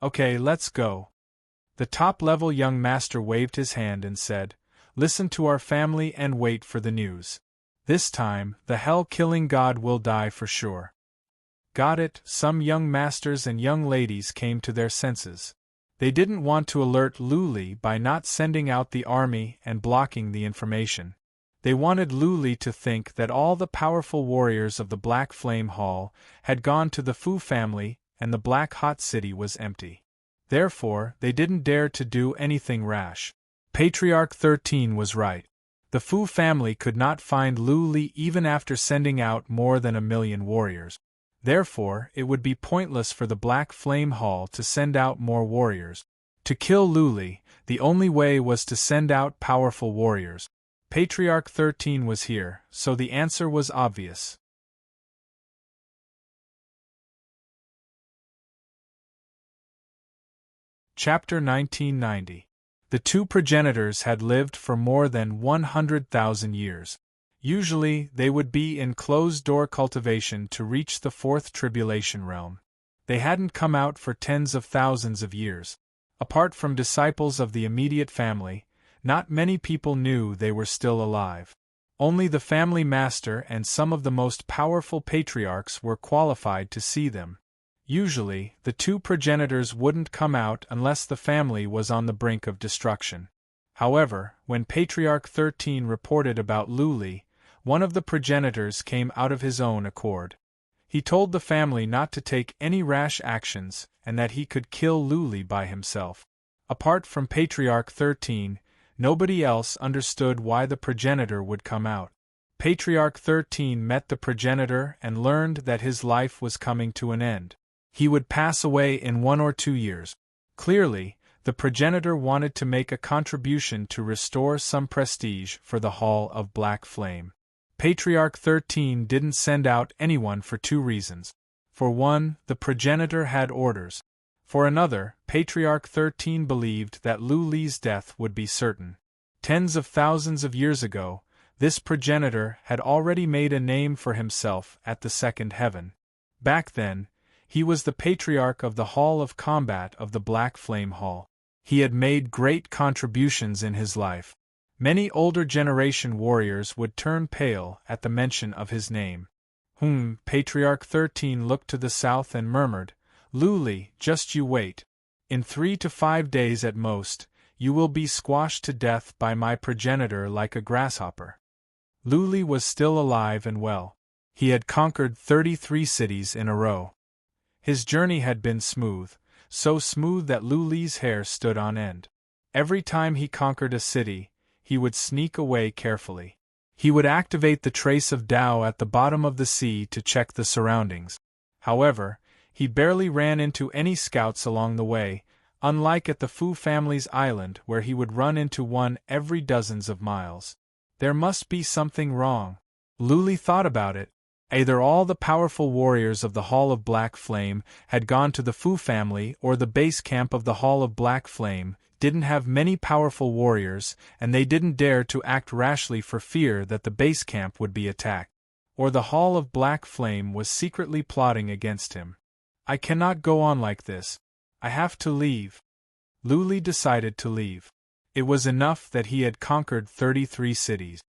Okay, let's go. The top-level young master waved his hand and said, Listen to our family and wait for the news. This time, the hell-killing god will die for sure. Got it, some young masters and young ladies came to their senses. They didn't want to alert Luli by not sending out the army and blocking the information. They wanted Luli to think that all the powerful warriors of the Black Flame Hall had gone to the Fu family and the Black Hot City was empty. Therefore, they didn't dare to do anything rash. Patriarch 13 was right. The Fu family could not find Luli even after sending out more than 1,000,000 warriors. Therefore, it would be pointless for the Black Flame Hall to send out more warriors. To kill Luli, the only way was to send out powerful warriors. Patriarch 13 was here, so the answer was obvious. Chapter 1990. The two progenitors had lived for more than 100,000 years. Usually, they would be in closed-door cultivation to reach the fourth tribulation realm. They hadn't come out for tens of thousands of years. Apart from disciples of the immediate family, not many people knew they were still alive. Only the family master and some of the most powerful patriarchs were qualified to see them. Usually, the two progenitors wouldn't come out unless the family was on the brink of destruction. However, when Patriarch 13 reported about Luli, one of the progenitors came out of his own accord. He told the family not to take any rash actions and that he could kill Luli by himself. Apart from Patriarch 13, nobody else understood why the progenitor would come out. Patriarch 13 met the progenitor and learned that his life was coming to an end. He would pass away in 1 or 2 years. Clearly, the progenitor wanted to make a contribution to restore some prestige for the Hall of Black Flame. Patriarch 13 didn't send out anyone for 2 reasons. For one, the progenitor had orders. For another, Patriarch 13 believed that Luli's death would be certain. Tens of thousands of years ago, this progenitor had already made a name for himself at the second heaven. Back then, he was the patriarch of the Hall of Combat of the Black Flame Hall. He had made great contributions in his life. Many older generation warriors would turn pale at the mention of his name. Patriarch 13 looked to the south and murmured, "Luli, just you wait. In 3 to 5 days at most, you will be squashed to death by my progenitor like a grasshopper." Luli was still alive and well. He had conquered 33 cities in a row. His journey had been smooth, so smooth that Luli's hair stood on end. Every time he conquered a city, he would sneak away carefully. He would activate the trace of Tao at the bottom of the sea to check the surroundings. However, he barely ran into any scouts along the way, unlike at the Fu family's island where he would run into one every dozens of miles. There must be something wrong. Luli thought about it. Either all the powerful warriors of the Hall of Black Flame had gone to the Fu family or the base camp of the Hall of Black Flame didn't have many powerful warriors and they didn't dare to act rashly for fear that the base camp would be attacked. Or the Hall of Black Flame was secretly plotting against him. "I cannot go on like this. I have to leave." Luli decided to leave. It was enough that he had conquered 33 cities.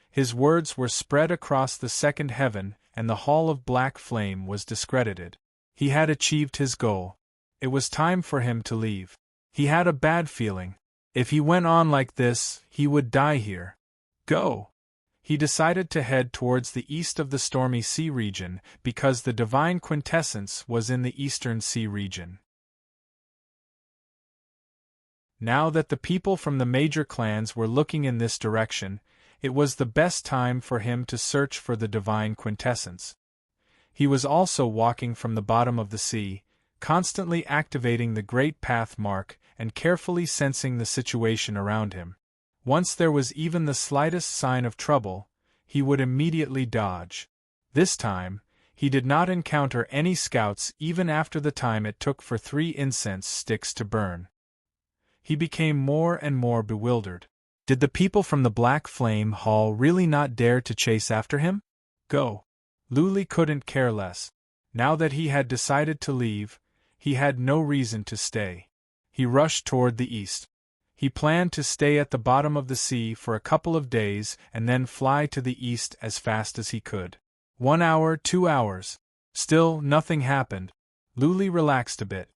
His words were spread across the second heaven and the Hall of Black Flame was discredited. He had achieved his goal. It was time for him to leave. He had a bad feeling. If he went on like this, he would die here. Go! He decided to head towards the east of the Stormy Sea region because the Divine Quintessence was in the Eastern Sea region. Now that the people from the major clans were looking in this direction, it was the best time for him to search for the Divine Quintessence. He was also walking from the bottom of the sea, constantly activating the Great Path mark and carefully sensing the situation around him. Once there was even the slightest sign of trouble, he would immediately dodge. This time, he did not encounter any scouts even after the time it took for 3 incense sticks to burn. He became more and more bewildered. Did the people from the Black Flame Hall really not dare to chase after him? Go! Luli couldn't care less. Now that he had decided to leave, he had no reason to stay. He rushed toward the east. He planned to stay at the bottom of the sea for a couple of days and then fly to the east as fast as he could. 1 hour, 2 hours. Still, nothing happened. Luli relaxed a bit.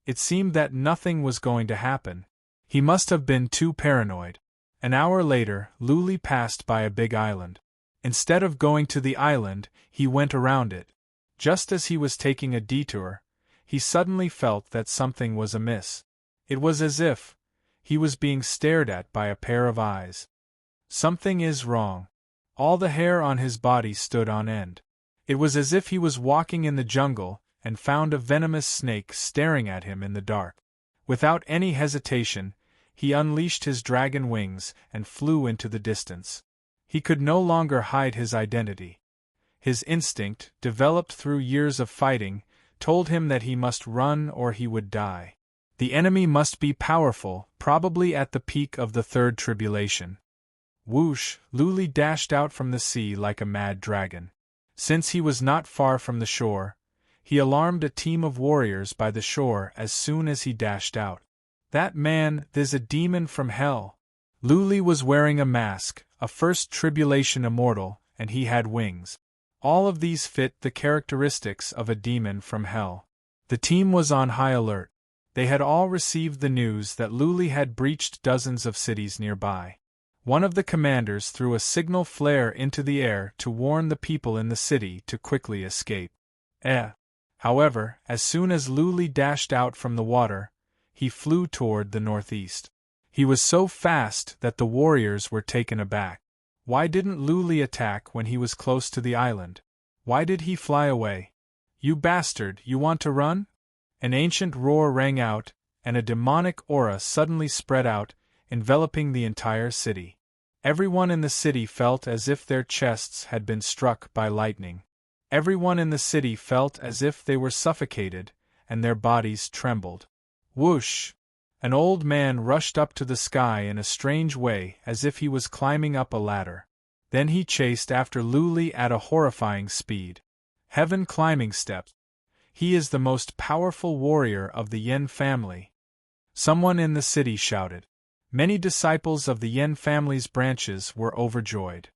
It seemed that nothing was going to happen. He must have been too paranoid. An hour later, Luli passed by a big island. Instead of going to the island, he went around it. Just as he was taking a detour, he suddenly felt that something was amiss. It was as if he was being stared at by a pair of eyes. Something is wrong. All the hair on his body stood on end. It was as if he was walking in the jungle and found a venomous snake staring at him in the dark. Without any hesitation, he unleashed his dragon wings and flew into the distance. He could no longer hide his identity. His instinct, developed through years of fighting, told him that he must run or he would die. The enemy must be powerful, probably at the peak of the third tribulation. Whoosh! Luli dashed out from the sea like a mad dragon. Since he was not far from the shore, he alarmed a team of warriors by the shore as soon as he dashed out. That man, there's a demon from hell. Luli was wearing a mask, a first tribulation immortal, and he had wings. All of these fit the characteristics of a demon from hell. The team was on high alert. They had all received the news that Luli had breached dozens of cities nearby. One of the commanders threw a signal flare into the air to warn the people in the city to quickly escape. However, as soon as Luli dashed out from the water, he flew toward the northeast. He was so fast that the warriors were taken aback. Why didn't Luli attack when he was close to the island? Why did he fly away? You bastard, you want to run? An ancient roar rang out, and a demonic aura suddenly spread out, enveloping the entire city. Everyone in the city felt as if their chests had been struck by lightning. Everyone in the city felt as if they were suffocated, and their bodies trembled. Whoosh! An old man rushed up to the sky in a strange way as if he was climbing up a ladder. Then he chased after Luli at a horrifying speed. Heaven climbing steps. He is the most powerful warrior of the Yen family. Someone in the city shouted. Many disciples of the Yen family's branches were overjoyed.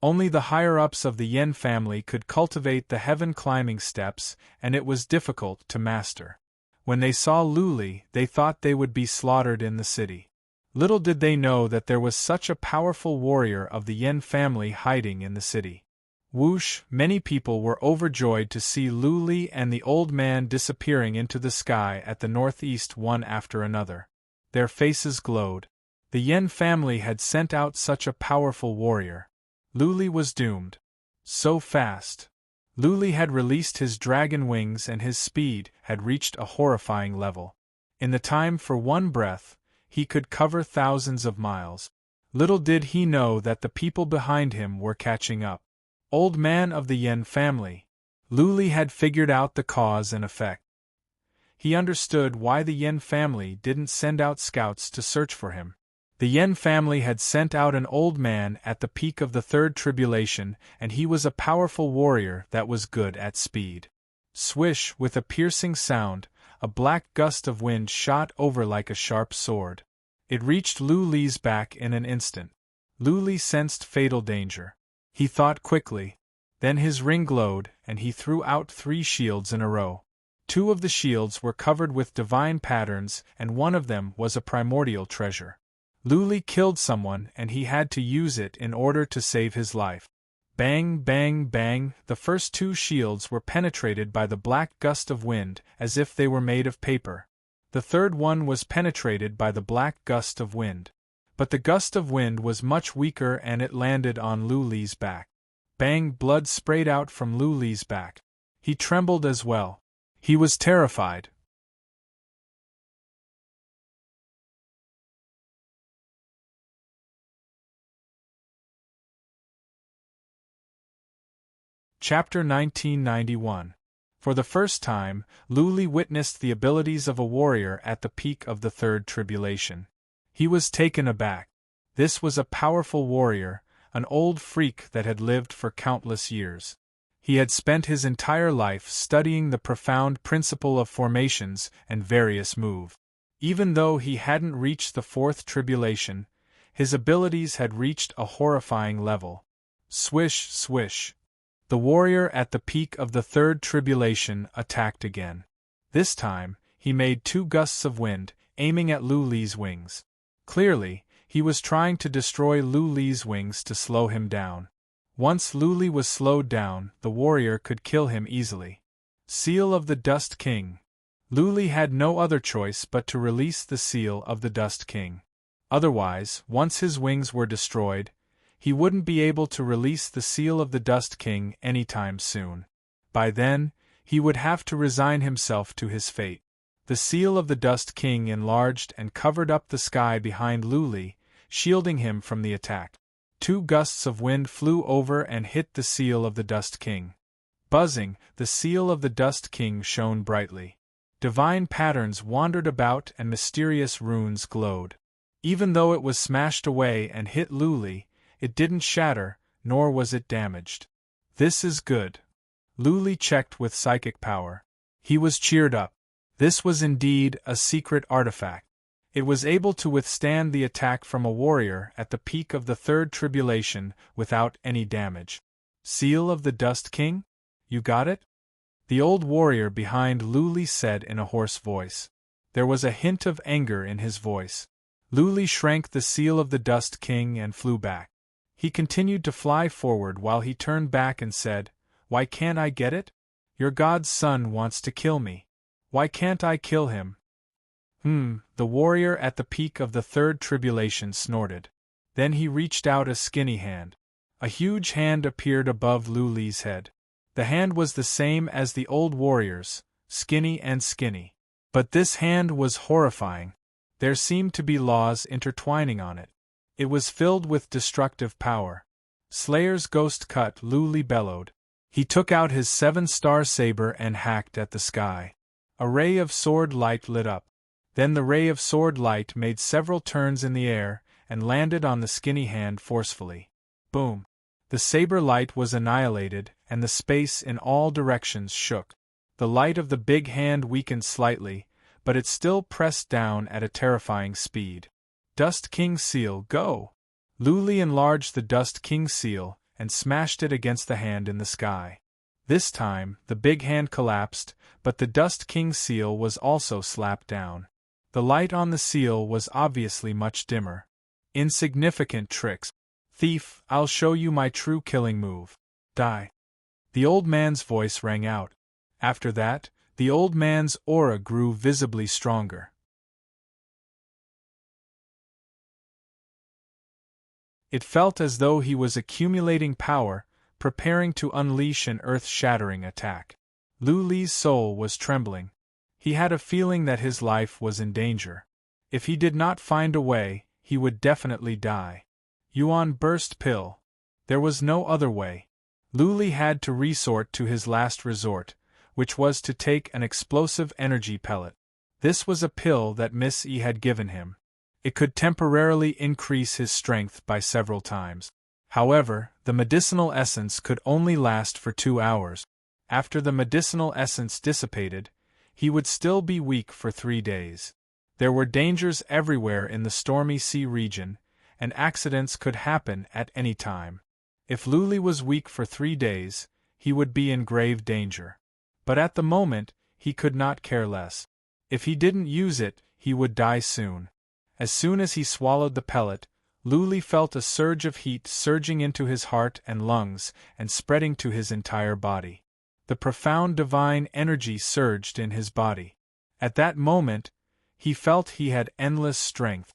Only the higher-ups of the Yen family could cultivate the heaven-climbing steps, and it was difficult to master. When they saw Luli, they thought they would be slaughtered in the city. Little did they know that there was such a powerful warrior of the Yen family hiding in the city. Whoosh! Many people were overjoyed to see Luli and the old man disappearing into the sky at the northeast one after another. Their faces glowed. The Yen family had sent out such a powerful warrior. Luli was doomed. So fast. Luli had released his dragon wings and his speed had reached a horrifying level. In the time for one breath, he could cover thousands of miles. Little did he know that the people behind him were catching up. Old man of the Yen family. Luli had figured out the cause and effect. He understood why the Yen family didn't send out scouts to search for him. The Yen family had sent out an old man at the peak of the third tribulation, and he was a powerful warrior that was good at speed. Swish! With a piercing sound, a black gust of wind shot over like a sharp sword. It reached Luli's back in an instant. Luli sensed fatal danger. He thought quickly. Then his ring glowed, and he threw out 3 shields in a row. 2 of the shields were covered with divine patterns, and one of them was a primordial treasure. Luli killed someone and he had to use it in order to save his life. Bang, bang, bang, the first 2 shields were penetrated by the black gust of wind as if they were made of paper. The third one was penetrated by the black gust of wind. But the gust of wind was much weaker and it landed on Luli's back. Bang, blood sprayed out from Luli's back. He trembled as well. He was terrified. Chapter 1991. For the first time, Luli witnessed the abilities of a warrior at the peak of the third tribulation. He was taken aback. This was a powerful warrior, an old freak that had lived for countless years. He had spent his entire life studying the profound principle of formations and various moves. Even though he hadn't reached the fourth tribulation, his abilities had reached a horrifying level. Swish, swish. The warrior at the peak of the third tribulation attacked again. This time, he made 2 gusts of wind, aiming at Lu Li's wings. Clearly, he was trying to destroy Lu Li's wings to slow him down. Once Lu Li was slowed down, the warrior could kill him easily. Seal of the Dust King. Lu Li had no other choice but to release the Seal of the Dust King. Otherwise, once his wings were destroyed, he wouldn't be able to release the Seal of the Dust King anytime soon. By then, he would have to resign himself to his fate. The Seal of the Dust King enlarged and covered up the sky behind Lu Li, shielding him from the attack. 2 gusts of wind flew over and hit the Seal of the Dust King. Buzzing, the Seal of the Dust King shone brightly. Divine patterns wandered about and mysterious runes glowed. Even though it was smashed away and hit Lu Li, it didn't shatter, nor was it damaged. This is good. Lu Li checked with psychic power. He was cheered up. This was indeed a secret artifact. It was able to withstand the attack from a warrior at the peak of the third tribulation without any damage. Seal of the Dust King? You got it? The old warrior behind Lu Li said in a hoarse voice. There was a hint of anger in his voice. Lu Li shrank the Seal of the Dust King and flew back. He continued to fly forward while he turned back and said, "Why can't I get it? Your god's son wants to kill me. Why can't I kill him?" The warrior at the peak of the third tribulation snorted. Then he reached out a skinny hand. A huge hand appeared above Lu Li's head. The hand was the same as the old warrior's, skinny and skinny. But this hand was horrifying. There seemed to be laws intertwining on it. It was filled with destructive power. Slayer's ghost cut, Lu Li bellowed. He took out his 7-star saber and hacked at the sky. A ray of sword light lit up. Then the ray of sword light made several turns in the air and landed on the skinny hand forcefully. Boom! The saber light was annihilated, and the space in all directions shook. The light of the big hand weakened slightly, but it still pressed down at a terrifying speed. Dust King Seal, go! Lu Li enlarged the Dust King Seal and smashed it against the hand in the sky. This time, the big hand collapsed, but the Dust King Seal was also slapped down. The light on the seal was obviously much dimmer. Insignificant tricks. Thief, I'll show you my true killing move. Die. The old man's voice rang out. After that, the old man's aura grew visibly stronger. It felt as though he was accumulating power, preparing to unleash an earth-shattering attack. Lu Li's soul was trembling. He had a feeling that his life was in danger. If he did not find a way, he would definitely die. Yuan burst pill. There was no other way. Lu Li had to resort to his last resort, which was to take an explosive energy pellet. This was a pill that Miss E had given him. It could temporarily increase his strength by several times. However, the medicinal essence could only last for 2 hours. After the medicinal essence dissipated, he would still be weak for 3 days. There were dangers everywhere in the stormy sea region, and accidents could happen at any time. If Lu Li was weak for 3 days, he would be in grave danger. But at the moment, he could not care less. If he didn't use it, he would die soon. As soon as he swallowed the pellet, Lu Li felt a surge of heat surging into his heart and lungs and spreading to his entire body. The profound divine energy surged in his body. At that moment, he felt he had endless strength.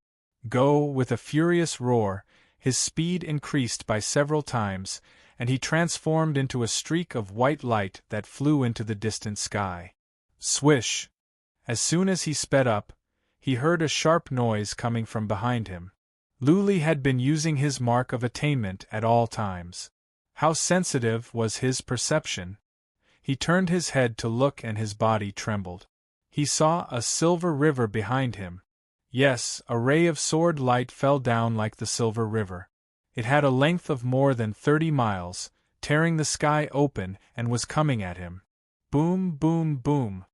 Go, with a furious roar, his speed increased by several times, and he transformed into a streak of white light that flew into the distant sky. Swish! As soon as he sped up, he heard a sharp noise coming from behind him. Lu Li had been using his mark of attainment at all times. How sensitive was his perception! He turned his head to look and his body trembled. He saw a silver river behind him. Yes, a ray of sword light fell down like the silver river. It had a length of more than 30 miles, tearing the sky open, and was coming at him. Boom, boom, boom.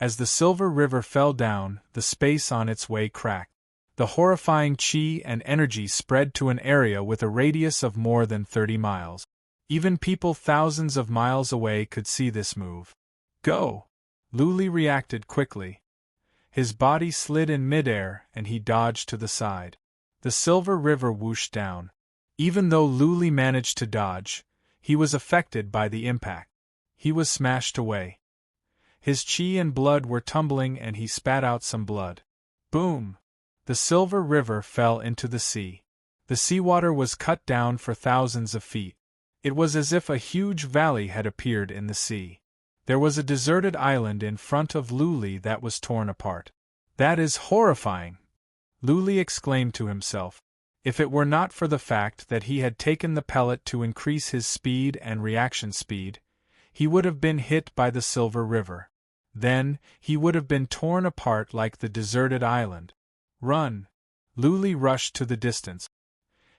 As the silver river fell down, the space on its way cracked. The horrifying chi and energy spread to an area with a radius of more than 30 miles. Even people thousands of miles away could see this move. Go! Luli reacted quickly. His body slid in midair and he dodged to the side. The silver river whooshed down. Even though Luli managed to dodge, he was affected by the impact. He was smashed away. His chi and blood were tumbling and he spat out some blood. Boom! The silver river fell into the sea. The seawater was cut down for thousands of feet. It was as if a huge valley had appeared in the sea. There was a deserted island in front of Luli that was torn apart. That is horrifying! Luli exclaimed to himself. If it were not for the fact that he had taken the pellet to increase his speed and reaction speed, he would have been hit by the silver river. Then, he would have been torn apart like the deserted island. Run! Luli rushed to the distance.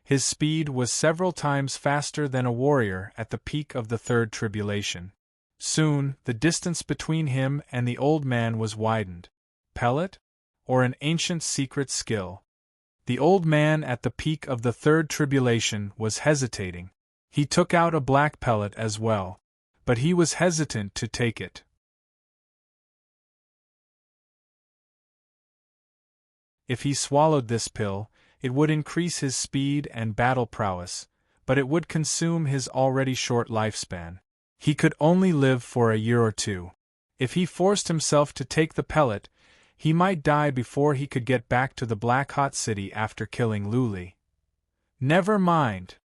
His speed was several times faster than a warrior at the peak of the third tribulation. Soon, the distance between him and the old man was widened. Pellet? Or an ancient secret skill? The old man at the peak of the third tribulation was hesitating. He took out a black pellet as well. But he was hesitant to take it. If he swallowed this pill, it would increase his speed and battle prowess, but it would consume his already short lifespan. He could only live for a year or two. If he forced himself to take the pellet, he might die before he could get back to the Black Hot City after killing Luli. Never mind.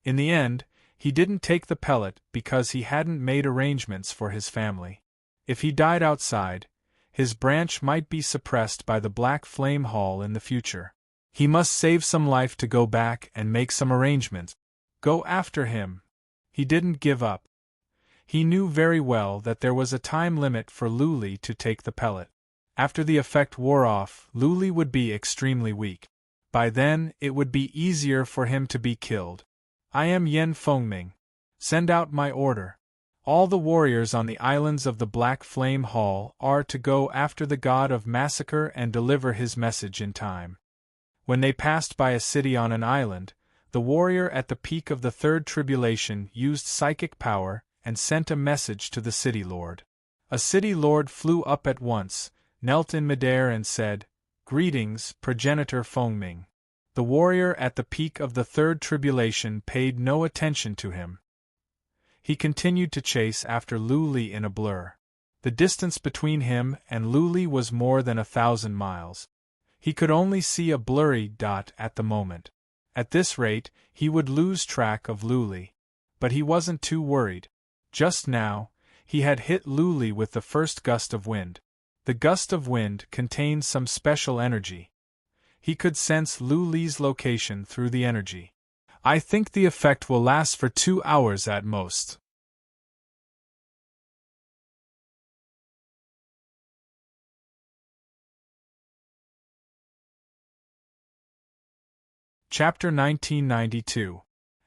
In the end, he didn't take the pellet because he hadn't made arrangements for his family. If he died outside, his branch might be suppressed by the Black Flame Hall in the future. He must save some life to go back and make some arrangements. Go after him. He didn't give up. He knew very well that there was a time limit for Luli to take the pellet. After the effect wore off, Luli would be extremely weak. By then, it would be easier for him to be killed. I am Yen Fengming. Send out my order. All the warriors on the islands of the Black Flame Hall are to go after the god of massacre and deliver his message in time. When they passed by a city on an island, the warrior at the peak of the third tribulation used psychic power and sent a message to the city lord. A city lord flew up at once, knelt in midair and said, "Greetings, progenitor Fengming." The warrior at the peak of the third tribulation paid no attention to him. He continued to chase after Luli in a blur. The distance between him and Luli was more than 1,000 miles. He could only see a blurry dot at the moment. At this rate, he would lose track of Luli. But he wasn't too worried. Just now, he had hit Luli with the first gust of wind. The gust of wind contained some special energy. He could sense Luli's location through the energy. I think the effect will last for 2 hours at most. Chapter 1992.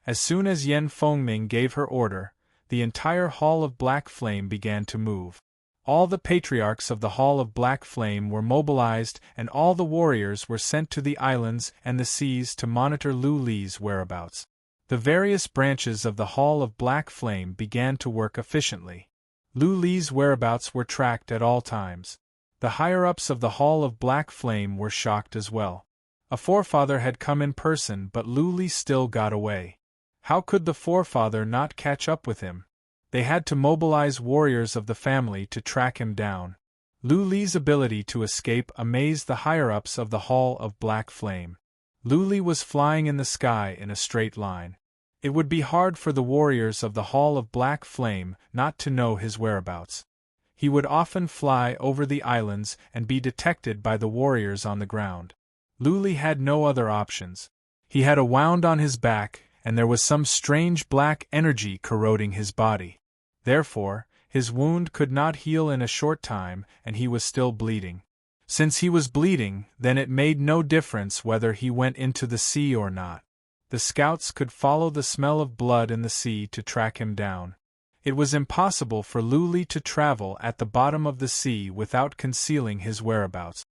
As soon as Yen Fengming gave her order, the entire Hall of Black Flame began to move. All the patriarchs of the Hall of Black Flame were mobilized and all the warriors were sent to the islands and the seas to monitor Luli's whereabouts. The various branches of the Hall of Black Flame began to work efficiently. Luli's whereabouts were tracked at all times. The higher-ups of the Hall of Black Flame were shocked as well. A forefather had come in person but Luli still got away. How could the forefather not catch up with him? They had to mobilize warriors of the family to track him down. Luli's ability to escape amazed the higher-ups of the Hall of Black Flame. Luli was flying in the sky in a straight line. It would be hard for the warriors of the Hall of Black Flame not to know his whereabouts. He would often fly over the islands and be detected by the warriors on the ground. Luli had no other options. He had a wound on his back, and there was some strange black energy corroding his body. Therefore, his wound could not heal in a short time, and he was still bleeding. Since he was bleeding, then it made no difference whether he went into the sea or not. The scouts could follow the smell of blood in the sea to track him down. It was impossible for Luli to travel at the bottom of the sea without concealing his whereabouts.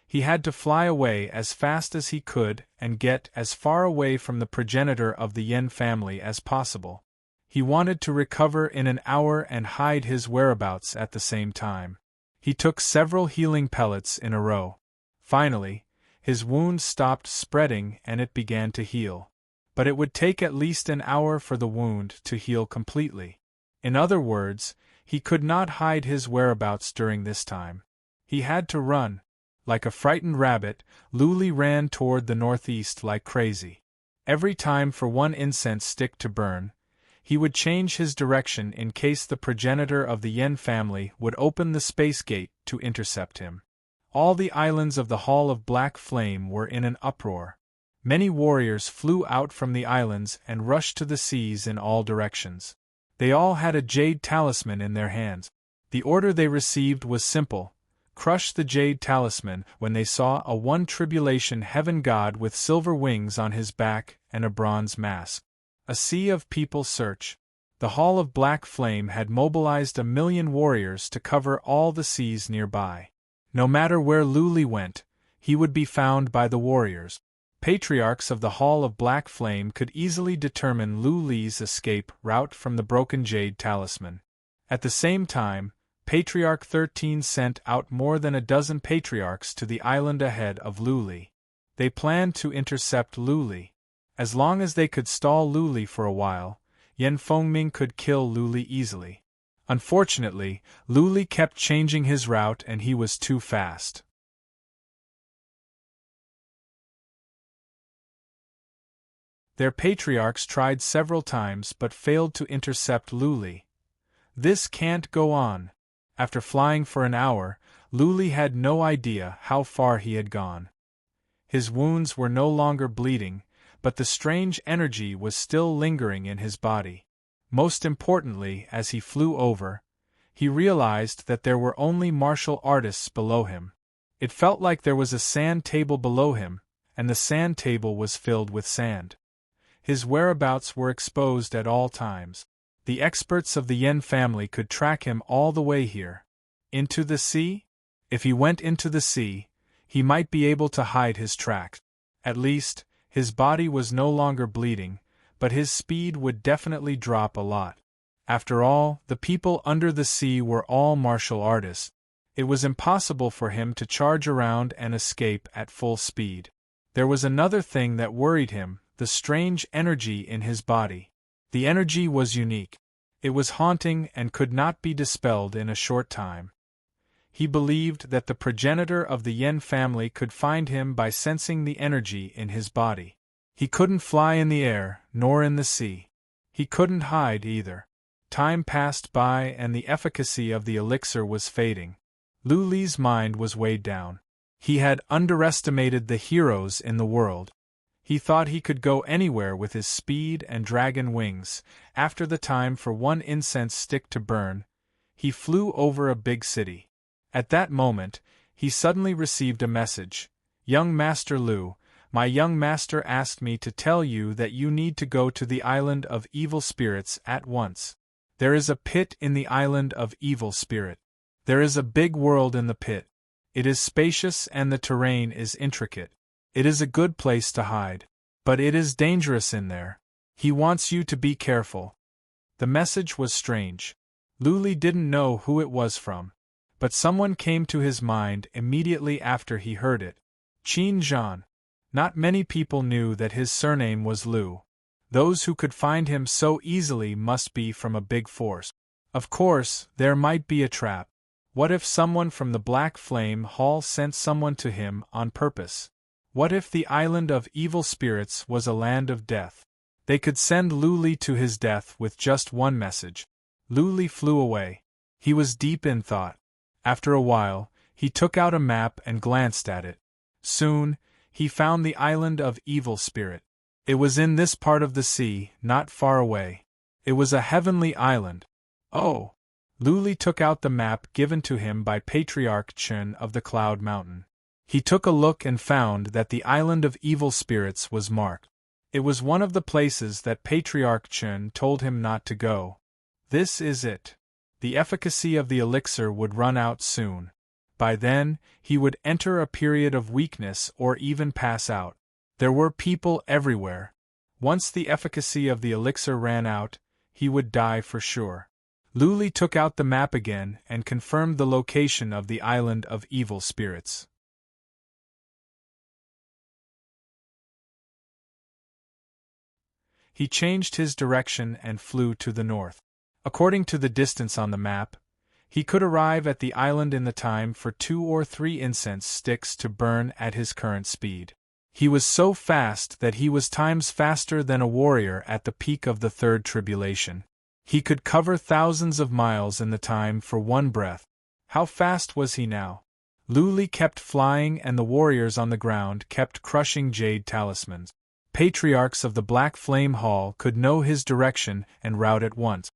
He had to fly away as fast as he could and get as far away from the progenitor of the Yen family as possible. He wanted to recover in an hour and hide his whereabouts at the same time. He took several healing pellets in a row. Finally, his wound stopped spreading and it began to heal. But it would take at least an hour for the wound to heal completely. In other words, he could not hide his whereabouts during this time. He had to run. Like a frightened rabbit, Luli ran toward the northeast like crazy. Every time for one incense stick to burn, he would change his direction in case the progenitor of the Yen family would open the space gate to intercept him. All the islands of the Hall of Black Flame were in an uproar. Many warriors flew out from the islands and rushed to the seas in all directions. They all had a jade talisman in their hands. The order they received was simple: crush the jade talisman when they saw a one-tribulation heaven god with silver wings on his back and a bronze mask. A sea of people search. The Hall of Black Flame had mobilized 1,000,000 warriors to cover all the seas nearby. No matter where Luli went, he would be found by the warriors. Patriarchs of the Hall of Black Flame could easily determine Luli's escape route from the broken jade talisman. At the same time, Patriarch 13 sent out more than a dozen patriarchs to the island ahead of Luli. They planned to intercept Luli. As long as they could stall Luli for a while, Yen Fengming could kill Luli easily. Unfortunately, Luli kept changing his route and he was too fast. Their patriarchs tried several times but failed to intercept Luli. This can't go on. After flying for an hour, Luli had no idea how far he had gone. His wounds were no longer bleeding, but the strange energy was still lingering in his body. Most importantly, as he flew over, he realized that there were only martial artists below him. It felt like there was a sand table below him, and the sand table was filled with sand. His whereabouts were exposed at all times. The experts of the Yen family could track him all the way here. Into the sea? If he went into the sea, he might be able to hide his tracks. At least, his body was no longer bleeding, but his speed would definitely drop a lot. After all, the people under the sea were all martial artists. It was impossible for him to charge around and escape at full speed. There was another thing that worried him: the strange energy in his body. The energy was unique. It was haunting and could not be dispelled in a short time. He believed that the progenitor of the Yen family could find him by sensing the energy in his body. He couldn't fly in the air, nor in the sea. He couldn't hide either. Time passed by and the efficacy of the elixir was fading. Luli's mind was weighed down. He had underestimated the heroes in the world. He thought he could go anywhere with his speed and dragon wings. After the time for one incense stick to burn, he flew over a big city. At that moment, he suddenly received a message. "Young Master Lu, my young master asked me to tell you that you need to go to the island of evil spirits at once. There is a pit in the island of evil spirit. There is a big world in the pit. It is spacious and the terrain is intricate. It is a good place to hide. But it is dangerous in there. He wants you to be careful." The message was strange. Luli didn't know who it was from. But someone came to his mind immediately after he heard it. Qin Zhan. Not many people knew that his surname was Lu. Those who could find him so easily must be from a big force. Of course, there might be a trap. What if someone from the Black Flame Hall sent someone to him on purpose? What if the island of evil spirits was a land of death? They could send Luli to his death with just one message. Luli flew away. He was deep in thought. After a while, he took out a map and glanced at it. Soon, he found the island of evil spirit. It was in this part of the sea, not far away. It was a heavenly island. Oh! Luli took out the map given to him by Patriarch Chen of the Cloud Mountain. He took a look and found that the island of evil spirits was marked. It was one of the places that Patriarch Chen told him not to go. This is it. The efficacy of the elixir would run out soon. By then, he would enter a period of weakness or even pass out. There were people everywhere. Once the efficacy of the elixir ran out, he would die for sure. Luli took out the map again and confirmed the location of the island of evil spirits. He changed his direction and flew to the north. According to the distance on the map, he could arrive at the island in the time for 2 or 3 incense sticks to burn at his current speed. He was so fast that he was times faster than a warrior at the peak of the third tribulation. He could cover thousands of miles in the time for 1 breath. How fast was he now? Luli kept flying and the warriors on the ground kept crushing jade talismans. Patriarchs of the Black Flame Hall could know his direction and route at once.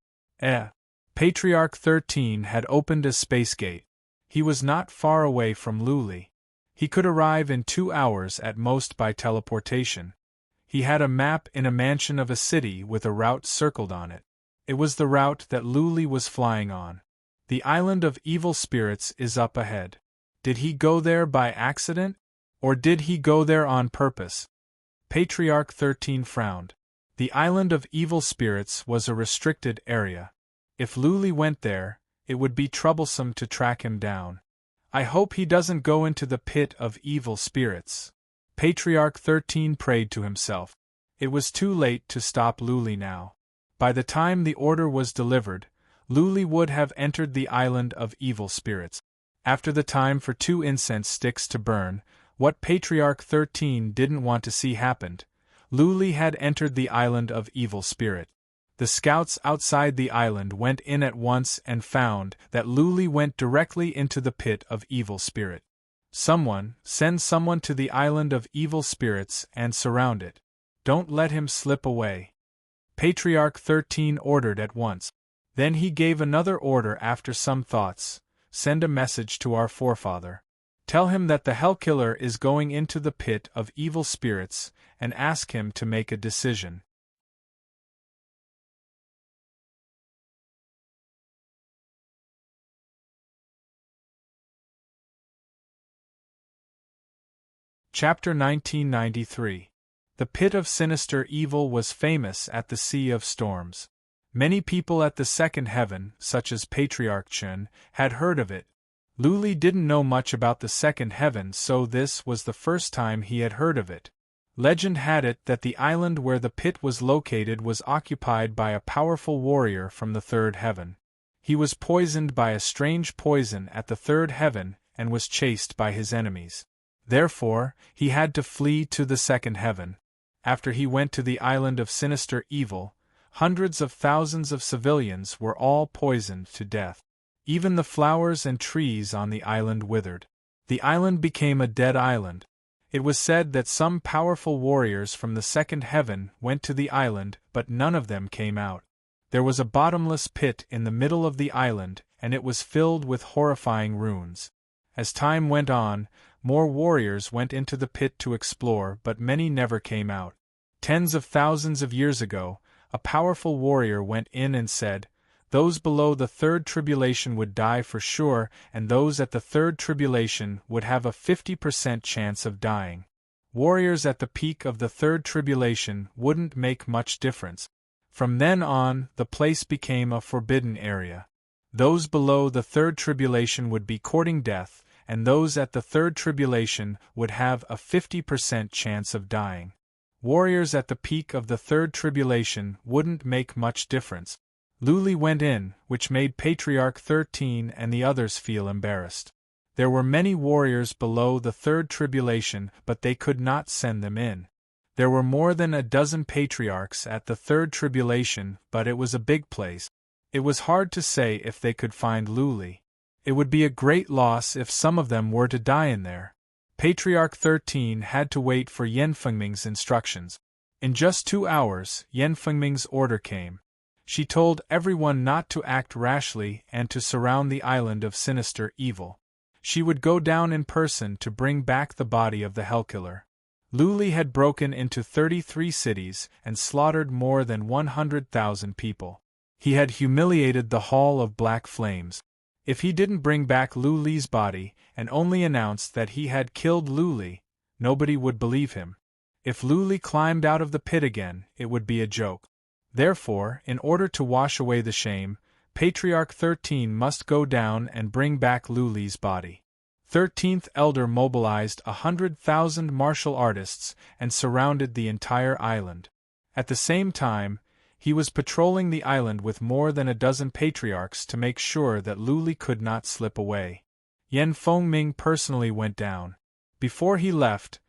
Patriarch 13 had opened a space gate. He was not far away from Luli. He could arrive in 2 hours at most by teleportation. He had a map in a mansion of a city with a route circled on it. It was the route that Luli was flying on. The island of evil spirits is up ahead. Did he go there by accident? Or did he go there on purpose? Patriarch 13 frowned. The island of evil spirits was a restricted area. If Luli went there, it would be troublesome to track him down. I hope he doesn't go into the pit of evil spirits. Patriarch 13 prayed to himself. It was too late to stop Luli now. By the time the order was delivered, Luli would have entered the island of evil spirits. After the time for 2 incense sticks to burn, what Patriarch 13 didn't want to see happened, Luli had entered the island of evil spirit. The scouts outside the island went in at once and found that Luli went directly into the pit of evil spirit. Send someone to the island of evil spirits and surround it. Don't let him slip away. Patriarch 13 ordered at once. Then he gave another order after some thoughts. Send a message to our forefather. Tell him that the Hellkiller is going into the pit of evil spirits and ask him to make a decision. Chapter 1993. The pit of sinister evil was famous at the Sea of Storms. Many people at the second heaven, such as Patriarch Chun, had heard of it. Luli didn't know much about the second heaven, so this was the first time he had heard of it. Legend had it that the island where the pit was located was occupied by a powerful warrior from the third heaven. He was poisoned by a strange poison at the third heaven and was chased by his enemies. Therefore, he had to flee to the second heaven. After he went to the island of sinister evil, hundreds of thousands of civilians were all poisoned to death. Even the flowers and trees on the island withered. The island became a dead island. It was said that some powerful warriors from the second heaven went to the island, but none of them came out. There was a bottomless pit in the middle of the island, and it was filled with horrifying runes. As time went on, more warriors went into the pit to explore, but many never came out. Tens of thousands of years ago, a powerful warrior went in and said, "Those below the third tribulation would die for sure, and those at the third tribulation would have a 50% chance of dying. Warriors at the peak of the third tribulation wouldn't make much difference." From then on, the place became a forbidden area. Those below the third tribulation would be courting death, and those at the third tribulation would have a 50% chance of dying. Warriors at the peak of the third tribulation wouldn't make much difference. Luli went in, which made Patriarch 13 and the others feel embarrassed. There were many warriors below the third tribulation, but they could not send them in. There were more than a dozen patriarchs at the third tribulation, but it was a big place. It was hard to say if they could find Luli. It would be a great loss if some of them were to die in there. Patriarch 13 had to wait for Yan Fengming's instructions. In just 2 hours, Yan Fengming's order came. She told everyone not to act rashly and to surround the island of sinister evil. She would go down in person to bring back the body of the Hellkiller. Luli had broken into 33 cities and slaughtered more than 100,000 people. He had humiliated the Hall of Black Flames. If he didn't bring back Luli's body and only announced that he had killed Luli, nobody would believe him. If Luli climbed out of the pit again, it would be a joke. Therefore, in order to wash away the shame, Patriarch 13 must go down and bring back Luli's body. 13th Elder mobilized 100,000 martial artists and surrounded the entire island. At the same time, he was patrolling the island with more than a dozen patriarchs to make sure that Luli could not slip away. Yan Fengming personally went down. Before he left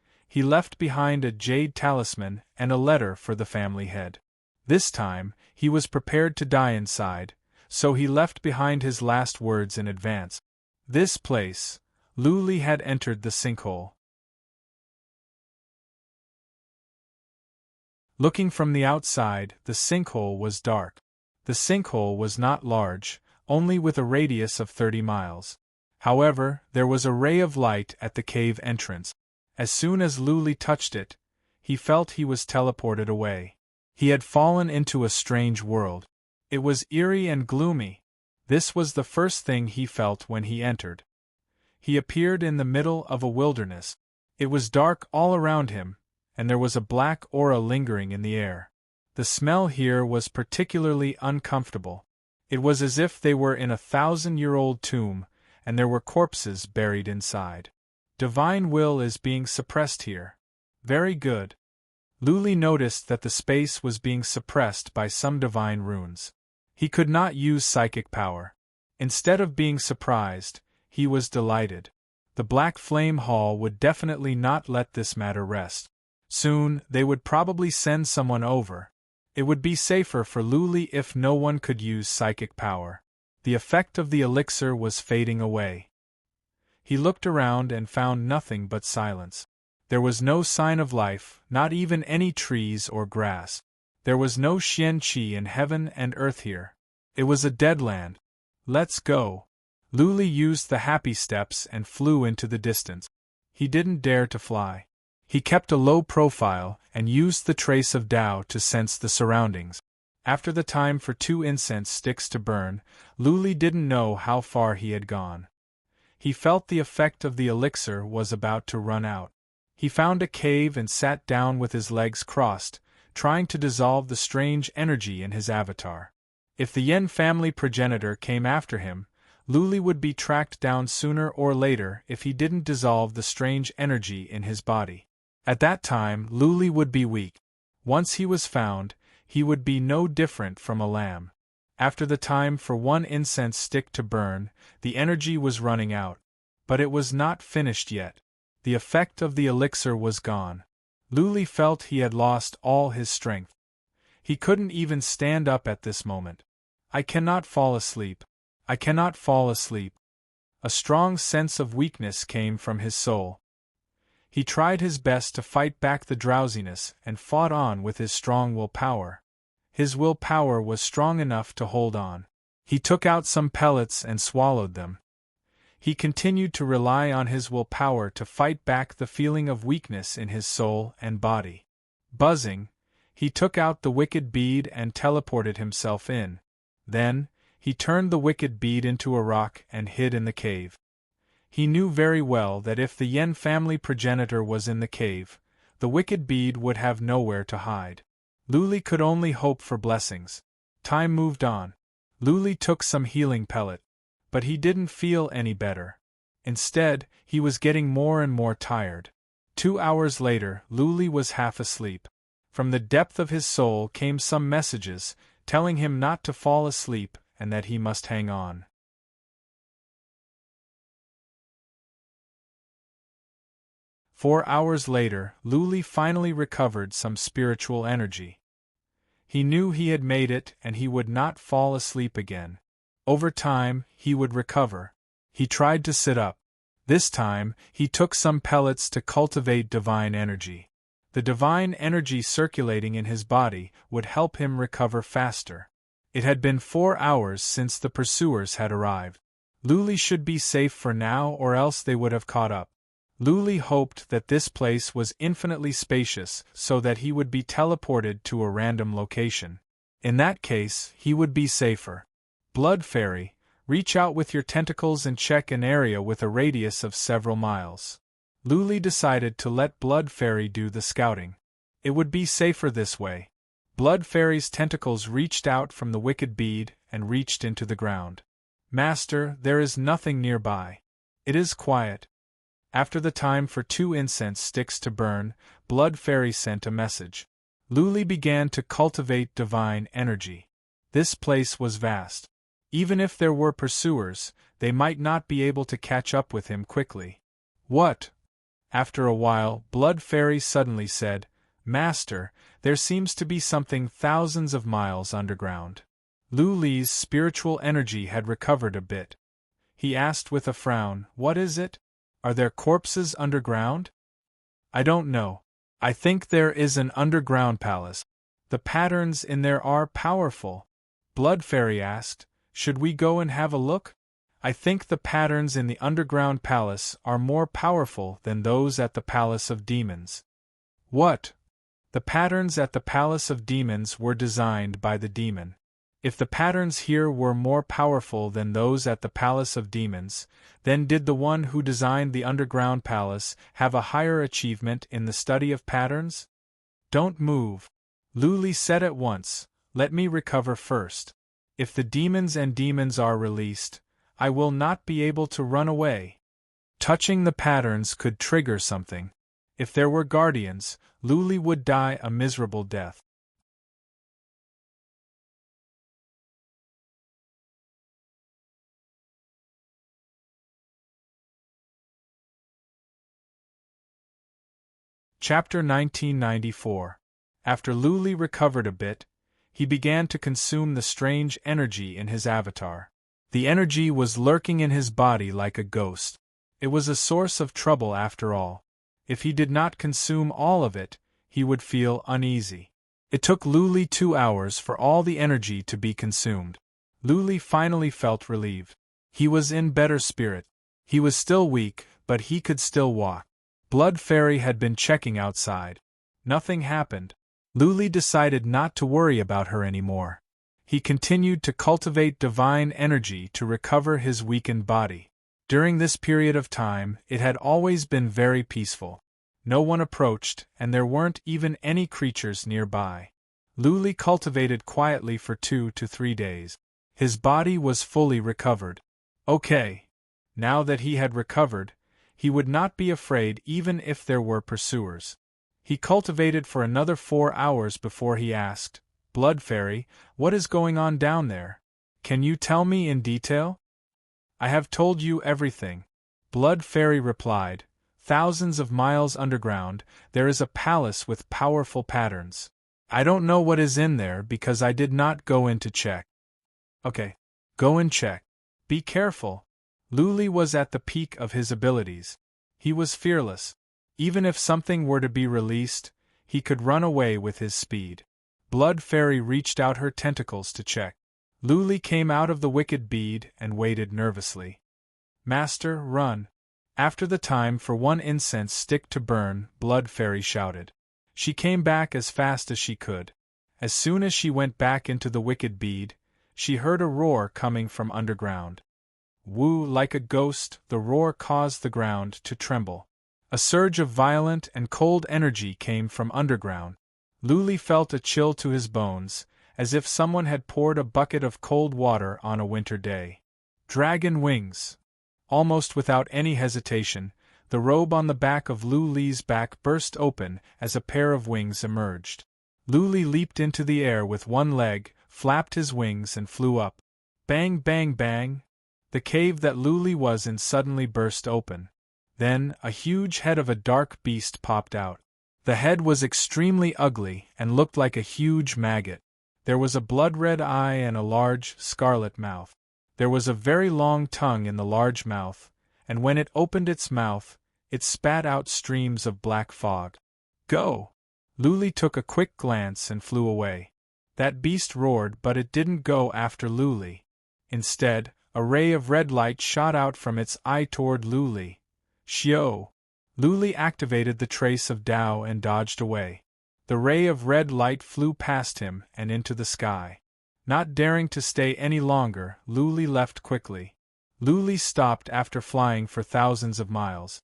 behind a jade talisman and a letter for the family head. This time, he was prepared to die inside, so he left behind his last words in advance. This place, Luli had entered the sinkhole. Looking from the outside, the sinkhole was dark. The sinkhole was not large, only with a radius of 30 miles. However, there was a ray of light at the cave entrance. As soon as Luli touched it, he felt he was teleported away. He had fallen into a strange world. It was eerie and gloomy. This was the first thing he felt when he entered. He appeared in the middle of a wilderness. It was dark all around him, and there was a black aura lingering in the air. The smell here was particularly uncomfortable. It was as if they were in a 1,000-year-old tomb, and there were corpses buried inside. Divine will is being suppressed here. Very good. Luli noticed that the space was being suppressed by some divine runes. He could not use psychic power. Instead of being surprised, he was delighted. The Black Flame Hall would definitely not let this matter rest. Soon, they would probably send someone over. It would be safer for Luli if no one could use psychic power. The effect of the elixir was fading away. He looked around and found nothing but silence. There was no sign of life, not even any trees or grass. There was no Xian Qi in heaven and earth here. It was a dead land. Let's go. Luli used the happy steps and flew into the distance. He didn't dare to fly. He kept a low profile and used the trace of Tao to sense the surroundings. After the time for 2 incense sticks to burn, Luli didn't know how far he had gone. He felt the effect of the elixir was about to run out. He found a cave and sat down with his legs crossed, trying to dissolve the strange energy in his avatar. If the Yen family progenitor came after him, Luli would be tracked down sooner or later if he didn't dissolve the strange energy in his body. At that time, Luli would be weak. Once he was found, he would be no different from a lamb. After the time for 1 incense stick to burn, the energy was running out. But it was not finished yet. The effect of the elixir was gone. Luli felt he had lost all his strength. He couldn't even stand up at this moment. I cannot fall asleep. I cannot fall asleep. A strong sense of weakness came from his soul. He tried his best to fight back the drowsiness and fought on with his strong willpower. His willpower was strong enough to hold on. He took out some pellets and swallowed them. He continued to rely on his willpower to fight back the feeling of weakness in his soul and body. Buzzing, he took out the wicked bead and teleported himself in. Then, he turned the wicked bead into a rock and hid in the cave. He knew very well that if the Yen family progenitor was in the cave, the wicked bead would have nowhere to hide. Luli could only hope for blessings. Time moved on. Luli took some healing pellet. But he didn't feel any better. Instead, he was getting more and more tired. 2 hours later, Luli was half asleep. From the depth of his soul came some messages, telling him not to fall asleep and that he must hang on. Four hours later, Luli finally recovered some spiritual energy. He knew he had made it and he would not fall asleep again. Over time, he would recover. He tried to sit up. This time, he took some pellets to cultivate divine energy. The divine energy circulating in his body would help him recover faster. It had been 4 hours since the pursuers had arrived. Luli should be safe for now or else they would have caught up. Luli hoped that this place was infinitely spacious so that he would be teleported to a random location. In that case, he would be safer. Blood Fairy, reach out with your tentacles and check an area with a radius of several miles. Luli decided to let Blood Fairy do the scouting. It would be safer this way. Blood Fairy's tentacles reached out from the wicked bead and reached into the ground. Master, there is nothing nearby. It is quiet. After the time for 2 incense sticks to burn, Blood Fairy sent a message. Luli began to cultivate divine energy. This place was vast. Even if there were pursuers, they might not be able to catch up with him quickly. What? After a while, Blood Fairy suddenly said, Master, there seems to be something thousands of miles underground. Luli's spiritual energy had recovered a bit. He asked with a frown, What is it? Are there corpses underground? I don't know. I think there is an underground palace. The patterns in there are powerful. Blood Fairy asked, Should we go and have a look? I think the patterns in the underground palace are more powerful than those at the Palace of Demons. What? The patterns at the Palace of Demons were designed by the demon. If the patterns here were more powerful than those at the Palace of Demons, then did the one who designed the underground palace have a higher achievement in the study of patterns? Don't move. Luli said at once, Let me recover first. If the demons and demons are released, I will not be able to run away. Touching the patterns could trigger something. If there were guardians, Luli would die a miserable death. Chapter 1994. After Luli recovered a bit, he began to consume the strange energy in his avatar. The energy was lurking in his body like a ghost. It was a source of trouble after all. If he did not consume all of it, he would feel uneasy. It took Luli 2 hours for all the energy to be consumed. Luli finally felt relieved. He was in better spirit. He was still weak, but he could still walk. Blood Fairy had been checking outside. Nothing happened. Luli decided not to worry about her anymore. He continued to cultivate divine energy to recover his weakened body. During this period of time, it had always been very peaceful. No one approached, and there weren't even any creatures nearby. Luli cultivated quietly for 2 to 3 days. His body was fully recovered. Okay. Now that he had recovered, he would not be afraid even if there were pursuers. He cultivated for another 4 hours before he asked, Blood Fairy, what is going on down there? Can you tell me in detail? I have told you everything. Blood Fairy replied, Thousands of miles underground, there is a palace with powerful patterns. I don't know what is in there because I did not go in to check. Okay. Go and check. Be careful. Luli was at the peak of his abilities. He was fearless. Even if something were to be released, he could run away with his speed. Blood Fairy reached out her tentacles to check. Luli came out of the wicked bead and waited nervously. Master, run. After the time for 1 incense stick to burn, Blood Fairy shouted. She came back as fast as she could. As soon as she went back into the wicked bead, she heard a roar coming from underground. Woo, like a ghost, the roar caused the ground to tremble. A surge of violent and cold energy came from underground. Luli felt a chill to his bones, as if someone had poured a bucket of cold water on a winter day. Dragon wings! Almost without any hesitation, the robe on the back of Luli's back burst open as a pair of wings emerged. Luli leaped into the air with one leg, flapped his wings and flew up. Bang, bang, bang! The cave that Luli was in suddenly burst open. Then, a huge head of a dark beast popped out. The head was extremely ugly and looked like a huge maggot. There was a blood-red eye and a large, scarlet mouth. There was a very long tongue in the large mouth, and when it opened its mouth, it spat out streams of black fog. Go! Luli took a quick glance and flew away. That beast roared, but it didn't go after Luli. Instead, a ray of red light shot out from its eye toward Luli. Shio! Luli activated the trace of Tao and dodged away. The ray of red light flew past him and into the sky. Not daring to stay any longer, Luli left quickly. Luli stopped after flying for thousands of miles.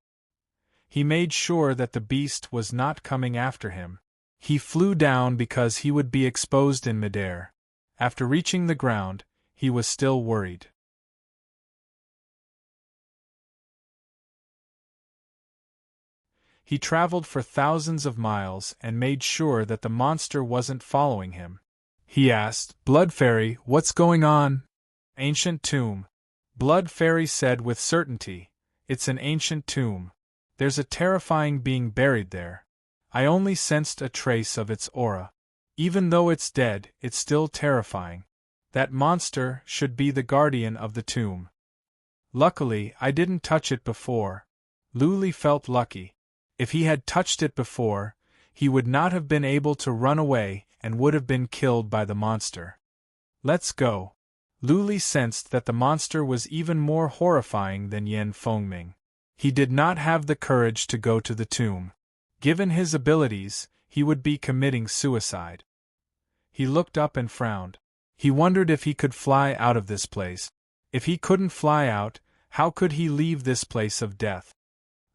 He made sure that the beast was not coming after him. He flew down because he would be exposed in midair. After reaching the ground, he was still worried. He traveled for thousands of miles and made sure that the monster wasn't following him. He asked, "Blood Fairy, what's going on?" "Ancient tomb." Blood Fairy said with certainty, "It's an ancient tomb. There's a terrifying being buried there. I only sensed a trace of its aura. Even though it's dead, it's still terrifying. That monster should be the guardian of the tomb. Luckily, I didn't touch it before." Luli felt lucky. If he had touched it before, he would not have been able to run away and would have been killed by the monster. "Let's go." Luli sensed that the monster was even more horrifying than Yan Fengming. He did not have the courage to go to the tomb. Given his abilities, he would be committing suicide. He looked up and frowned. He wondered if he could fly out of this place. If he couldn't fly out, how could he leave this place of death?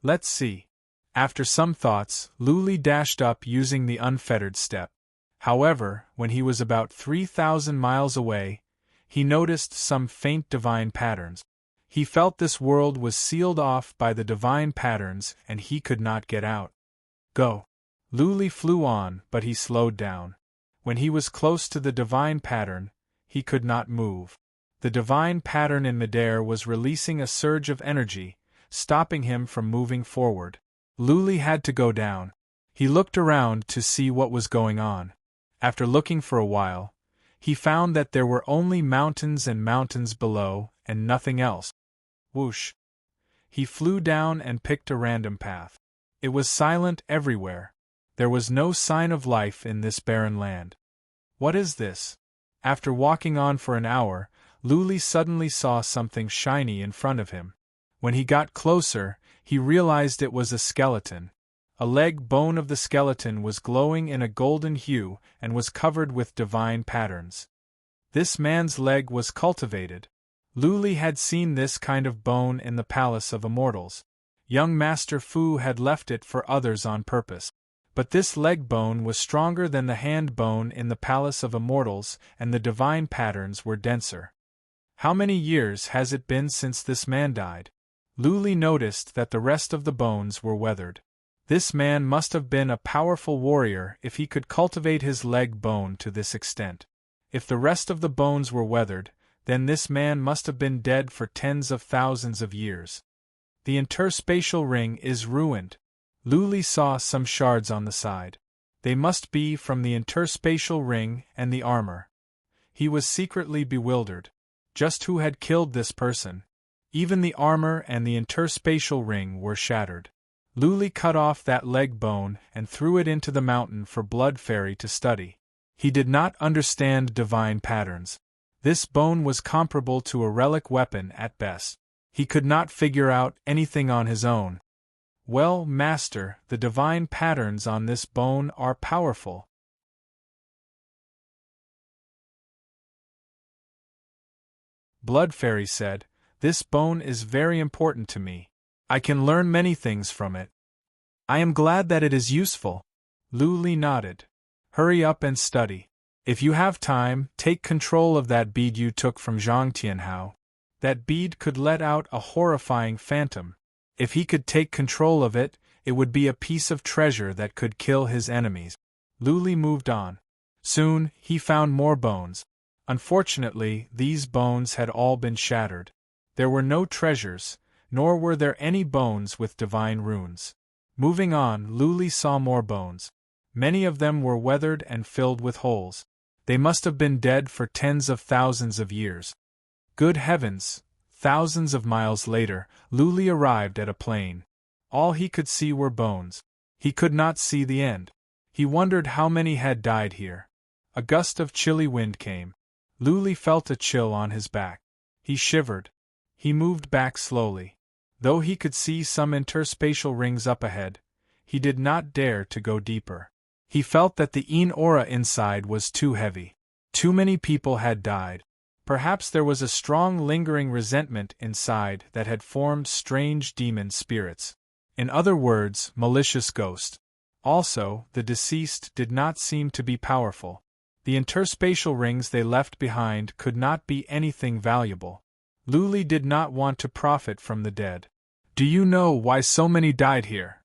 Let's see. After some thoughts, Luli dashed up using the unfettered step. However, when he was about 3,000 miles away, he noticed some faint divine patterns. He felt this world was sealed off by the divine patterns and he could not get out. Go. Luli flew on, but he slowed down. When he was close to the divine pattern, he could not move. The divine pattern in midair was releasing a surge of energy, stopping him from moving forward. Luli had to go down. He looked around to see what was going on. After looking for a while, he found that there were only mountains and mountains below, and nothing else. Whoosh! He flew down and picked a random path. It was silent everywhere. There was no sign of life in this barren land. What is this? After walking on for an hour, Luli suddenly saw something shiny in front of him. When he got closer, he realized it was a skeleton. A leg bone of the skeleton was glowing in a golden hue and was covered with divine patterns. This man's leg was cultivated. Luli had seen this kind of bone in the Palace of Immortals. Young Master Fu had left it for others on purpose. But this leg bone was stronger than the hand bone in the Palace of Immortals, and the divine patterns were denser. How many years has it been since this man died? Luli noticed that the rest of the bones were weathered. This man must have been a powerful warrior if he could cultivate his leg bone to this extent. If the rest of the bones were weathered, then this man must have been dead for tens of thousands of years. The interspatial ring is ruined. Luli saw some shards on the side. They must be from the interspatial ring and the armor. He was secretly bewildered. Just who had killed this person? Even the armor and the interspatial ring were shattered. Luli cut off that leg bone and threw it into the mountain for Blood Fairy to study. He did not understand divine patterns. This bone was comparable to a relic weapon at best. He could not figure out anything on his own. Well, Master, the divine patterns on this bone are powerful. Blood Fairy said, "This bone is very important to me. I can learn many things from it." "I am glad that it is useful." Luli nodded. "Hurry up and study. If you have time, take control of that bead you took from Zhang Tianhao. That bead could let out a horrifying phantom. If he could take control of it, it would be a piece of treasure that could kill his enemies." Luli moved on. Soon, he found more bones. Unfortunately, these bones had all been shattered. There were no treasures, nor were there any bones with divine runes. Moving on, Luli saw more bones. Many of them were weathered and filled with holes. They must have been dead for tens of thousands of years. Good heavens! Thousands of miles later, Luli arrived at a plain. All he could see were bones. He could not see the end. He wondered how many had died here. A gust of chilly wind came. Luli felt a chill on his back. He shivered. He moved back slowly. Though he could see some interspatial rings up ahead, he did not dare to go deeper. He felt that the Yin aura inside was too heavy. Too many people had died. Perhaps there was a strong lingering resentment inside that had formed strange demon spirits. In other words, malicious ghost. Also, the deceased did not seem to be powerful. The interspatial rings they left behind could not be anything valuable. Luli did not want to profit from the dead. Do you know why so many died here?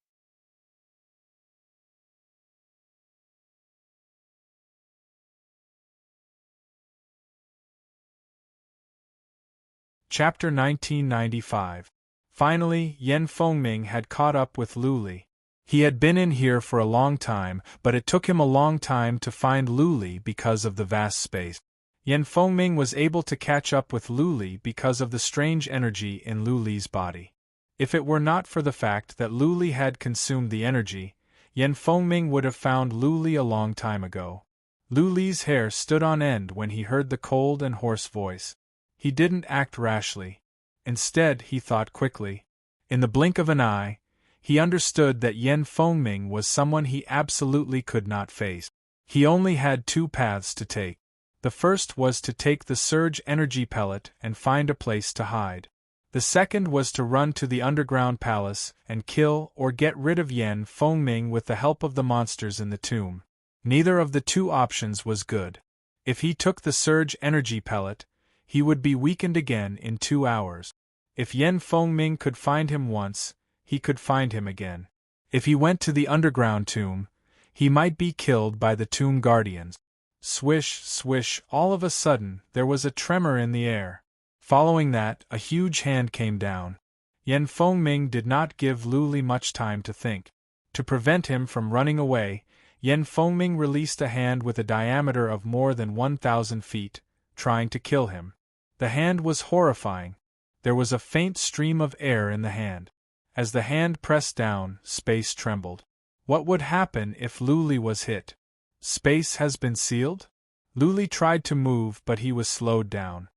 Chapter 1995. Finally, Yen Fengming had caught up with Luli. He had been in here for a long time, but it took him a long time to find Luli because of the vast space. Yen Fengming was able to catch up with Luli because of the strange energy in Luli's body. If it were not for the fact that Luli had consumed the energy, Yen Fengming would have found Luli a long time ago. Luli's hair stood on end when he heard the cold and hoarse voice. He didn't act rashly. Instead, he thought quickly. In the blink of an eye, he understood that Yen Fengming was someone he absolutely could not face. He only had two paths to take. The first was to take the surge energy pellet and find a place to hide. The second was to run to the underground palace and kill or get rid of Yen Fengming with the help of the monsters in the tomb. Neither of the two options was good. If he took the surge energy pellet, he would be weakened again in 2 hours. If Yen Fengming could find him once, he could find him again. If he went to the underground tomb, he might be killed by the tomb guardians. Swish, swish, all of a sudden, there was a tremor in the air. Following that, a huge hand came down. Yen Fengming did not give Luli much time to think. To prevent him from running away, Yen Fengming released a hand with a diameter of more than 1,000 feet, trying to kill him. The hand was horrifying. There was a faint stream of air in the hand. As the hand pressed down, space trembled. What would happen if Luli was hit? Space has been sealed? Luli tried to move, but he was slowed down.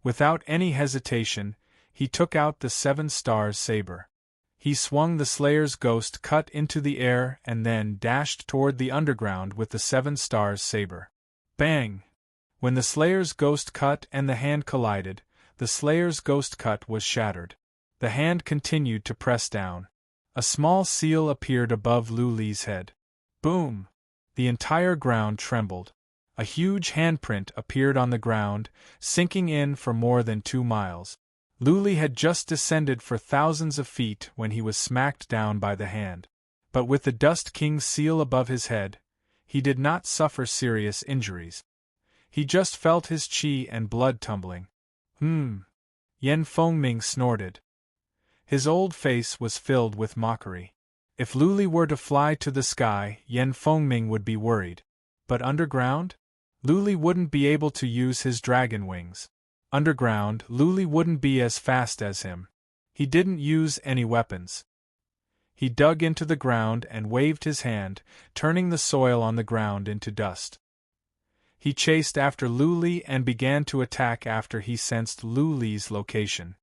Without any hesitation, he took out the 7 stars saber. He swung the Slayer's ghost cut into the air and then dashed toward the underground with the 7 stars saber. Bang! When the Slayer's ghost cut and the hand collided, the Slayer's ghost cut was shattered. The hand continued to press down. A small seal appeared above Luli's head. Boom! The entire ground trembled. A huge handprint appeared on the ground, sinking in for more than 2 miles. Luli had just descended for thousands of feet when he was smacked down by the hand. But with the Dust King's seal above his head, he did not suffer serious injuries. He just felt his chi and blood tumbling. Yen Fengming snorted. His old face was filled with mockery. If Luli were to fly to the sky, Yen Fengming would be worried. But underground? Luli wouldn't be able to use his dragon wings. Underground, Luli wouldn't be as fast as him. He didn't use any weapons. He dug into the ground and waved his hand, turning the soil on the ground into dust. He chased after Luli and began to attack after he sensed Luli's location.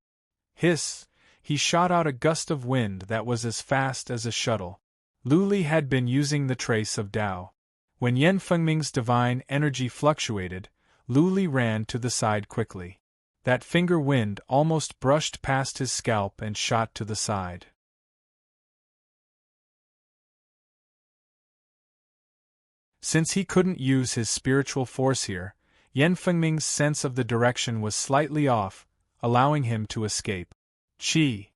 Hiss! He shot out a gust of wind that was as fast as a shuttle. Luli had been using the trace of Tao. When Yen Fengming's divine energy fluctuated, Luli ran to the side quickly. That finger wind almost brushed past his scalp and shot to the side. Since he couldn't use his spiritual force here, Yen Fengming's sense of the direction was slightly off, allowing him to escape. Chi!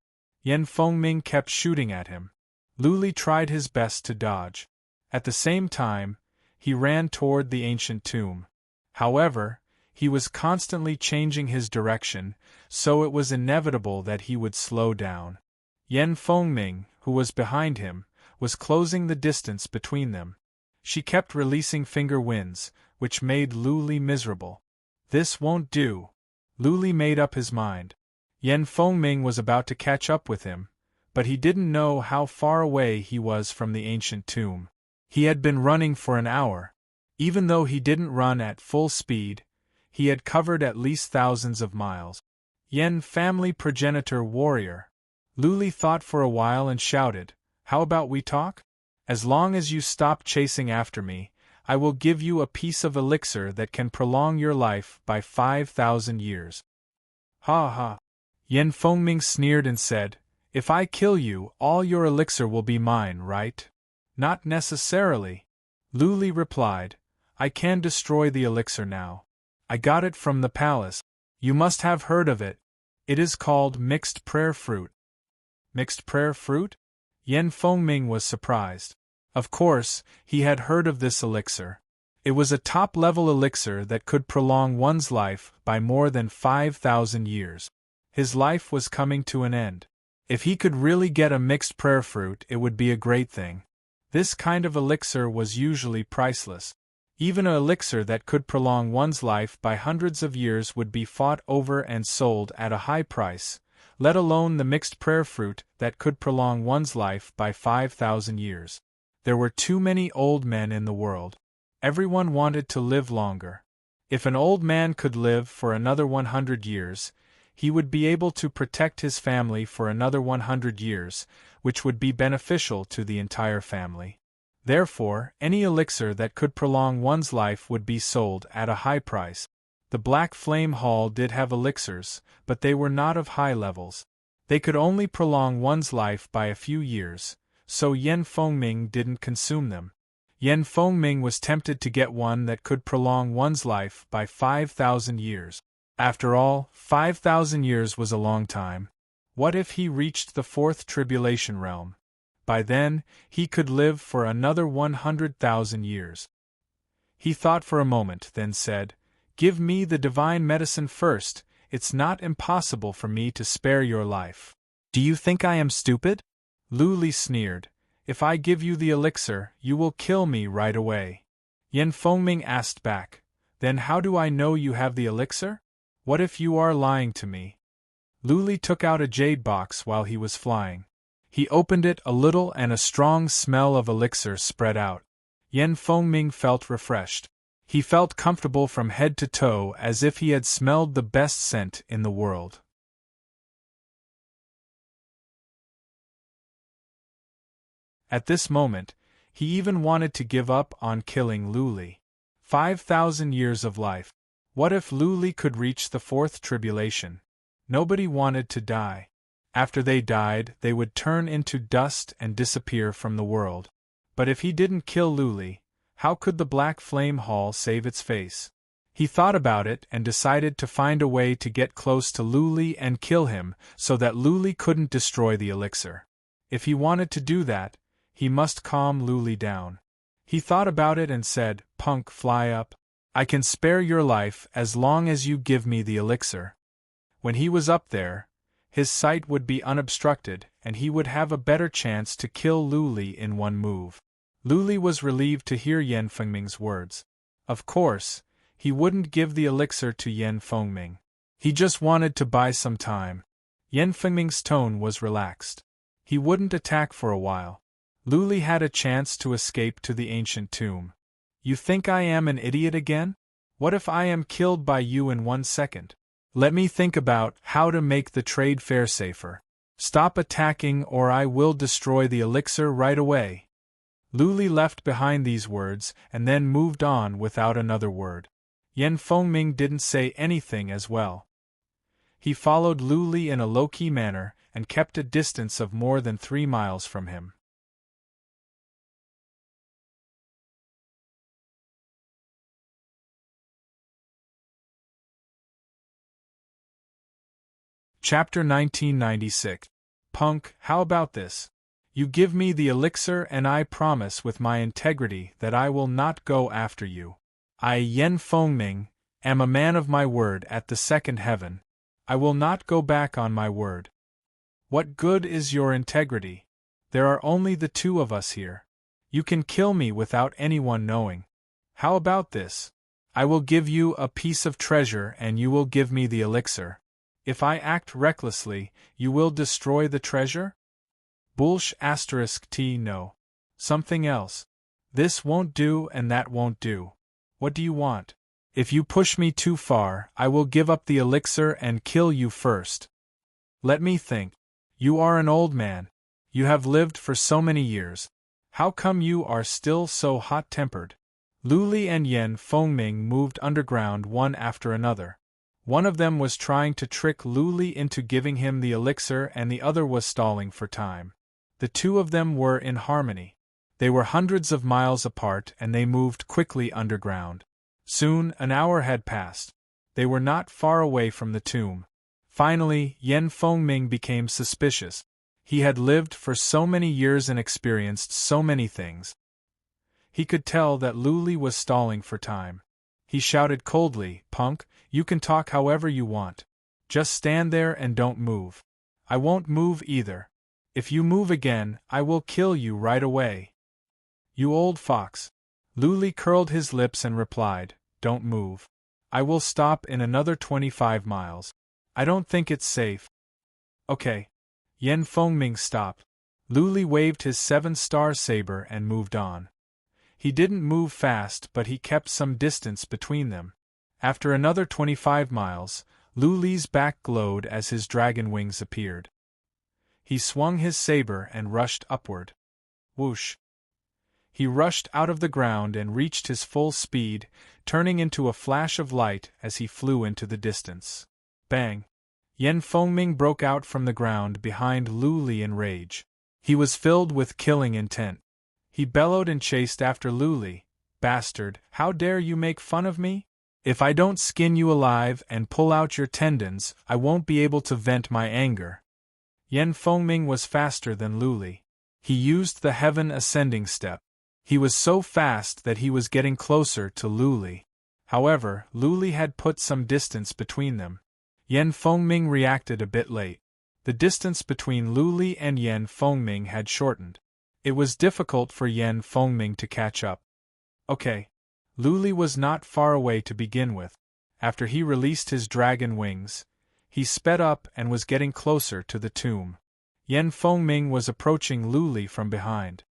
Yen Fengming kept shooting at him. Luli tried his best to dodge. At the same time, he ran toward the ancient tomb. However, he was constantly changing his direction, so it was inevitable that he would slow down. Yen Fengming, who was behind him, was closing the distance between them. She kept releasing finger winds, which made Luli miserable. This won't do. Luli made up his mind. Yen Fengming was about to catch up with him, but he didn't know how far away he was from the ancient tomb. He had been running for an hour. Even though he didn't run at full speed, he had covered at least thousands of miles. Yen family progenitor warrior. Luli thought for a while and shouted, "How about we talk? As long as you stop chasing after me, I will give you a piece of elixir that can prolong your life by 5,000 years. Ha ha. Yen Fengming sneered and said, "If I kill you, all your elixir will be mine, right?" Not necessarily. Lu Li replied. I can destroy the elixir now. I got it from the palace. You must have heard of it. It is called mixed prayer fruit. Mixed prayer fruit? Yan Fengming was surprised. Of course, he had heard of this elixir. It was a top-level elixir that could prolong one's life by more than 5,000 years. His life was coming to an end. If he could really get a mixed prayer fruit, it would be a great thing. This kind of elixir was usually priceless. Even an elixir that could prolong one's life by hundreds of years would be fought over and sold at a high price, let alone the mixed prayer fruit that could prolong one's life by 5,000 years. There were too many old men in the world. Everyone wanted to live longer. If an old man could live for another 100 years, he would be able to protect his family for another 100 years, which would be beneficial to the entire family. Therefore, any elixir that could prolong one's life would be sold at a high price. The Black Flame Hall did have elixirs, but they were not of high levels. They could only prolong one's life by a few years, so Yan Fengming didn't consume them. Yan Fengming was tempted to get one that could prolong one's life by 5,000 years. After all, 5,000 years was a long time. What if he reached the fourth tribulation realm? By then, he could live for another 100,000 years. He thought for a moment, then said, Give me the divine medicine first. It's not impossible for me to spare your life. Do you think I am stupid? Lu Li sneered. If I give you the elixir, you will kill me right away. Yan Fengming asked back, Then how do I know you have the elixir? What if you are lying to me? Lu Li took out a jade box while he was flying. He opened it a little and a strong smell of elixir spread out. Yan Fengming felt refreshed. He felt comfortable from head to toe as if he had smelled the best scent in the world. At this moment, he even wanted to give up on killing Lu Li. 5,000 years of life. What if Lu Li could reach the fourth tribulation? Nobody wanted to die. After they died, they would turn into dust and disappear from the world. But if he didn't kill Lu Li, how could the Black Flame Hall save its face? He thought about it and decided to find a way to get close to Lu Li and kill him so that Lu Li couldn't destroy the elixir. If he wanted to do that, he must calm Lu Li down. He thought about it and said, Punk, fly up. I can spare your life as long as you give me the elixir. When he was up there, his sight would be unobstructed and he would have a better chance to kill Lu Li in one move. Lu Li was relieved to hear Yan Fengming's words. Of course, he wouldn't give the elixir to Yan Fengming. He just wanted to buy some time. Yan Fengming's tone was relaxed. He wouldn't attack for a while. Lu Li had a chance to escape to the ancient tomb. You think I am an idiot again? What if I am killed by you in 1 second? Let me think about how to make the trade fair safer. Stop attacking or I will destroy the elixir right away. Lu Li left behind these words and then moved on without another word. Yan Fengming didn't say anything as well. He followed Lu Li in a low-key manner and kept a distance of more than 3 miles from him. Chapter 1996. Punk, how about this? You give me the elixir and I promise with my integrity that I will not go after you. I, Yan Fengming, am a man of my word at the second heaven. I will not go back on my word. What good is your integrity? There are only the two of us here. You can kill me without anyone knowing. How about this? I will give you a piece of treasure and you will give me the elixir. If I act recklessly, you will destroy the treasure? Bullsh *t no. Something else. This won't do and that won't do. What do you want? If you push me too far, I will give up the elixir and kill you first. Let me think. You are an old man. You have lived for so many years. How come you are still so hot-tempered? Lu Li and Yan Fengming moved underground one after another. One of them was trying to trick Lu Li into giving him the elixir and the other was stalling for time. The two of them were in harmony. They were hundreds of miles apart and they moved quickly underground. Soon, an hour had passed. They were not far away from the tomb. Finally, Yen Fengming became suspicious. He had lived for so many years and experienced so many things. He could tell that Lu Li was stalling for time. He shouted coldly, "Punk, you can talk however you want. Just stand there and don't move. I won't move either. If you move again, I will kill you right away." "You old fox." Lu Li curled his lips and replied, "Don't move. I will stop in another 25 miles. I don't think it's safe." "Okay." Yen Fengming stopped. Lu Li waved his 7-star saber and moved on. He didn't move fast, but he kept some distance between them. After another 25 miles, Lu Li's back glowed as his dragon wings appeared. He swung his saber and rushed upward. Whoosh! He rushed out of the ground and reached his full speed, turning into a flash of light as he flew into the distance. Bang! Yen Fengming broke out from the ground behind Lu Li in rage. He was filled with killing intent. He bellowed and chased after Lu Li. "Bastard, how dare you make fun of me? If I don't skin you alive and pull out your tendons, I won't be able to vent my anger." Yen Fengming was faster than Lu Li. He used the heaven ascending step. He was so fast that he was getting closer to Lu Li. However, Lu Li had put some distance between them. Yen Fengming reacted a bit late. The distance between Lu Li and Yen Fengming had shortened. It was difficult for Yen Fengming to catch up. Okay. Lu Li was not far away to begin with. After he released his dragon wings, he sped up and was getting closer to the tomb. Yen Fengming was approaching Lu Li from behind.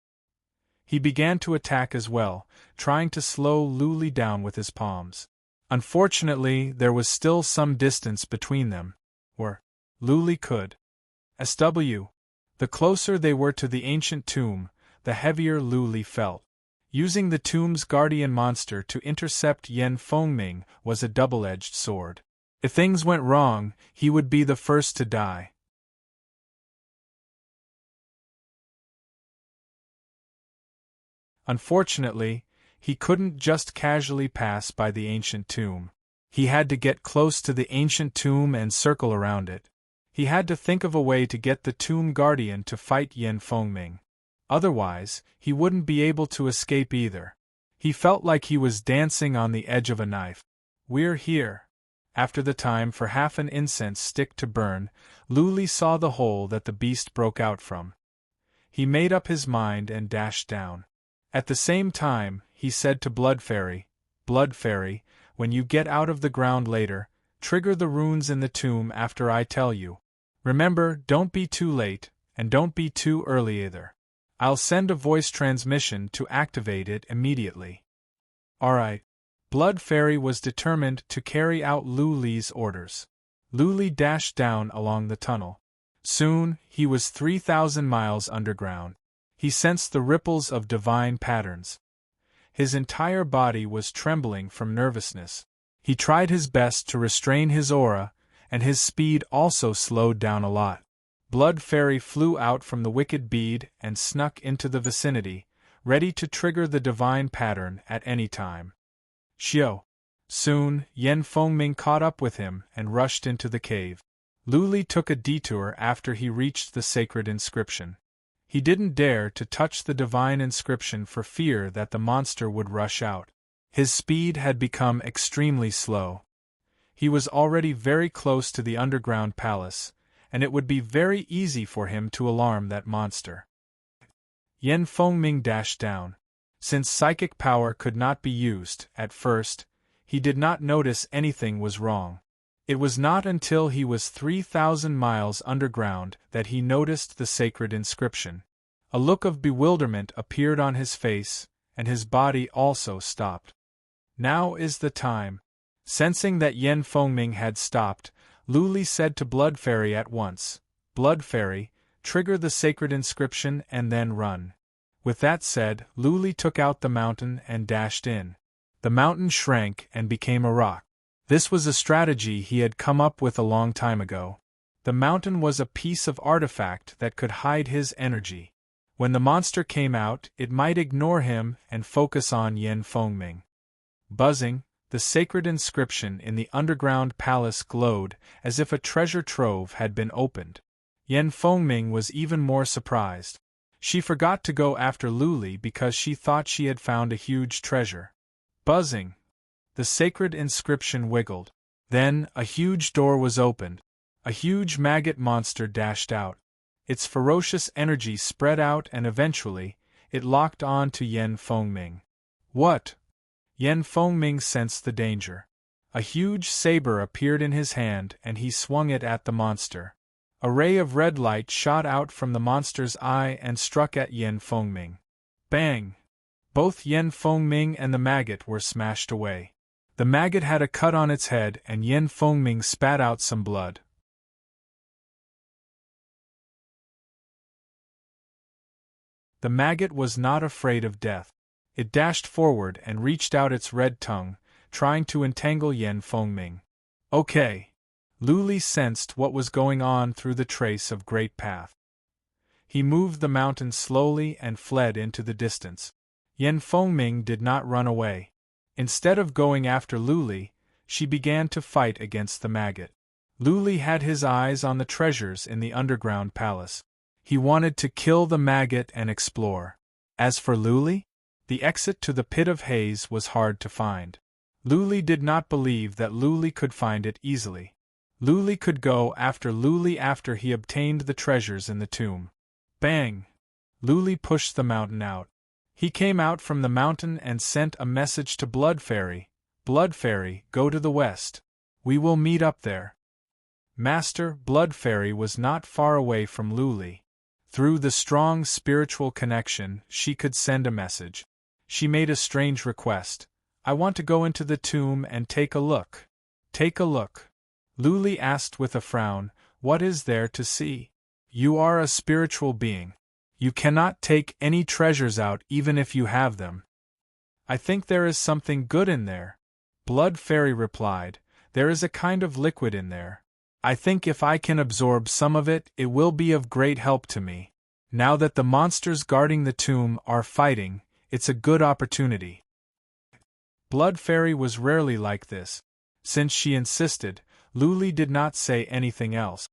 He began to attack as well, trying to slow Lu Li down with his palms. Unfortunately, there was still some distance between them, where Lu Li could. SW. The closer they were to the ancient tomb, the heavier Lu Li felt. Using the tomb's guardian monster to intercept Yen Fengming was a double-edged sword. If things went wrong, he would be the first to die. Unfortunately, he couldn't just casually pass by the ancient tomb. He had to get close to the ancient tomb and circle around it. He had to think of a way to get the tomb guardian to fight Yen Fengming. Otherwise, he wouldn't be able to escape either. He felt like he was dancing on the edge of a knife. "We're here." After the time for half an incense stick to burn, Lu Li saw the hole that the beast broke out from. He made up his mind and dashed down. At the same time, he said to Blood Fairy, "Blood Fairy, when you get out of the ground later, trigger the runes in the tomb after I tell you. Remember, don't be too late, and don't be too early either. I'll send a voice transmission to activate it immediately." Alright. Blood Fairy was determined to carry out Lu Li's orders. Lu Li dashed down along the tunnel. Soon, he was 3,000 miles underground. He sensed the ripples of divine patterns. His entire body was trembling from nervousness. He tried his best to restrain his aura, and his speed also slowed down a lot. Blood Fairy flew out from the wicked bead and snuck into the vicinity, ready to trigger the divine pattern at any time. Xiao. Soon, Yen Fengming caught up with him and rushed into the cave. Lu Li took a detour after he reached the sacred inscription. He didn't dare to touch the divine inscription for fear that the monster would rush out. His speed had become extremely slow. He was already very close to the underground palace, and it would be very easy for him to alarm that monster. Yen Fengming dashed down. Since psychic power could not be used, at first, he did not notice anything was wrong. It was not until he was 3,000 miles underground that he noticed the sacred inscription. A look of bewilderment appeared on his face, and his body also stopped. Now is the time. Sensing that Yen Fengming had stopped, Lu Li said to Blood Fairy at once, "Blood Fairy, trigger the sacred inscription and then run." With that said, Lu Li took out the mountain and dashed in. The mountain shrank and became a rock. This was a strategy he had come up with a long time ago. The mountain was a piece of artifact that could hide his energy. When the monster came out, it might ignore him and focus on Yen Fengming. Buzzing, the sacred inscription in the underground palace glowed as if a treasure trove had been opened. Yen Fengming was even more surprised. She forgot to go after Luli because she thought she had found a huge treasure. Buzzing, the sacred inscription wiggled. Then, a huge door was opened. A huge maggot monster dashed out. Its ferocious energy spread out and eventually, it locked on to Yen Fengming. What? Yen Fengming sensed the danger. A huge saber appeared in his hand and he swung it at the monster. A ray of red light shot out from the monster's eye and struck at Yen Fengming. Bang! Both Yen Fengming and the maggot were smashed away. The maggot had a cut on its head and Yen Fengming spat out some blood. The maggot was not afraid of death. It dashed forward and reached out its red tongue, trying to entangle Yen Fengming. Okay. Luli sensed what was going on through the trace of great path. He moved the mountain slowly and fled into the distance. Yen Fengming did not run away. Instead of going after Luli, she began to fight against the maggot. Luli had his eyes on the treasures in the underground palace. He wanted to kill the maggot and explore. As for Luli, the exit to the pit of haze was hard to find. Luli did not believe that Luli could find it easily. Luli could go after Luli after he obtained the treasures in the tomb. Bang! Luli pushed the mountain out. He came out from the mountain and sent a message to Blood Fairy. Blood Fairy, go to the west. We will meet up there. Master Blood Fairy was not far away from Luli. Through the strong spiritual connection, she could send a message. She made a strange request. I want to go into the tomb and take a look. Take a look. Luli asked with a frown, what is there to see? You are a spiritual being. You cannot take any treasures out even if you have them. I think there is something good in there. Blood Fairy replied, there is a kind of liquid in there. I think if I can absorb some of it, it will be of great help to me. Now that the monsters guarding the tomb are fighting, it's a good opportunity. Blood Fairy was rarely like this. Since she insisted, Luli did not say anything else.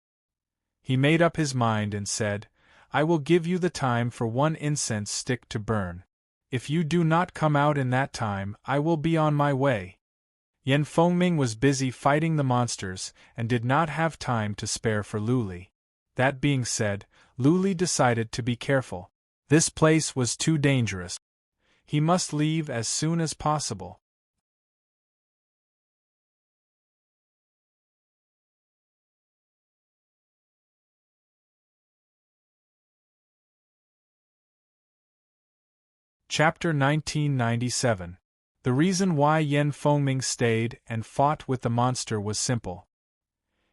He made up his mind and said, I will give you the time for one incense stick to burn. If you do not come out in that time, I will be on my way. Yen Fengming was busy fighting the monsters and did not have time to spare for Luli. That being said, Luli decided to be careful. This place was too dangerous. He must leave as soon as possible. Chapter 1997. The reason why Yen Fengming stayed and fought with the monster was simple.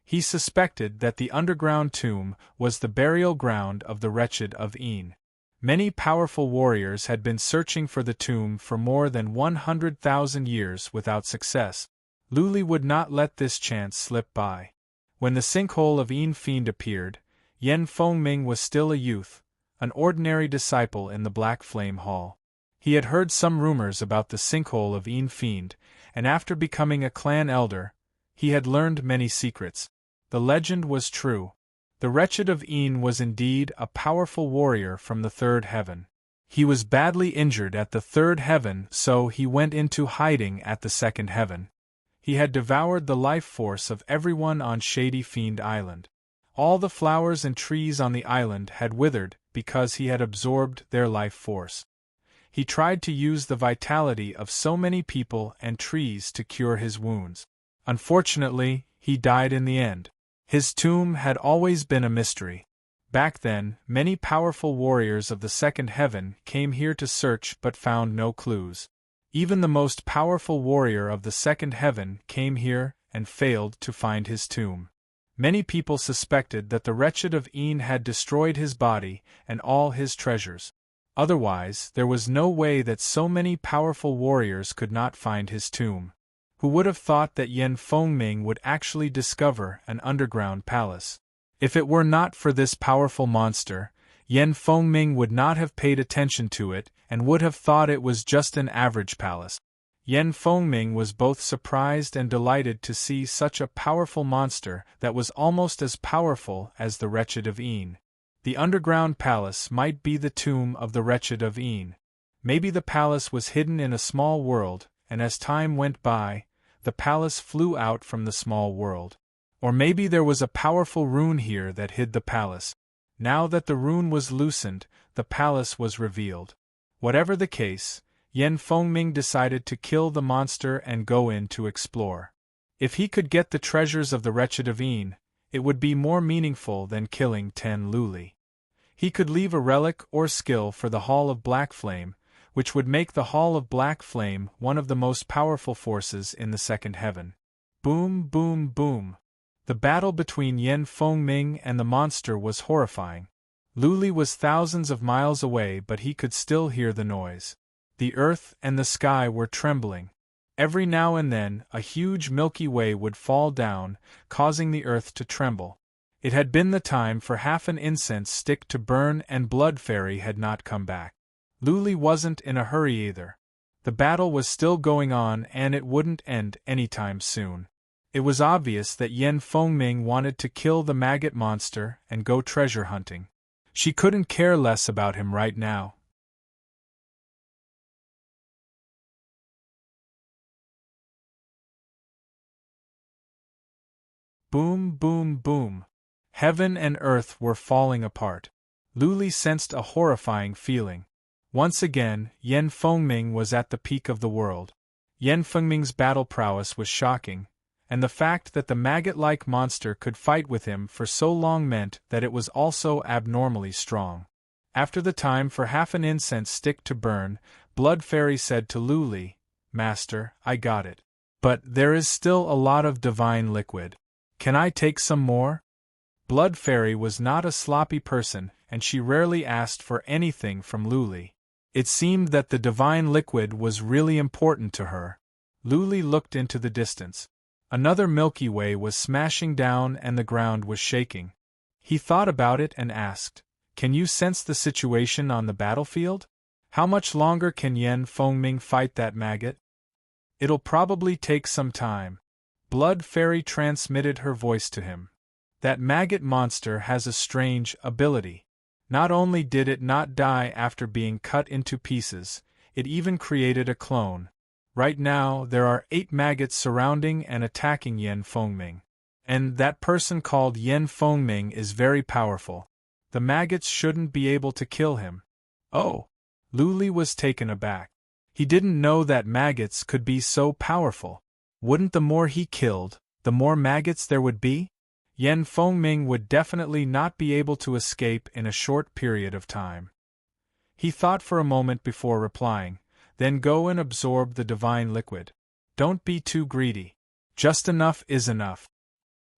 He suspected that the underground tomb was the burial ground of the wretched of Yin. Many powerful warriors had been searching for the tomb for more than 100,000 years without success. Luli would not let this chance slip by. When the sinkhole of Yin Fiend appeared, Yen Fengming was still a youth, an ordinary disciple in the Black Flame Hall. He had heard some rumors about the sinkhole of Yin Fiend, and after becoming a clan elder, he had learned many secrets. The legend was true. The wretched of Yin was indeed a powerful warrior from the third heaven. He was badly injured at the third heaven, so he went into hiding at the second heaven. He had devoured the life force of everyone on Shady Fiend Island. All the flowers and trees on the island had withered because he had absorbed their life force. He tried to use the vitality of so many people and trees to cure his wounds. Unfortunately, he died in the end. His tomb had always been a mystery. Back then, many powerful warriors of the second heaven came here to search but found no clues. Even the most powerful warrior of the second heaven came here and failed to find his tomb. Many people suspected that the wretched of Yin had destroyed his body and all his treasures. Otherwise, there was no way that so many powerful warriors could not find his tomb. Who would have thought that Yen Fengming would actually discover an underground palace? If it were not for this powerful monster, Yen Fengming would not have paid attention to it and would have thought it was just an average palace. Yen Fengming was both surprised and delighted to see such a powerful monster that was almost as powerful as the Wretched of Een. The underground palace might be the tomb of the Wretched of Een. Maybe the palace was hidden in a small world, and as time went by, the palace flew out from the small world. Or maybe there was a powerful rune here that hid the palace. Now that the rune was loosened, the palace was revealed. Whatever the case, Yen Fengming decided to kill the monster and go in to explore. If he could get the treasures of the Wretched of Een, it would be more meaningful than killing 10 Luli. He could leave a relic or skill for the Hall of Black Flame, which would make the Hall of Black Flame one of the most powerful forces in the second heaven. Boom, boom, boom. The battle between Yen Fengming and the monster was horrifying. Luli was thousands of miles away, but he could still hear the noise. The earth and the sky were trembling. Every now and then, a huge Milky Way would fall down, causing the earth to tremble. It had been the time for half an incense stick to burn, and Blood Fairy had not come back. Luli wasn't in a hurry either. The battle was still going on, and it wouldn't end anytime soon. It was obvious that Yen Fengming wanted to kill the maggot monster and go treasure hunting. She couldn't care less about him right now. Boom, boom, boom. Heaven and earth were falling apart. Luli sensed a horrifying feeling. Once again, Yen Fengming was at the peak of the world. Yen Fengming's battle prowess was shocking, and the fact that the maggot-like monster could fight with him for so long meant that it was also abnormally strong. After the time for half an incense stick to burn, Blood Fairy said to Luli, "Master, I got it. But there is still a lot of divine liquid. Can I take some more?" Blood Fairy was not a sloppy person, and she rarely asked for anything from Luli. It seemed that the divine liquid was really important to her. Luli looked into the distance. Another Milky Way was smashing down and the ground was shaking. He thought about it and asked, "Can you sense the situation on the battlefield? How much longer can Yen Fengming fight that maggot?" "It'll probably take some time." Blood Fairy transmitted her voice to him. "That maggot monster has a strange ability. Not only did it not die after being cut into pieces, it even created a clone. Right now there are 8 maggots surrounding and attacking Yen Fengming. And that person called Yen Fengming is very powerful. The maggots shouldn't be able to kill him." "Oh!" Luli was taken aback. He didn't know that maggots could be so powerful. Wouldn't the more he killed, the more maggots there would be? Yen Fengming would definitely not be able to escape in a short period of time. He thought for a moment before replying, "Then go and absorb the divine liquid. Don't be too greedy. Just enough is enough."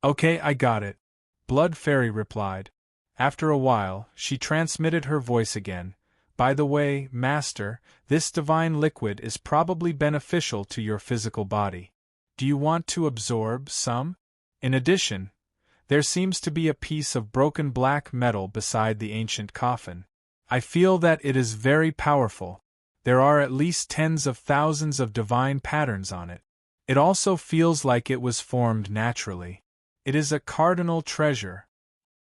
"Okay, I got it," Blood Fairy replied. After a while, she transmitted her voice again. "By the way, Master, this divine liquid is probably beneficial to your physical body. Do you want to absorb some? In addition, there seems to be a piece of broken black metal beside the ancient coffin. I feel that it is very powerful. There are at least tens of thousands of divine patterns on it. It also feels like it was formed naturally. It is a cardinal treasure.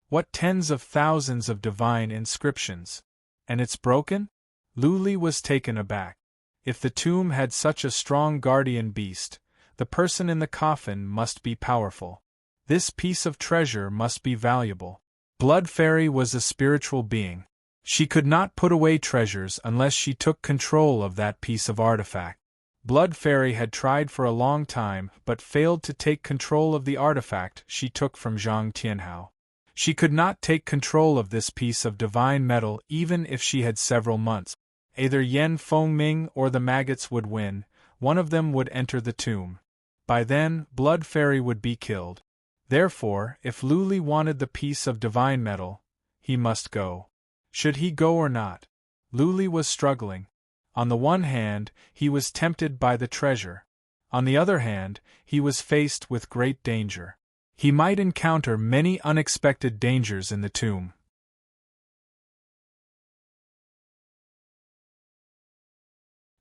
What tens of thousands of divine inscriptions? And it's broken?" Luli was taken aback. If the tomb had such a strong guardian beast, the person in the coffin must be powerful. This piece of treasure must be valuable. Blood Fairy was a spiritual being. She could not put away treasures unless she took control of that piece of artifact. Blood Fairy had tried for a long time but failed to take control of the artifact she took from Zhang Tianhao. She could not take control of this piece of divine metal even if she had several months. Either Yen Fengming or the maggots would win, one of them would enter the tomb. By then, Blood Fairy would be killed. Therefore, if Luli wanted the piece of divine metal, he must go. Should he go or not? Luli was struggling. On the one hand, he was tempted by the treasure. On the other hand, he was faced with great danger. He might encounter many unexpected dangers in the tomb.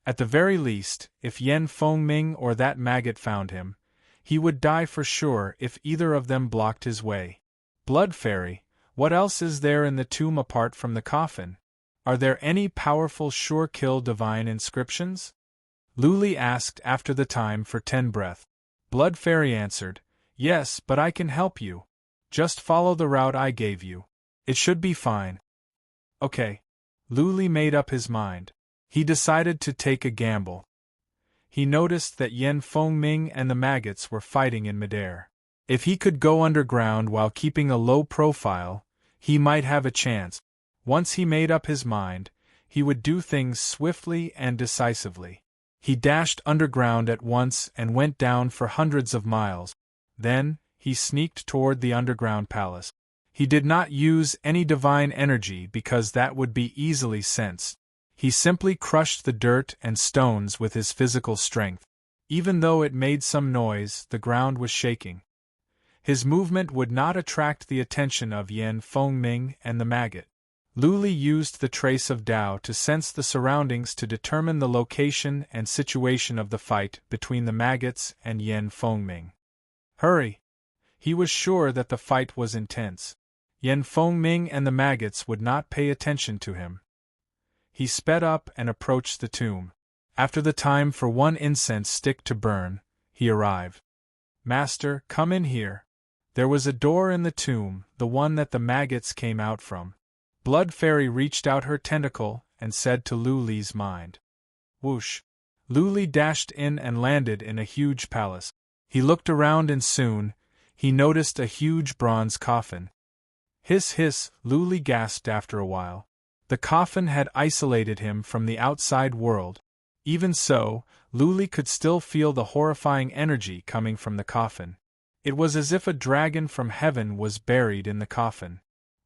At the very least, if Yen Fengming or that maggot found him, he would die for sure if either of them blocked his way. Blood Fairy, what else is there in the tomb apart from the coffin? Are there any powerful sure-kill divine inscriptions? Luli asked after the time for 10 breath. Blood Fairy answered, yes, but I can help you. Just follow the route I gave you. It should be fine. Okay. Luli made up his mind. He decided to take a gamble. He noticed that Yen Fengming and the maggots were fighting in midair. If he could go underground while keeping a low profile, he might have a chance. Once he made up his mind, he would do things swiftly and decisively. He dashed underground at once and went down for hundreds of miles. Then, he sneaked toward the underground palace. He did not use any divine energy because that would be easily sensed. He simply crushed the dirt and stones with his physical strength. Even though it made some noise, the ground was shaking. His movement would not attract the attention of Yen Fengming and the maggot. Luli used the trace of Tao to sense the surroundings to determine the location and situation of the fight between the maggots and Yen Fengming. Hurry! He was sure that the fight was intense. Yen Fengming and the maggots would not pay attention to him. He sped up and approached the tomb. After the time for 1 incense stick to burn, he arrived. Master, come in here. There was a door in the tomb, the one that the maggots came out from. Blood Fairy reached out her tentacle and said to Luli's mind. Whoosh! Luli dashed in and landed in a huge palace. He looked around and soon, he noticed a huge bronze coffin. Hiss hiss, Luli gasped after a while. The coffin had isolated him from the outside world. Even so, Luli could still feel the horrifying energy coming from the coffin. It was as if a dragon from heaven was buried in the coffin.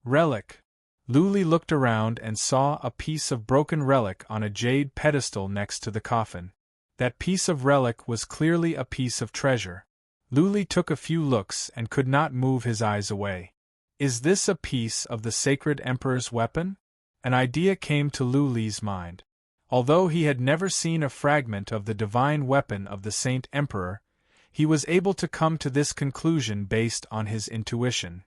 Relic. Luli looked around and saw a piece of broken relic on a jade pedestal next to the coffin. That piece of relic was clearly a piece of treasure. Luli took a few looks and could not move his eyes away. Is this a piece of the sacred emperor's weapon? An idea came to Luli's mind. Although he had never seen a fragment of the divine weapon of the Saint Emperor, he was able to come to this conclusion based on his intuition.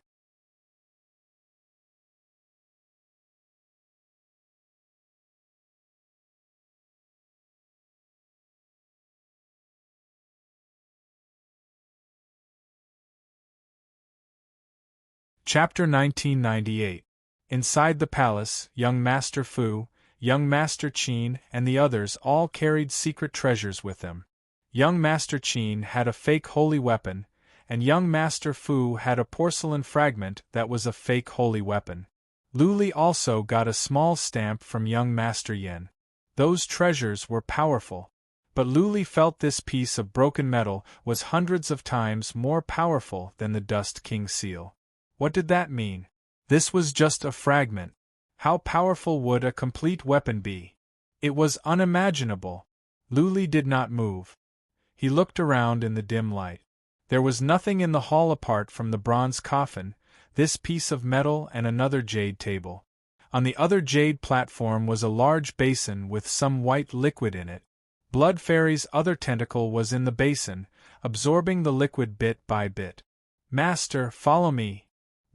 Chapter 1998. Inside the palace, young Master Fu, young Master Qin and the others all carried secret treasures with them. Young Master Qin had a fake holy weapon, and young Master Fu had a porcelain fragment that was a fake holy weapon. Luli also got a small stamp from young Master Yen. Those treasures were powerful. But Luli felt this piece of broken metal was hundreds of times more powerful than the Dust King seal. What did that mean? This was just a fragment. How powerful would a complete weapon be? It was unimaginable. Luli did not move. He looked around in the dim light. There was nothing in the hall apart from the bronze coffin, this piece of metal and another jade table. On the other jade platform was a large basin with some white liquid in it. Blood Fairy's other tentacle was in the basin, absorbing the liquid bit by bit. Master, follow me.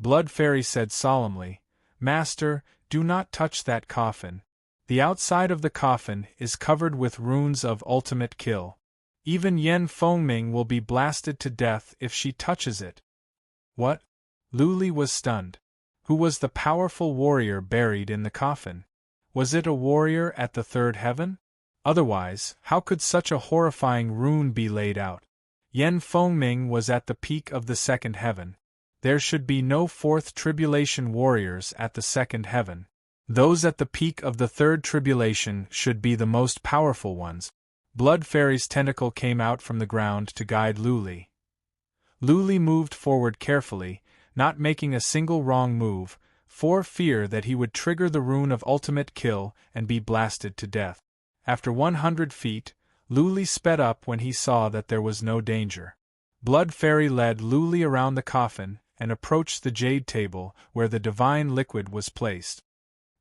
Blood Fairy said solemnly, Master, do not touch that coffin. The outside of the coffin is covered with runes of ultimate kill. Even Yen Fengming will be blasted to death if she touches it. What? Luli was stunned. Who was the powerful warrior buried in the coffin? Was it a warrior at the third heaven? Otherwise, how could such a horrifying rune be laid out? Yen Fengming was at the peak of the second heaven. There should be no fourth tribulation warriors at the second heaven. Those at the peak of the third tribulation should be the most powerful ones. Blood Fairy's tentacle came out from the ground to guide Luli. Luli moved forward carefully, not making a single wrong move, for fear that he would trigger the rune of ultimate kill and be blasted to death. After 100 feet, Luli sped up when he saw that there was no danger. Blood Fairy led Luli around the coffin and approached the jade table where the divine liquid was placed.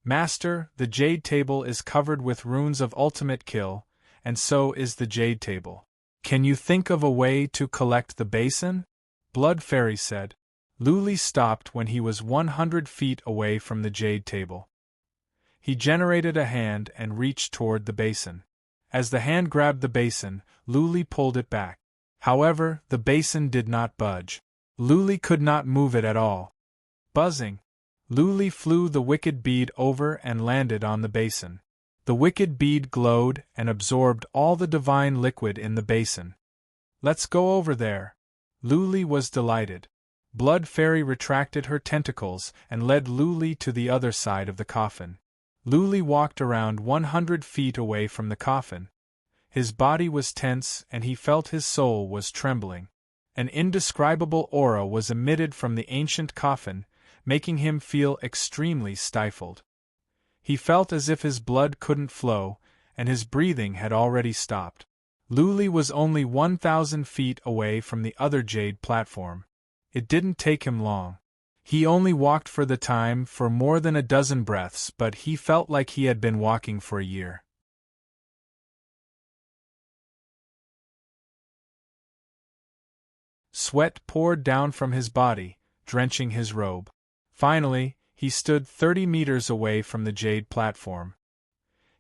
Master, the jade table is covered with runes of ultimate kill, and so is the jade table. Can you think of a way to collect the basin? Blood Fairy said. Luli stopped when he was 100 feet away from the jade table. He generated a hand and reached toward the basin. As the hand grabbed the basin, Luli pulled it back. However, the basin did not budge. Luli could not move it at all. Buzzing, Luli flew the wicked bead over and landed on the basin. The wicked bead glowed and absorbed all the divine liquid in the basin. Let's go over there. Luli was delighted. Blood Fairy retracted her tentacles and led Luli to the other side of the coffin. Luli walked around 100 feet away from the coffin. His body was tense and he felt his soul was trembling. An indescribable aura was emitted from the ancient coffin, making him feel extremely stifled. He felt as if his blood couldn't flow, and his breathing had already stopped. Luli was only 1,000 feet away from the other jade platform. It didn't take him long. He only walked for the time for more than a dozen breaths, but he felt like he had been walking for a year. Sweat poured down from his body, drenching his robe. Finally, he stood 30 meters away from the jade platform.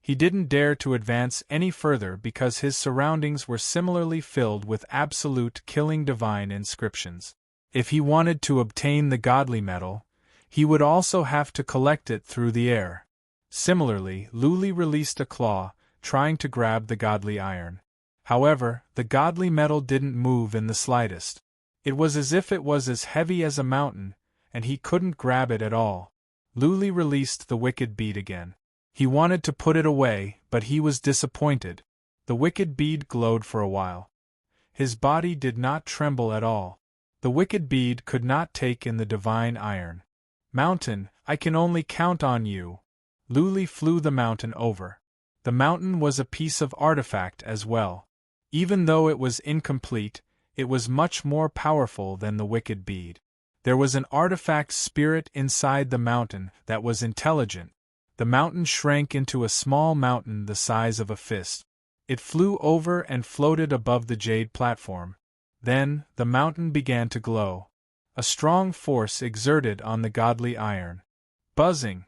He didn't dare to advance any further because his surroundings were similarly filled with absolute killing divine inscriptions. If he wanted to obtain the godly metal, he would also have to collect it through the air. Similarly, Luli released a claw, trying to grab the godly iron. However, the godly metal didn't move in the slightest. It was as if it was as heavy as a mountain, and he couldn't grab it at all. Luli released the wicked bead again. He wanted to put it away, but he was disappointed. The wicked bead glowed for a while. His body did not tremble at all. The wicked bead could not take in the divine iron. Mountain, I can only count on you. Luli flew the mountain over. The mountain was a piece of artifact as well. Even though it was incomplete, it was much more powerful than the wicked bead. There was an artifact spirit inside the mountain that was intelligent. The mountain shrank into a small mountain the size of a fist. It flew over and floated above the jade platform. Then, the mountain began to glow. A strong force exerted on the godly iron. Buzzing.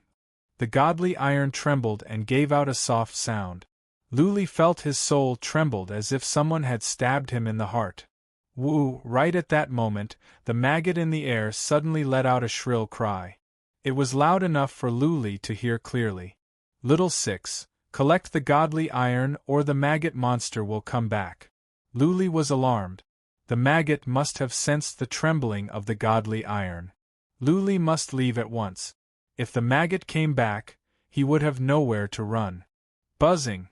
The godly iron trembled and gave out a soft sound. Luli felt his soul trembled as if someone had stabbed him in the heart. Woo! Right at that moment, the maggot in the air suddenly let out a shrill cry. It was loud enough for Luli to hear clearly. Little Six, collect the godly iron or the maggot monster will come back. Luli was alarmed. The maggot must have sensed the trembling of the godly iron. Luli must leave at once. If the maggot came back, he would have nowhere to run. Buzzing.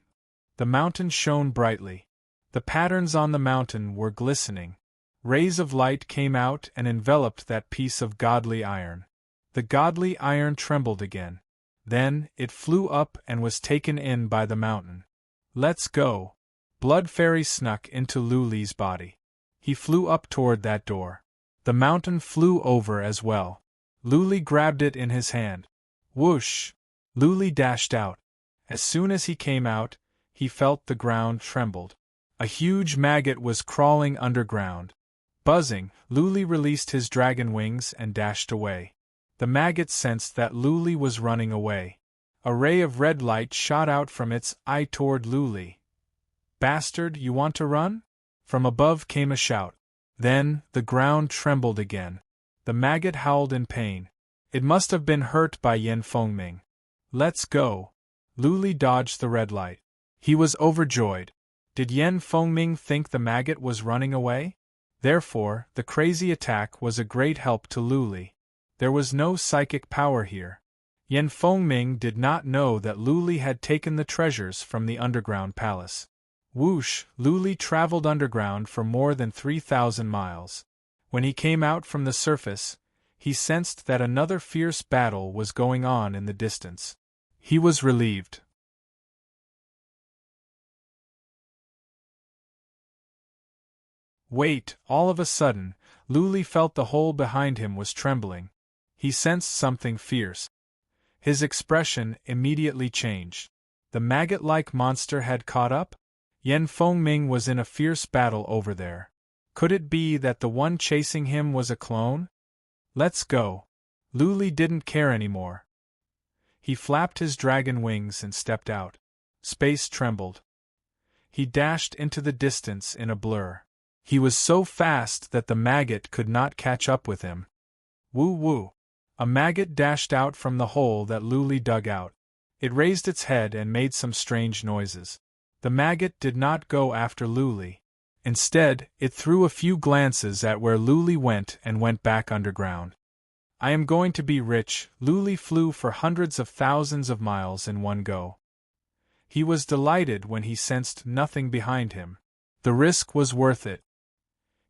The mountain shone brightly. The patterns on the mountain were glistening. Rays of light came out and enveloped that piece of godly iron. The godly iron trembled again. Then, it flew up and was taken in by the mountain. Let's go. Blood Fairy snuck into Luli's body. He flew up toward that door. The mountain flew over as well. Luli grabbed it in his hand. Whoosh! Luli dashed out. As soon as he came out, he felt the ground trembled. A huge maggot was crawling underground. Buzzing, Luli released his dragon wings and dashed away. The maggot sensed that Luli was running away. A ray of red light shot out from its eye toward Luli. Bastard, you want to run? From above came a shout. Then, the ground trembled again. The maggot howled in pain. It must have been hurt by Yen Fengming. Let's go. Luli dodged the red light. He was overjoyed. Did Yen Fengming think the maggot was running away? Therefore, the crazy attack was a great help to Luli. There was no psychic power here. Yen Fengming did not know that Luli had taken the treasures from the underground palace. Whoosh! Luli traveled underground for more than 3,000 miles. When he came out from the surface, he sensed that another fierce battle was going on in the distance. He was relieved. Wait! All of a sudden, Luli felt the hole behind him was trembling. He sensed something fierce. His expression immediately changed. The maggot-like monster had caught up? Yen Fengming was in a fierce battle over there. Could it be that the one chasing him was a clone? Let's go. Lu Li didn't care anymore. He flapped his dragon wings and stepped out. Space trembled. He dashed into the distance in a blur. He was so fast that the maggot could not catch up with him. Woo woo! A maggot dashed out from the hole that Lu Li dug out. It raised its head and made some strange noises. The maggot did not go after Lu Li. Instead, it threw a few glances at where Lu Li went and went back underground. I am going to be rich. Lu Li flew for hundreds of thousands of miles in one go. He was delighted when he sensed nothing behind him. The risk was worth it.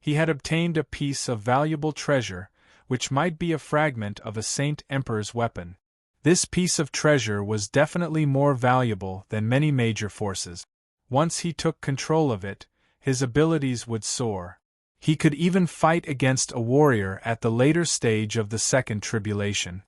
He had obtained a piece of valuable treasure, which might be a fragment of a Saint Emperor's weapon. This piece of treasure was definitely more valuable than many major forces. Once he took control of it, his abilities would soar. He could even fight against a warrior at the later stage of the second tribulation.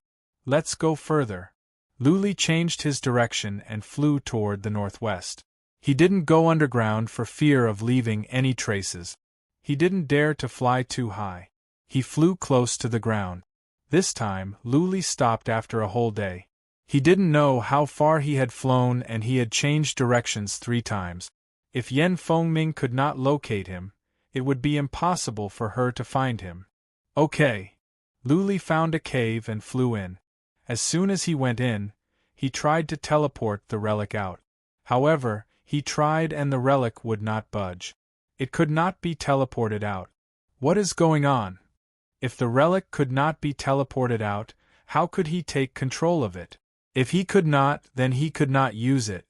Let's go further. Lu Li changed his direction and flew toward the northwest. He didn't go underground for fear of leaving any traces. He didn't dare to fly too high. He flew close to the ground. This time, Lu Li stopped after a whole day. He didn't know how far he had flown and he had changed directions 3 times. If Yen Fengming could not locate him, it would be impossible for her to find him. Okay. Lu Li found a cave and flew in. As soon as he went in, he tried to teleport the relic out. However, he tried and the relic would not budge. It could not be teleported out. What is going on? If the relic could not be teleported out, how could he take control of it? If he could not, then he could not use it.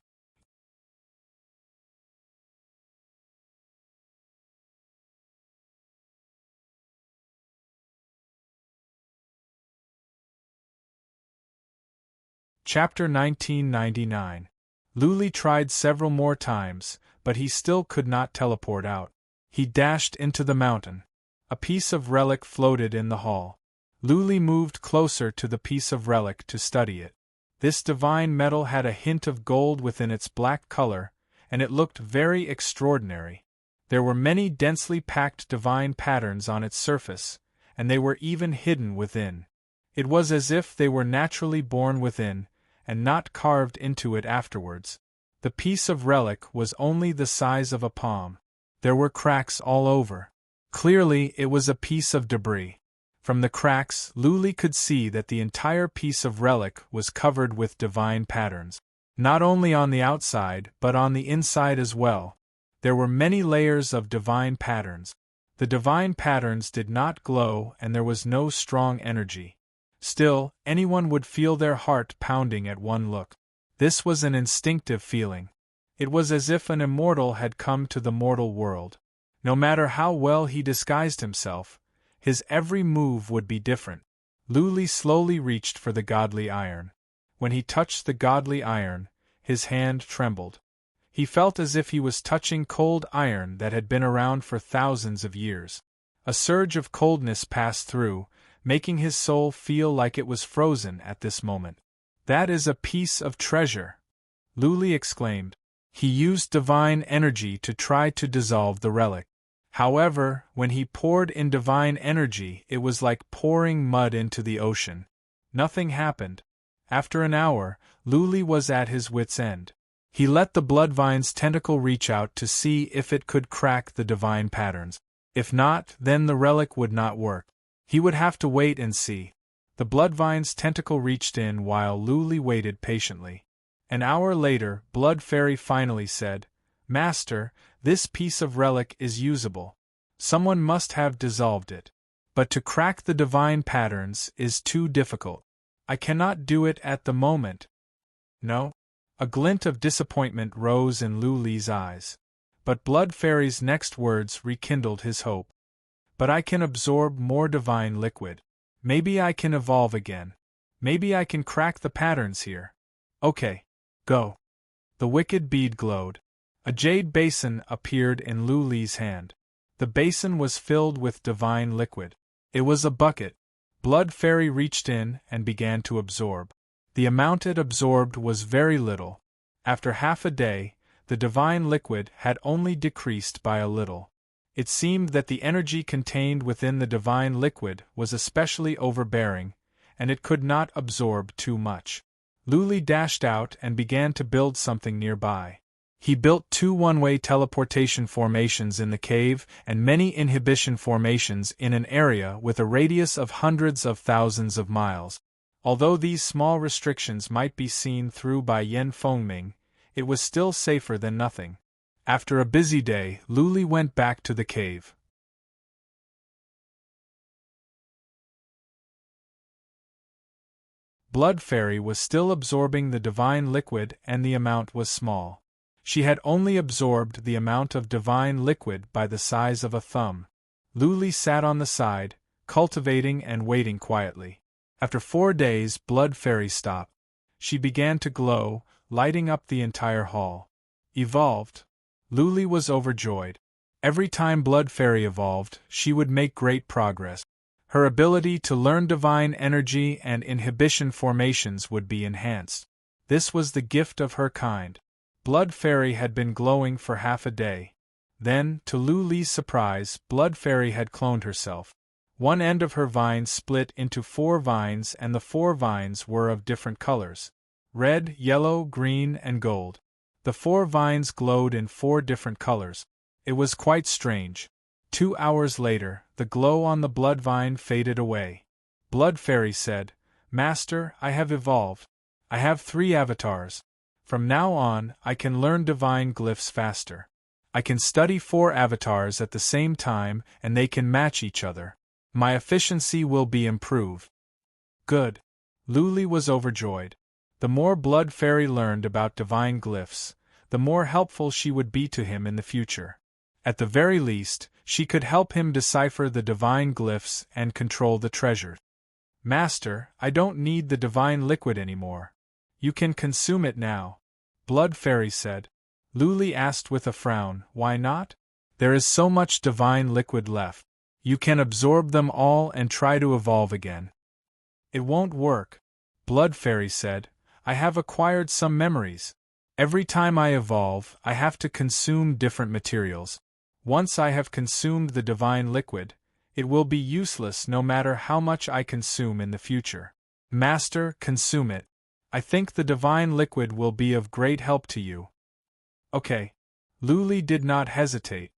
Chapter 1999. Lu Li tried several more times, but he still could not teleport out. He dashed into the mountain. A piece of relic floated in the hall. Lu Li moved closer to the piece of relic to study it. This divine metal had a hint of gold within its black color, and it looked very extraordinary. There were many densely packed divine patterns on its surface, and they were even hidden within. It was as if they were naturally born within, and not carved into it afterwards. The piece of relic was only the size of a palm. There were cracks all over. Clearly, it was a piece of debris. From the cracks, Lu Li could see that the entire piece of relic was covered with divine patterns. Not only on the outside, but on the inside as well. There were many layers of divine patterns. The divine patterns did not glow and there was no strong energy. Still, anyone would feel their heart pounding at one look. This was an instinctive feeling. It was as if an immortal had come to the mortal world. No matter how well he disguised himself, his every move would be different. Lu Li slowly reached for the godly iron. When he touched the godly iron, his hand trembled. He felt as if he was touching cold iron that had been around for thousands of years. A surge of coldness passed through, making his soul feel like it was frozen at this moment. That is a piece of treasure! Lu Li exclaimed. He used divine energy to try to dissolve the relic. However, when he poured in divine energy, it was like pouring mud into the ocean. Nothing happened. After an hour, Lu Li was at his wit's end. He let the bloodvine's tentacle reach out to see if it could crack the divine patterns. If not, then the relic would not work. He would have to wait and see. The bloodvine's tentacle reached in while Lu Li waited patiently. An hour later, Blood Fairy finally said, "Master, this piece of relic is usable. Someone must have dissolved it. But to crack the divine patterns is too difficult. I cannot do it at the moment." No? A glint of disappointment rose in Lu Li's eyes. But Blood Fairy's next words rekindled his hope. "But I can absorb more divine liquid. Maybe I can evolve again. Maybe I can crack the patterns here. Okay. Go." The wicked bead glowed. A jade basin appeared in Lu Li's hand. The basin was filled with divine liquid. It was a bucket. Blood Fairy reached in and began to absorb. The amount it absorbed was very little. After half a day, the divine liquid had only decreased by a little. It seemed that the energy contained within the divine liquid was especially overbearing, and it could not absorb too much. Luli dashed out and began to build something nearby. He built 2 one-way teleportation formations in the cave and many inhibition formations in an area with a radius of hundreds of thousands of miles. Although these small restrictions might be seen through by Yan Fengming, it was still safer than nothing. After a busy day, Luli went back to the cave. Blood Fairy was still absorbing the divine liquid and the amount was small. She had only absorbed the amount of divine liquid by the size of a thumb. Luli sat on the side, cultivating and waiting quietly. After 4 days, Blood Fairy stopped. She began to glow, lighting up the entire hall. Evolved. Luli was overjoyed. Every time Blood Fairy evolved, she would make great progress. Her ability to learn divine energy and inhibition formations would be enhanced. This was the gift of her kind. Blood Fairy had been glowing for half a day. Then, to Luli's surprise, Blood Fairy had cloned herself. One end of her vine split into 4 vines and the 4 vines were of different colors: red, yellow, green, and gold. The 4 vines glowed in 4 different colors. It was quite strange. 2 hours later, the glow on the blood vine faded away. Blood Fairy said, "Master, I have evolved. I have 3 avatars. From now on, I can learn divine glyphs faster. I can study 4 avatars at the same time and they can match each other. My efficiency will be improved." Good. Luli was overjoyed. The more Blood Fairy learned about divine glyphs, the more helpful she would be to him in the future. At the very least, she could help him decipher the divine glyphs and control the treasure. "Master, I don't need the divine liquid anymore. You can consume it now," Blood Fairy said. Luli asked with a frown, "Why not? There is so much divine liquid left. You can absorb them all and try to evolve again." "It won't work," Blood Fairy said. "I have acquired some memories. Every time I evolve, I have to consume different materials. Once I have consumed the divine liquid, it will be useless no matter how much I consume in the future. Master, consume it. I think the divine liquid will be of great help to you." "Okay." Luli did not hesitate.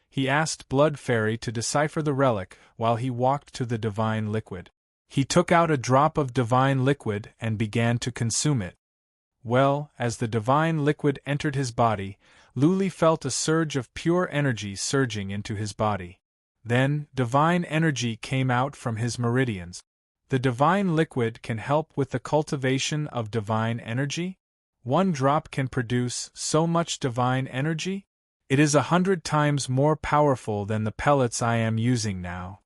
He asked Blood Fairy to decipher the relic while he walked to the divine liquid. He took out a drop of divine liquid and began to consume it. Well, as the divine liquid entered his body, Luli felt a surge of pure energy surging into his body. Then, divine energy came out from his meridians. The divine liquid can help with the cultivation of divine energy? 1 drop can produce so much divine energy? It is 100 times more powerful than the pellets I am using now.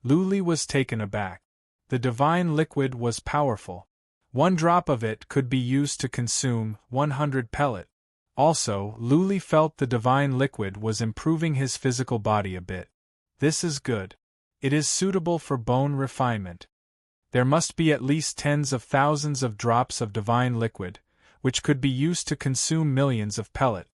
Luli was taken aback. The divine liquid was powerful. 1 drop of it could be used to consume 100 pellet. Also, Luli felt the divine liquid was improving his physical body a bit. This is good. It is suitable for bone refinement. There must be at least tens of thousands of drops of divine liquid, which could be used to consume millions of pellet.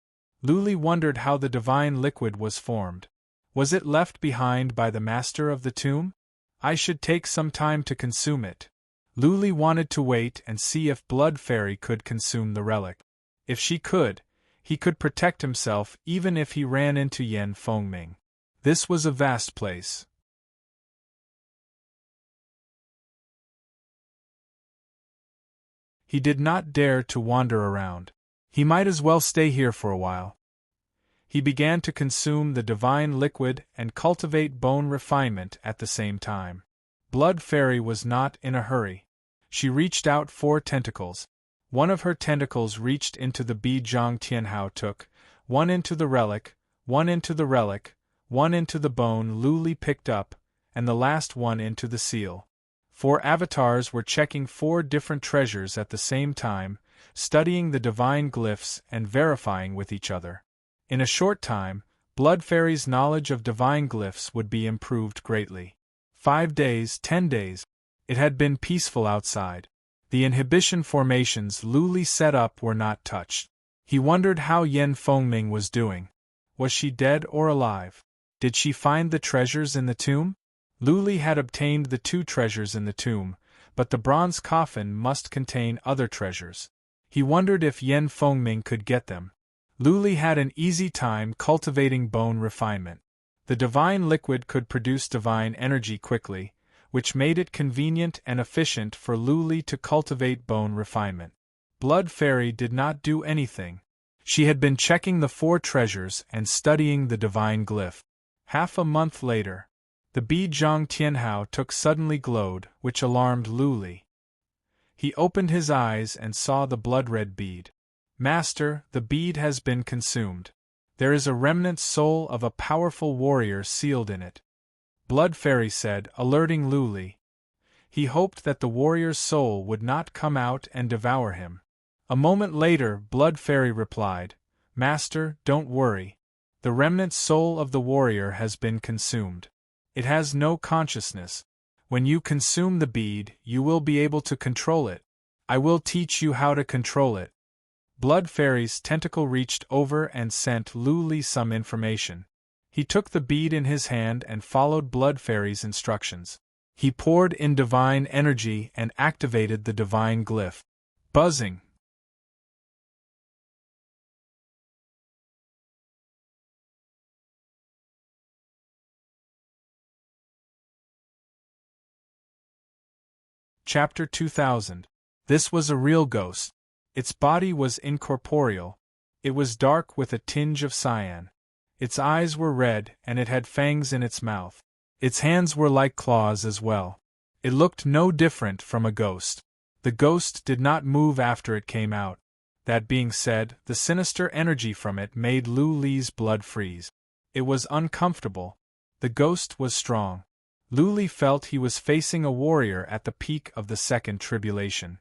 Luli wondered how the divine liquid was formed. Was it left behind by the master of the tomb? I should take some time to consume it. Luli wanted to wait and see if Blood Fairy could consume the relic. If she could, he could protect himself even if he ran into Yan Fengming. This was a vast place. He did not dare to wander around. He might as well stay here for a while. He began to consume the divine liquid and cultivate bone refinement at the same time. Blood Fairy was not in a hurry. She reached out 4 tentacles. One of her tentacles reached into the bead Zhang Tianhao took, 1 into the relic, 1 into the relic, 1 into the bone Luli picked up, and the last one into the seal. 4 avatars were checking 4 different treasures at the same time, studying the divine glyphs and verifying with each other. In a short time, Blood Fairy's knowledge of divine glyphs would be improved greatly. 5 days, 10 days. It had been peaceful outside. The inhibition formations Luli set up were not touched. He wondered how Yen Fengming was doing. Was she dead or alive? Did she find the treasures in the tomb? Lu Li had obtained the 2 treasures in the tomb, but the bronze coffin must contain other treasures. He wondered if Yen Fengming could get them. Lu Li had an easy time cultivating bone refinement. The divine liquid could produce divine energy quickly, which made it convenient and efficient for Lu Li to cultivate bone refinement. Blood Fairy did not do anything. She had been checking the 4 treasures and studying the divine glyph. Half a month later, the bead Zhang Tianhao took suddenly glowed, which alarmed Lu Li. He opened his eyes and saw the blood-red bead. Master, the bead has been consumed. There is a remnant soul of a powerful warrior sealed in it. Blood Fairy said, alerting Lu Li. He hoped that the warrior's soul would not come out and devour him. A moment later, Blood Fairy replied, Master, don't worry. The remnant soul of the warrior has been consumed. It has no consciousness. When you consume the bead, you will be able to control it. I will teach you how to control it. Blood Fairy's tentacle reached over and sent Lu Li some information. He took the bead in his hand and followed Blood Fairy's instructions. He poured in divine energy and activated the divine glyph. Buzzing. Chapter 2000. This was a real ghost. Its body was incorporeal. It was dark with a tinge of cyan. Its eyes were red and it had fangs in its mouth. Its hands were like claws as well. It looked no different from a ghost. The ghost did not move after it came out. That being said, the sinister energy from it made Lu Li's blood freeze. It was uncomfortable. The ghost was strong. Lu Li felt he was facing a warrior at the peak of the second tribulation.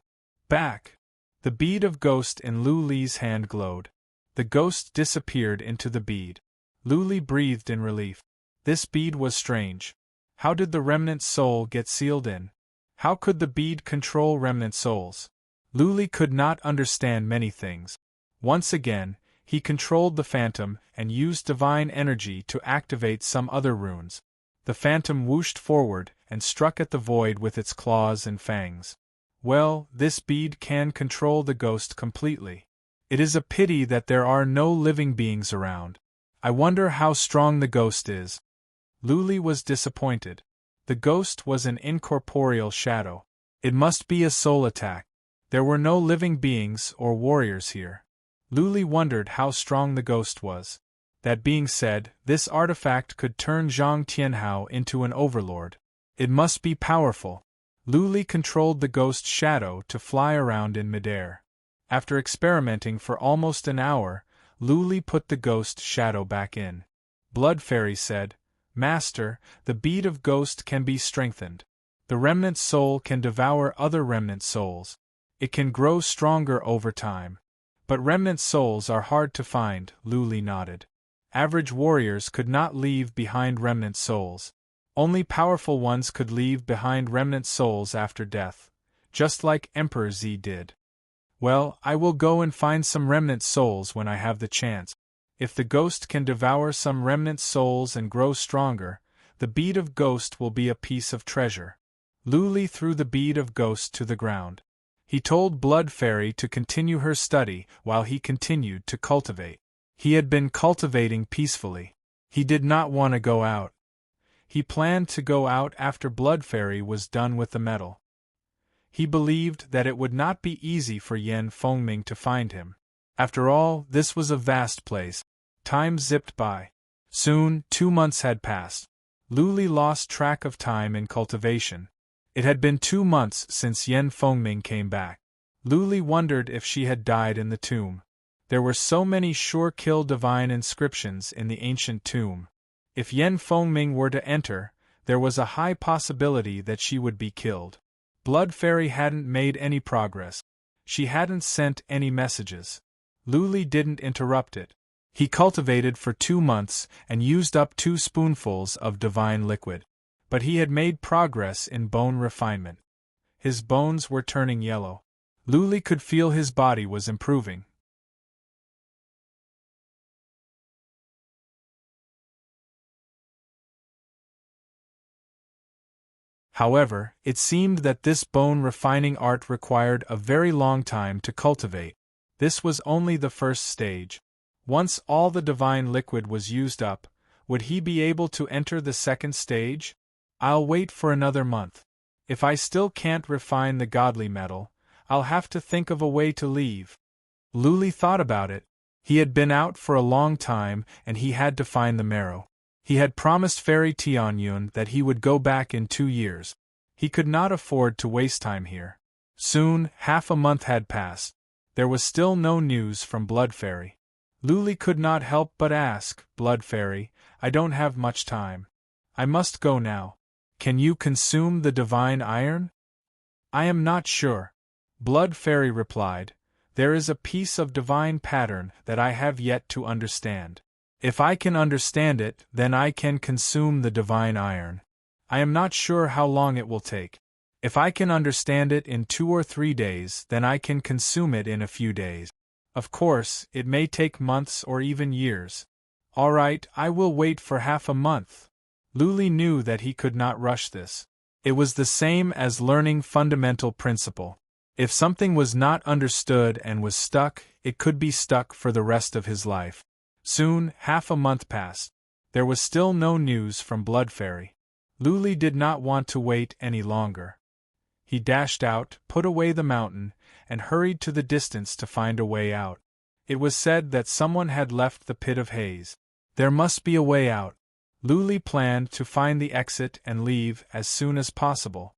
Back! The bead of ghost in Lu Li's hand glowed. The ghost disappeared into the bead. Lu Li breathed in relief. This bead was strange. How did the remnant soul get sealed in? How could the bead control remnant souls? Lu Li could not understand many things. Once again, he controlled the phantom and used divine energy to activate some other runes. The phantom whooshed forward and struck at the void with its claws and fangs. Well, this bead can control the ghost completely. It is a pity that there are no living beings around. I wonder how strong the ghost is. Lu Li was disappointed. The ghost was an incorporeal shadow. It must be a soul attack. There were no living beings or warriors here. Lu Li wondered how strong the ghost was. That being said, this artifact could turn Zhang Tianhao into an overlord. It must be powerful. Lu Li controlled the ghost shadow to fly around in midair. After experimenting for almost an hour, Lu Li put the ghost shadow back in. Blood Fairy said, Master, the bead of ghost can be strengthened. The remnant soul can devour other remnant souls. It can grow stronger over time. But remnant souls are hard to find, Lu Li nodded. Average warriors could not leave behind remnant souls. Only powerful ones could leave behind remnant souls after death, just like Emperor Z did. Well, I will go and find some remnant souls when I have the chance. If the ghost can devour some remnant souls and grow stronger, the bead of ghost will be a piece of treasure. Lu Li threw the bead of ghost to the ground. He told Blood Fairy to continue her study while he continued to cultivate. He had been cultivating peacefully. He did not want to go out. He planned to go out after Blood Fairy was done with the metal. He believed that it would not be easy for Yen Fengming to find him. After all, this was a vast place. Time zipped by. Soon, 2 months had passed. Lu Li lost track of time in cultivation. It had been 2 months since Yen Fengming came back. Lu Li wondered if she had died in the tomb. There were so many sure-kill divine inscriptions in the ancient tomb. If Yen Fengming were to enter, there was a high possibility that she would be killed. Blood Fairy hadn't made any progress. She hadn't sent any messages. Lu Li didn't interrupt it. He cultivated for 2 months and used up 2 spoonfuls of divine liquid. But he had made progress in bone refinement. His bones were turning yellow. Lu Li could feel his body was improving. However, it seemed that this bone-refining art required a very long time to cultivate. This was only the first stage. Once all the divine liquid was used up, would he be able to enter the second stage? I'll wait for another month. If I still can't refine the godly metal, I'll have to think of a way to leave. Luli thought about it. He had been out for a long time and he had to find the marrow. He had promised Fairy Tianyun that he would go back in 2 years. He could not afford to waste time here. Soon, half a month had passed. There was still no news from Blood Fairy. Luli could not help but ask, Blood Fairy, I don't have much time. I must go now. Can you consume the divine iron? I am not sure. Blood Fairy replied, there is a piece of divine pattern that I have yet to understand. If I can understand it, then I can consume the divine iron. I am not sure how long it will take. If I can understand it in 2 or 3 days, then I can consume it in a few days. Of course, it may take months or even years. All right, I will wait for half a month. Luli knew that he could not rush this. It was the same as learning fundamental principle. If something was not understood and was stuck, it could be stuck for the rest of his life. Soon, half a month passed. There was still no news from Blood Fairy. Luli did not want to wait any longer. He dashed out, put away the mountain, and hurried to the distance to find a way out. It was said that someone had left the pit of haze. There must be a way out. Luli planned to find the exit and leave as soon as possible.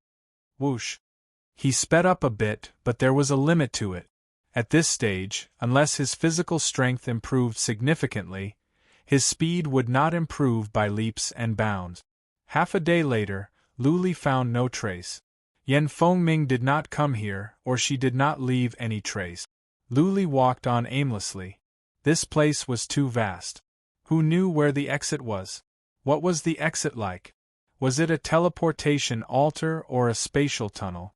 Whoosh! He sped up a bit, but there was a limit to it. At this stage, unless his physical strength improved significantly, his speed would not improve by leaps and bounds. Half a day later, Luli found no trace. Yan Fengming did not come here, or she did not leave any trace. Luli walked on aimlessly. This place was too vast. Who knew where the exit was? What was the exit like? Was it a teleportation altar or a spatial tunnel?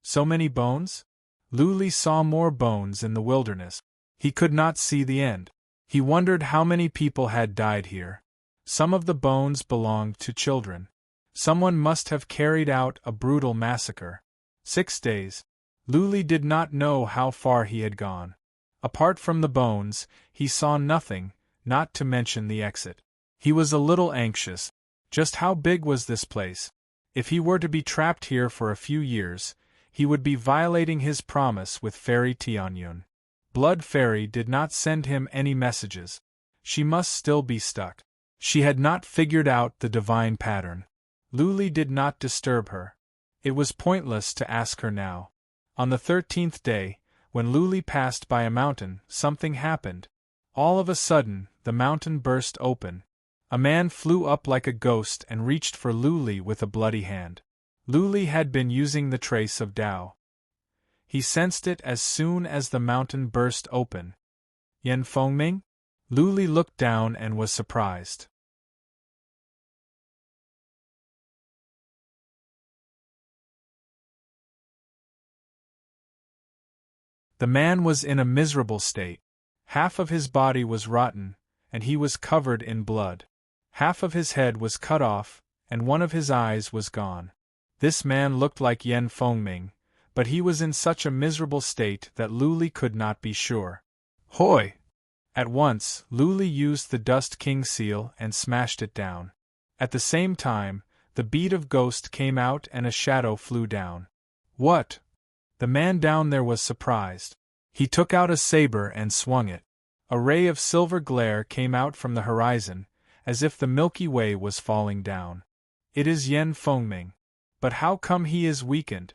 So many bones? Luli saw more bones in the wilderness. He could not see the end. He wondered how many people had died here. Some of the bones belonged to children. Someone must have carried out a brutal massacre. 6 days. Luli did not know how far he had gone. Apart from the bones, he saw nothing, not to mention the exit. He was a little anxious. Just how big was this place? If he were to be trapped here for a few years, he would be violating his promise with Fairy Tianyun. Blood Fairy did not send him any messages. She must still be stuck. She had not figured out the divine pattern. Luli did not disturb her. It was pointless to ask her now. On the 13th day, when Luli passed by a mountain, something happened. All of a sudden, the mountain burst open. A man flew up like a ghost and reached for Luli with a bloody hand. Luli had been using the trace of Tao. He sensed it as soon as the mountain burst open. Yan Fengming? Luli looked down and was surprised. The man was in a miserable state. Half of his body was rotten, and he was covered in blood. Half of his head was cut off, and one of his eyes was gone. This man looked like Yan Fengming, but he was in such a miserable state that Luli could not be sure. Hoi! At once, Luli used the Dust King seal and smashed it down. At the same time, the bead of ghost came out and a shadow flew down. What? The man down there was surprised. He took out a saber and swung it. A ray of silver glare came out from the horizon, as if the Milky Way was falling down. It is Yan Fengming. But how come he is weakened?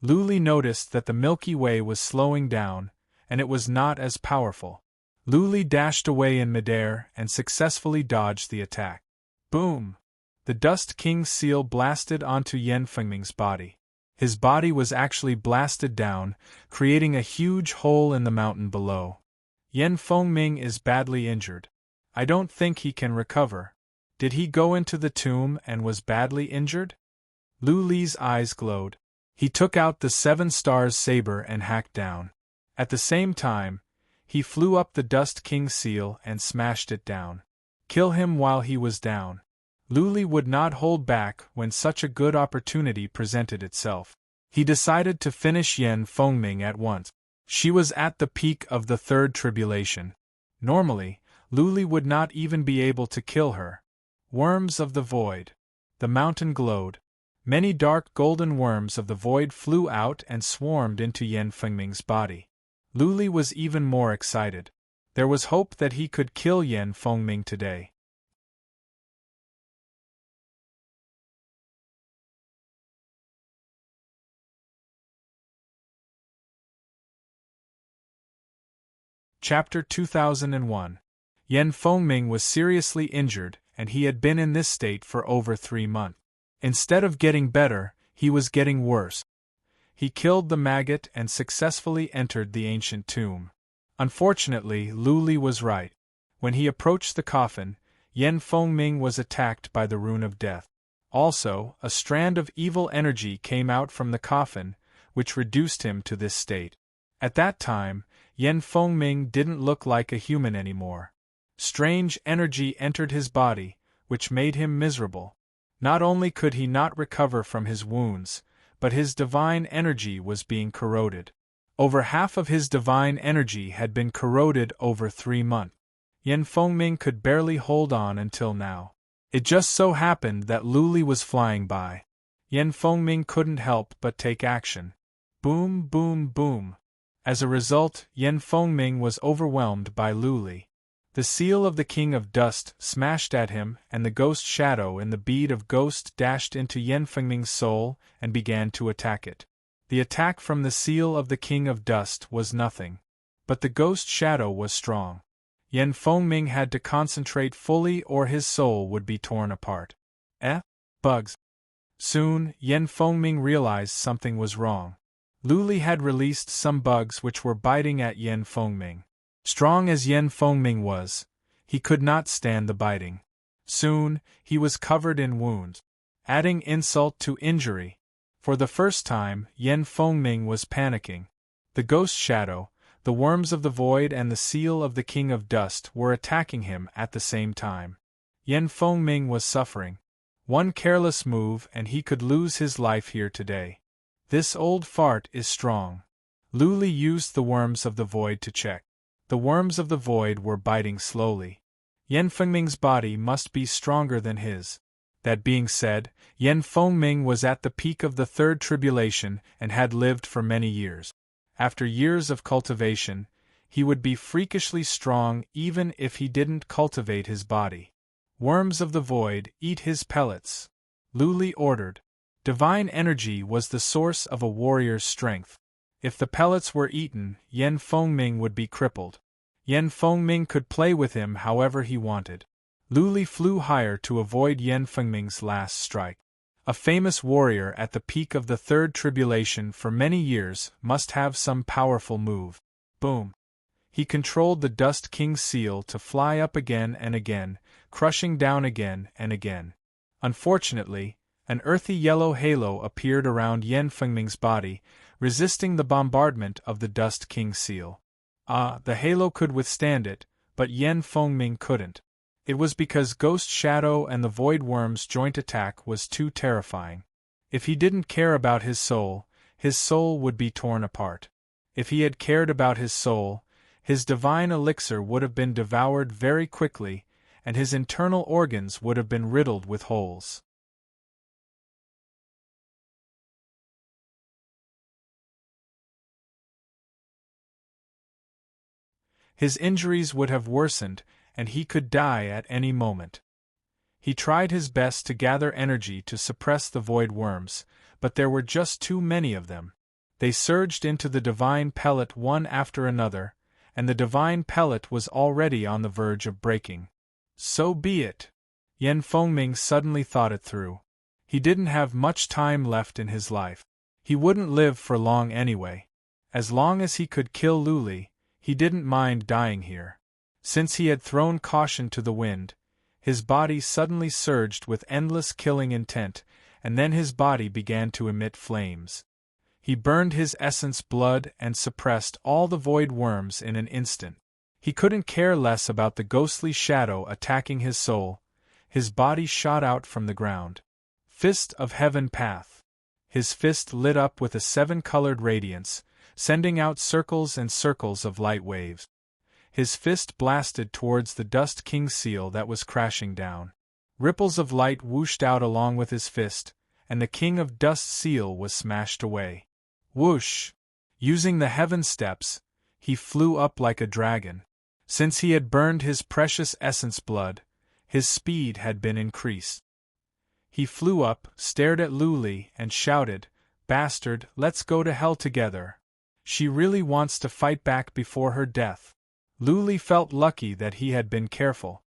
Luli noticed that the Milky Way was slowing down, and it was not as powerful. Luli dashed away in midair and successfully dodged the attack. Boom! The Dust King's seal blasted onto Yan Fengming's body. His body was actually blasted down, creating a huge hole in the mountain below. Yan Fengming is badly injured. I don't think he can recover. Did he go into the tomb and was badly injured? Luli's eyes glowed. He took out the 7 stars saber and hacked down. At the same time, he flew up the Dust King's seal and smashed it down. Kill him while he was down. Luli would not hold back when such a good opportunity presented itself. He decided to finish Yan Fengming at once. She was at the peak of the third tribulation. Normally, Luli would not even be able to kill her. Worms of the void. The mountain glowed. Many dark golden worms of the void flew out and swarmed into Yan Fengming's body. Luli was even more excited. There was hope that he could kill Yan Fengming today. Chapter 2001. Yan Fengming was seriously injured, and he had been in this state for over 3 months. Instead of getting better, he was getting worse. He killed the maggot and successfully entered the ancient tomb. Unfortunately, Luli was right. When he approached the coffin, Yan Fengming was attacked by the rune of death. Also, a strand of evil energy came out from the coffin, which reduced him to this state. At that time, Yan Fengming didn't look like a human anymore. Strange energy entered his body, which made him miserable. Not only could he not recover from his wounds, but his divine energy was being corroded. Over half of his divine energy had been corroded over 3 months. Yan Fengming could barely hold on until now. It just so happened that Luli was flying by. Yan Fengming couldn't help but take action. Boom, boom, boom. As a result, Yan Fengming was overwhelmed by Luli. The seal of the King of Dust smashed at him, and the ghost shadow in the bead of ghost dashed into Yan Fengming's soul and began to attack it. The attack from the seal of the King of Dust was nothing. But the ghost shadow was strong. Yan Fengming had to concentrate fully or his soul would be torn apart. Bugs. Soon, Yan Fengming realized something was wrong. Luli had released some bugs which were biting at Yan Fengming. Strong as Yan Fengming was, he could not stand the biting. Soon, he was covered in wounds. Adding insult to injury. For the first time, Yan Fengming was panicking. The ghost shadow, the worms of the void and the seal of the King of Dust were attacking him at the same time. Yan Fengming was suffering. One careless move and he could lose his life here today. This old fart is strong. Luli used the worms of the void to check. The worms of the void were biting slowly. Yan Fengming's body must be stronger than his. That being said, Yan Fengming was at the peak of the third tribulation and had lived for many years. After years of cultivation, he would be freakishly strong even if he didn't cultivate his body. Worms of the void, eat his pellets. Luli ordered. Divine energy was the source of a warrior's strength. If the pellets were eaten, Yan Fengming would be crippled. Yan Fengming could play with him however he wanted. Luli flew higher to avoid Yan Fengming's last strike. A famous warrior at the peak of the third tribulation for many years must have some powerful move. Boom! He controlled the Dust King's seal to fly up again and again, crushing down again and again. Unfortunately, an earthy yellow halo appeared around Yan Fengming's body, resisting the bombardment of the Dust King's seal. The halo could withstand it, but Yan Fengming couldn't. It was because Ghost Shadow and the Void Worm's joint attack was too terrifying. If he didn't care about his soul would be torn apart. If he had cared about his soul, his divine elixir would have been devoured very quickly, and his internal organs would have been riddled with holes. His injuries would have worsened, and he could die at any moment. He tried his best to gather energy to suppress the void worms, but there were just too many of them. They surged into the divine pellet one after another, and the divine pellet was already on the verge of breaking. So be it. Yan Fengming suddenly thought it through. He didn't have much time left in his life. He wouldn't live for long anyway. As long as he could kill Luli, he didn't mind dying here. Since he had thrown caution to the wind, his body suddenly surged with endless killing intent, and then his body began to emit flames. He burned his essence blood and suppressed all the void worms in an instant. He couldn't care less about the ghostly shadow attacking his soul. His body shot out from the ground. Fist of Heaven Path. His fist lit up with a 7-colored radiance, sending out circles and circles of light waves. His fist blasted towards the Dust King seal that was crashing down. Ripples of light whooshed out along with his fist, and the King of Dust seal was smashed away. Whoosh! Using the heaven steps, he flew up like a dragon. Since he had burned his precious essence blood, his speed had been increased. He flew up, stared at Luli, and shouted, "Bastard, let's go to hell together. She really wants to fight back before her death." Luli felt lucky that he had been careful.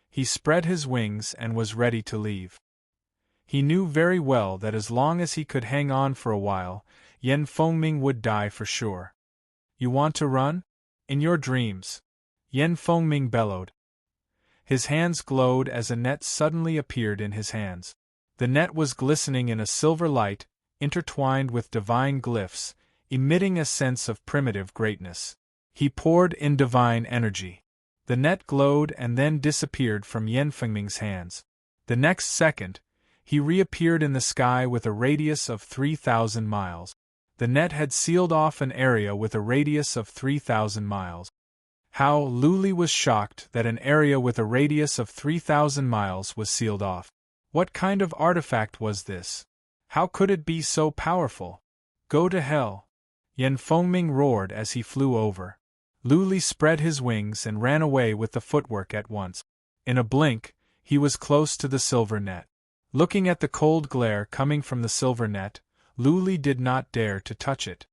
He spread his wings and was ready to leave. He knew very well that as long as he could hang on for a while, Yen Fengming would die for sure. "You want to run? In your dreams," Yen Fengming bellowed. His hands glowed as a net suddenly appeared in his hands. The net was glistening in a silver light, intertwined with divine glyphs, emitting a sense of primitive greatness. He poured in divine energy. The net glowed and then disappeared from Yen Fengming's hands. The next second, he reappeared in the sky with a radius of 3,000 miles. The net had sealed off an area with a radius of 3,000 miles. How Luli was shocked that an area with a radius of 3,000 miles was sealed off. What kind of artifact was this? How could it be so powerful? "Go to hell!" Yen Fengming roared as he flew over. Luli spread his wings and ran away with the footwork at once. In a blink, he was close to the silver net. Looking at the cold glare coming from the silver net, Luli did not dare to touch it.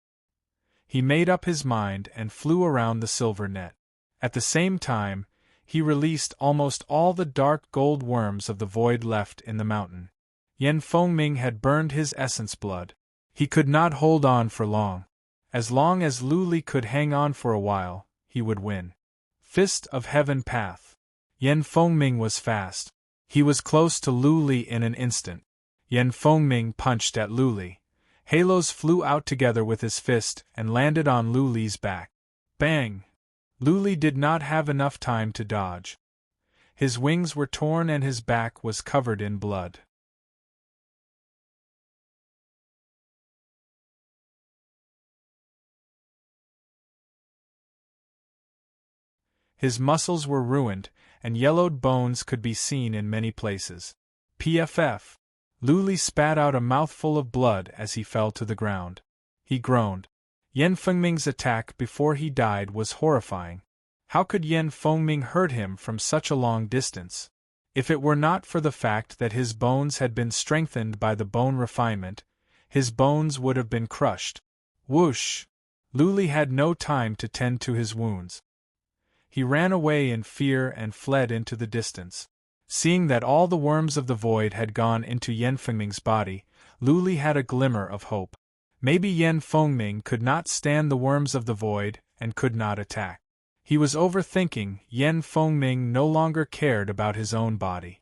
He made up his mind and flew around the silver net. At the same time, he released almost all the dark gold worms of the void left in the mountain. Yen Fengming had burned his essence blood. He could not hold on for long. As long as Luli could hang on for a while, he would win. Fist of Heaven Path. Yen Fengming was fast. He was close to Luli in an instant. Yen Fengming punched at Luli. Halos flew out together with his fist and landed on Luli's back. Bang! Luli did not have enough time to dodge. His wings were torn and his back was covered in blood. His muscles were ruined, and yellowed bones could be seen in many places. PFF. Luli spat out a mouthful of blood as he fell to the ground. He groaned. Yen Fengming's attack before he died was horrifying. How could Yen Fengming hurt him from such a long distance? If it were not for the fact that his bones had been strengthened by the bone refinement, his bones would have been crushed. Whoosh! Luli had no time to tend to his wounds. He ran away in fear and fled into the distance. Seeing that all the worms of the void had gone into Yen Fengming's body, Luli had a glimmer of hope. Maybe Yen Fengming could not stand the worms of the void and could not attack. He was overthinking. Yen Fengming no longer cared about his own body.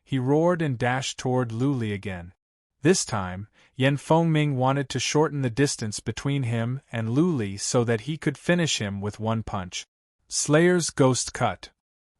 He roared and dashed toward Luli again. This time, Yen Fengming wanted to shorten the distance between him and Luli so that he could finish him with one punch. Slayer's Ghost Cut.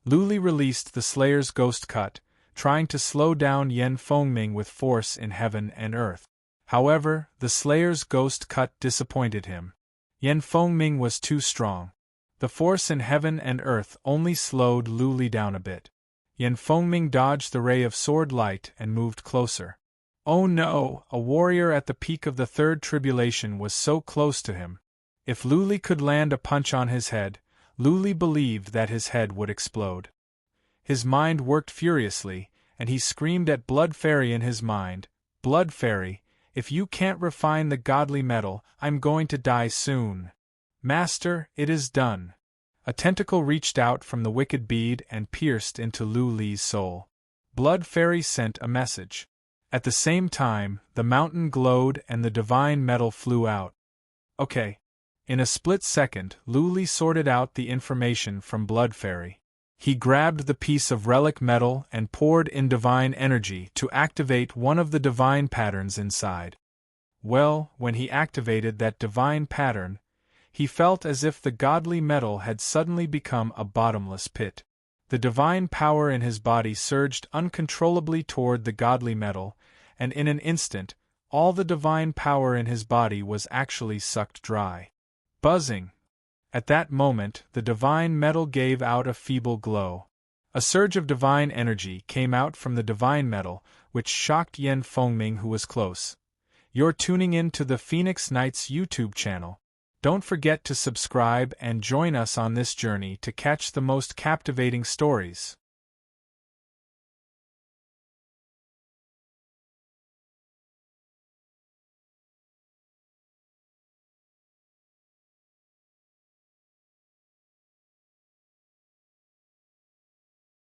Luli released the Slayer's Ghost Cut, trying to slow down Yen Fengming with force in heaven and earth. However, the Slayer's Ghost Cut disappointed him. Yen Fengming was too strong. The force in heaven and earth only slowed Luli down a bit. Yen Fengming dodged the ray of sword light and moved closer. Oh no, a warrior at the peak of the third tribulation was so close to him. If Luli could land a punch on his head, Luli believed that his head would explode. His mind worked furiously, and he screamed at Blood Fairy in his mind, "Blood Fairy, if you can't refine the godly metal, I'm going to die soon." "Master, it is done." A tentacle reached out from the wicked bead and pierced into Luli's soul. Blood Fairy sent a message. At the same time, the mountain glowed and the divine metal flew out. Okay. In a split second, Luli sorted out the information from Blood Fairy. He grabbed the piece of relic metal and poured in divine energy to activate one of the divine patterns inside. Well, when he activated that divine pattern, he felt as if the godly metal had suddenly become a bottomless pit. The divine power in his body surged uncontrollably toward the godly metal, and in an instant, all the divine power in his body was actually sucked dry. Buzzing! At that moment, the divine metal gave out a feeble glow. A surge of divine energy came out from the divine metal, which shocked Yan Fengming, who was close. You're tuning in to the Phoenix Knights YouTube channel. Don't forget to subscribe and join us on this journey to catch the most captivating stories.